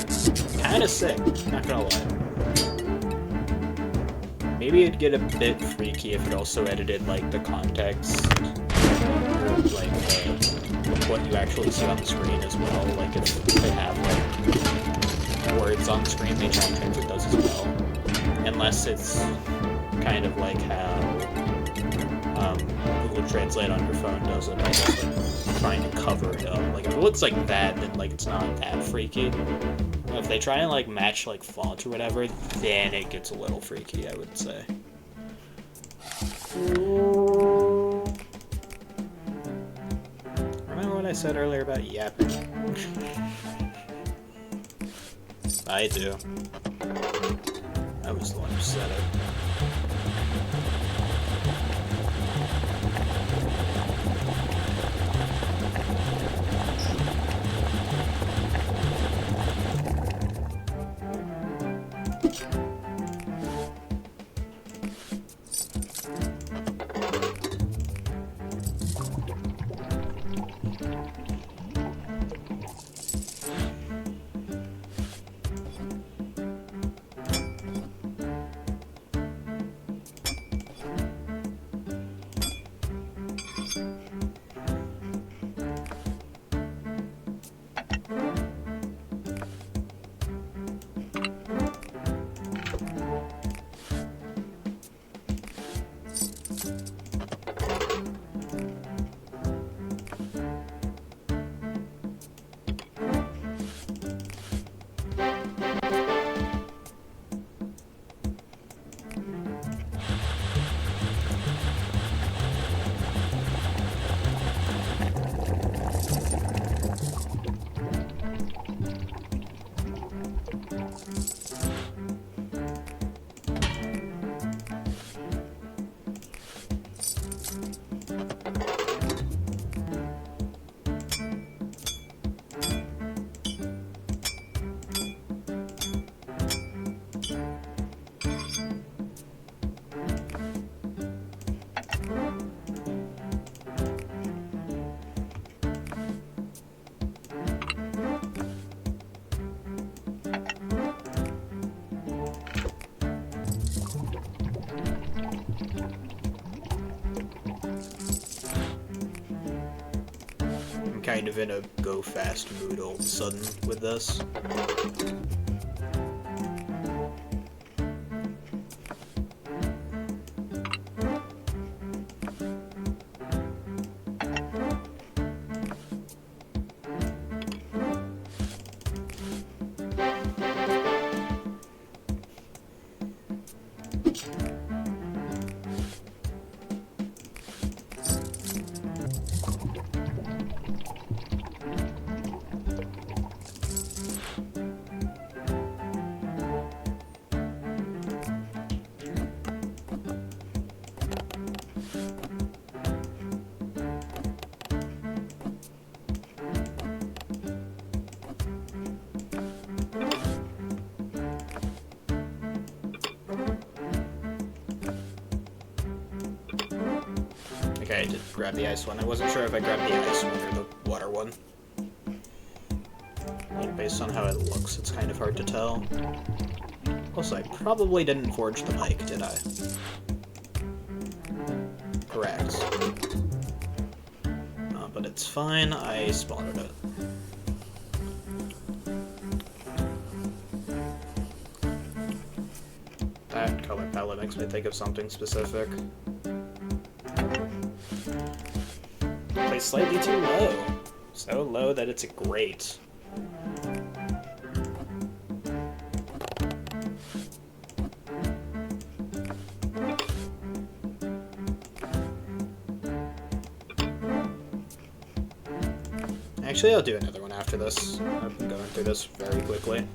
is kind of sick, not gonna lie. Maybe it'd get a bit freaky if it also edited the context or what you actually see on the screen as well. If they have words on the screen, maybe sometimes it does as well. Unless it's kind of how Google Translate on your phone does it by just trying to cover it up. If it looks like that, then it's not that freaky. If they try and match font or whatever, then it gets a little freaky, I would say. Remember what I said earlier about yapping? I do. I was the one who said it. kind of in a go fast mood all of a sudden with this. Okay, I did grab the ice one. I wasn't sure if I grabbed the ice one or the water one. Like, based on how it looks, it's kind of hard to tell. Also, I probably didn't forge the pike, did I? Correct. But it's fine, I spotted it. That color palette makes me think of something specific. Placed slightly too low. So low that it's great. Actually, I'll do another one after this. I've been going through this very quickly.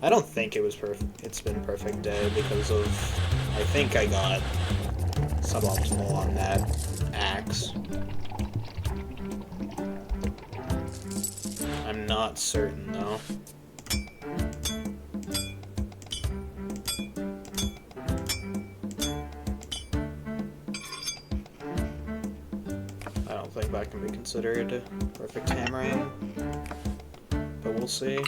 I don't think it was it's been perfect day because of... I think I got suboptimal on that axe. I'm not certain though. I don't think that can be considered perfect hammering, but we'll see.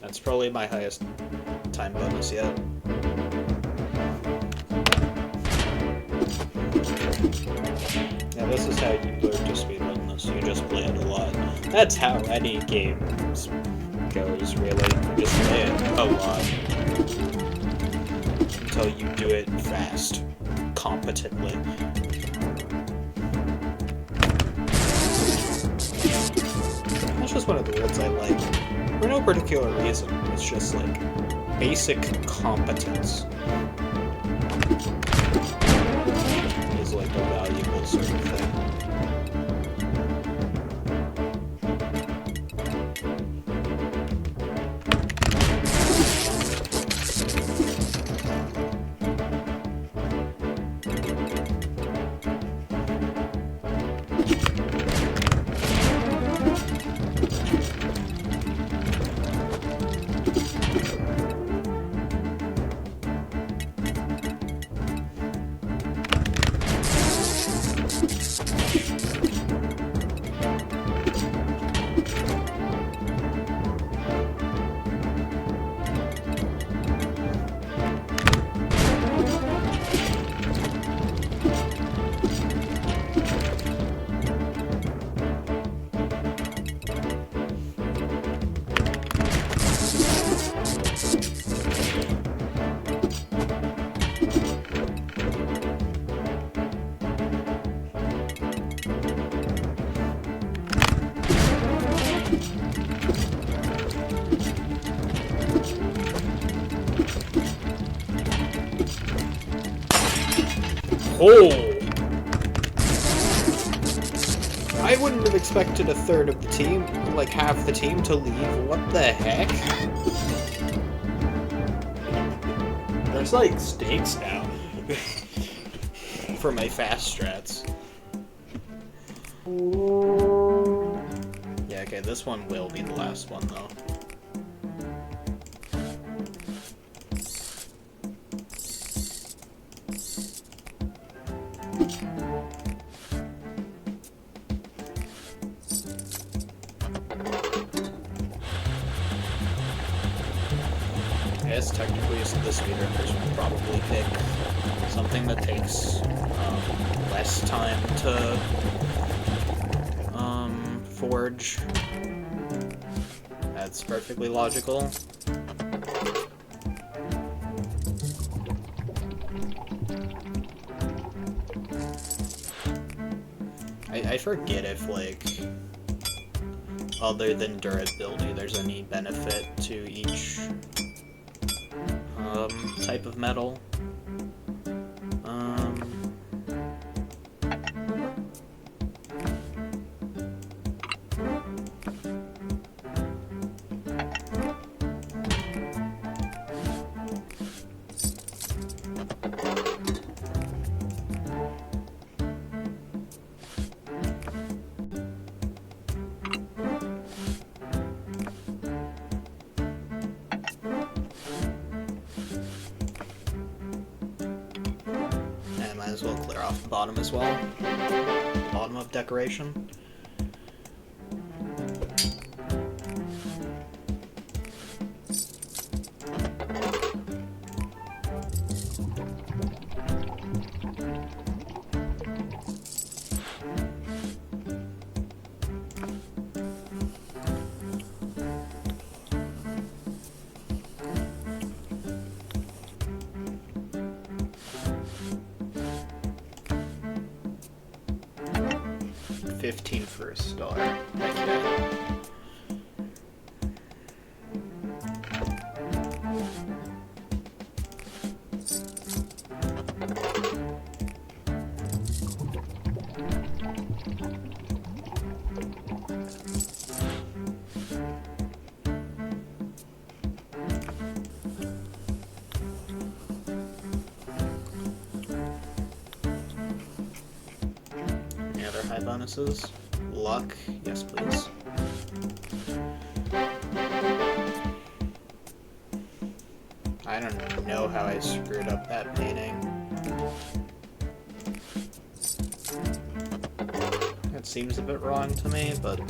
That's probably my highest time bonus yet. Yeah, this is how you learn to speedrun this. You just play it a lot. That's how any game goes, really. You just play it a lot. Until you do it fast. Competently. That's just one of the words I like. For no particular reason. It's just like basic competence is like a valuable sort of thing. Oh! I wouldn't have expected a third of the team, like half the team, to leave. What the heck? There's like stakes now. For my fast strats. Yeah, okay, this one will be the last one though. guess technically the speedrunners would probably pick something that takes less time to forge. That's perfectly logical. I forget if, like, other than durability, there's any benefit to each type of metal. As well clear off the bottom as well. Bottom of decoration. $15 for a star. Heck yeah. Any other high bonuses? Luck, yes please. I don't know how I screwed up that painting. It seems a bit wrong to me, but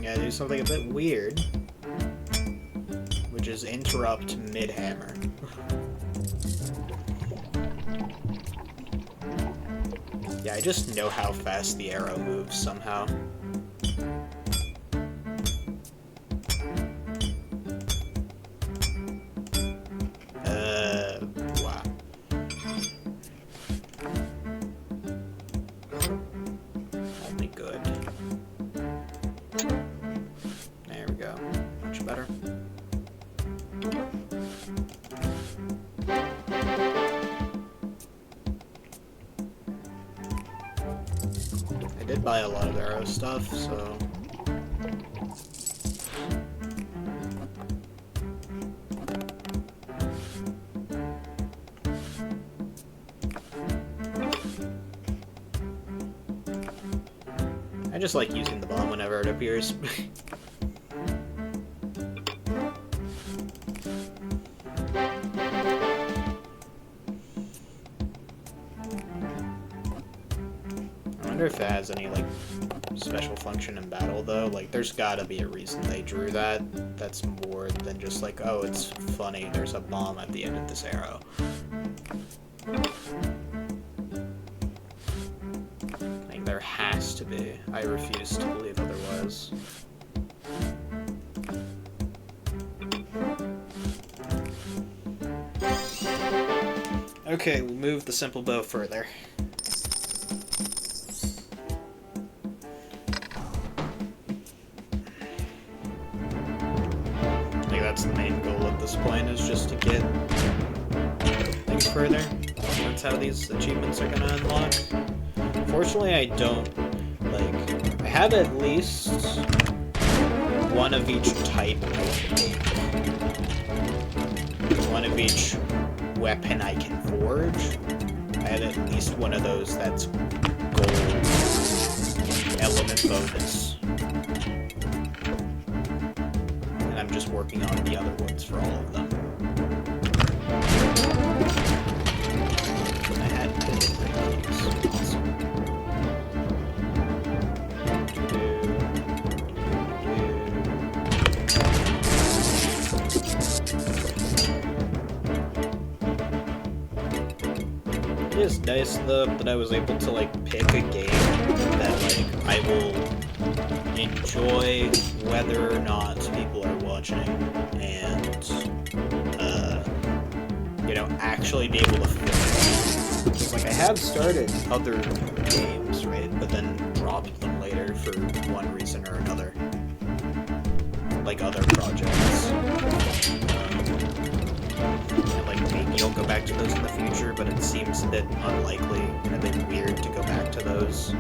yeah, do something a bit weird. Which is interrupt mid-hammer. Yeah, I just know how fast the arrow moves somehow. Wow. Only good. There we go. Much better. I did buy a lot of arrow stuff, so... I just like using the bomb whenever it appears. I wonder if it has any, like, special function in battle, though. Like, there's gotta be a reason they drew that. That's more than just like, oh, it's funny, there's a bomb at the end of this arrow. Like, there has to be. I refuse to believe otherwise. Okay, we'll move the simple bow further. That's the main goal at this point, is just to get things further. That's how these achievements are gonna unlock. Fortunately, I don't, like, I have at least one of each type of ink. One of each weapon I can forge. I have at least one of those that's gold element bonus. I'm just working on the other ones for all of them. I had is nice though that I was able to like pick a game that like I will enjoy whether or not people are watching, and you know, actually be able to finish. Because like I have started other games, right, but then dropped them later for one reason or another, like other projects. And like maybe I'll go back to those in the future, but it seems a bit unlikely and a bit weird to go back to those.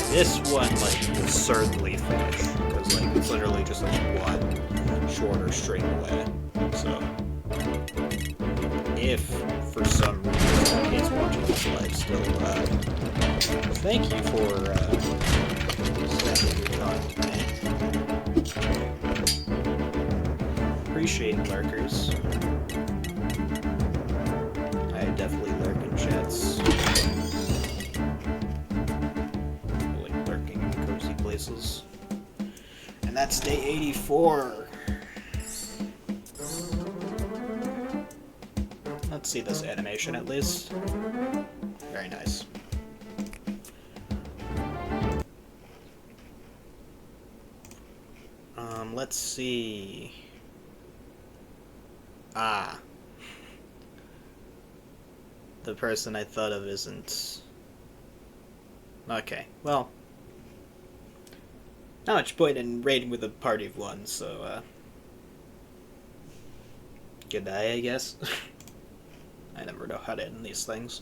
This one, like, will certainly finish, because, like, it's literally just, like, one shorter string away. So, if, for some reason, he's watching this live still, thank you for, spending your time tonight. Appreciate lurkers. I definitely lurk in chats. Places. And that's day 84. Let's see this animation at least. Very nice. Let's see. Ah. The person I thought of isn't. Okay, well. Not much point in raiding with a party of one, so, good day, I guess. I never know how to end these things.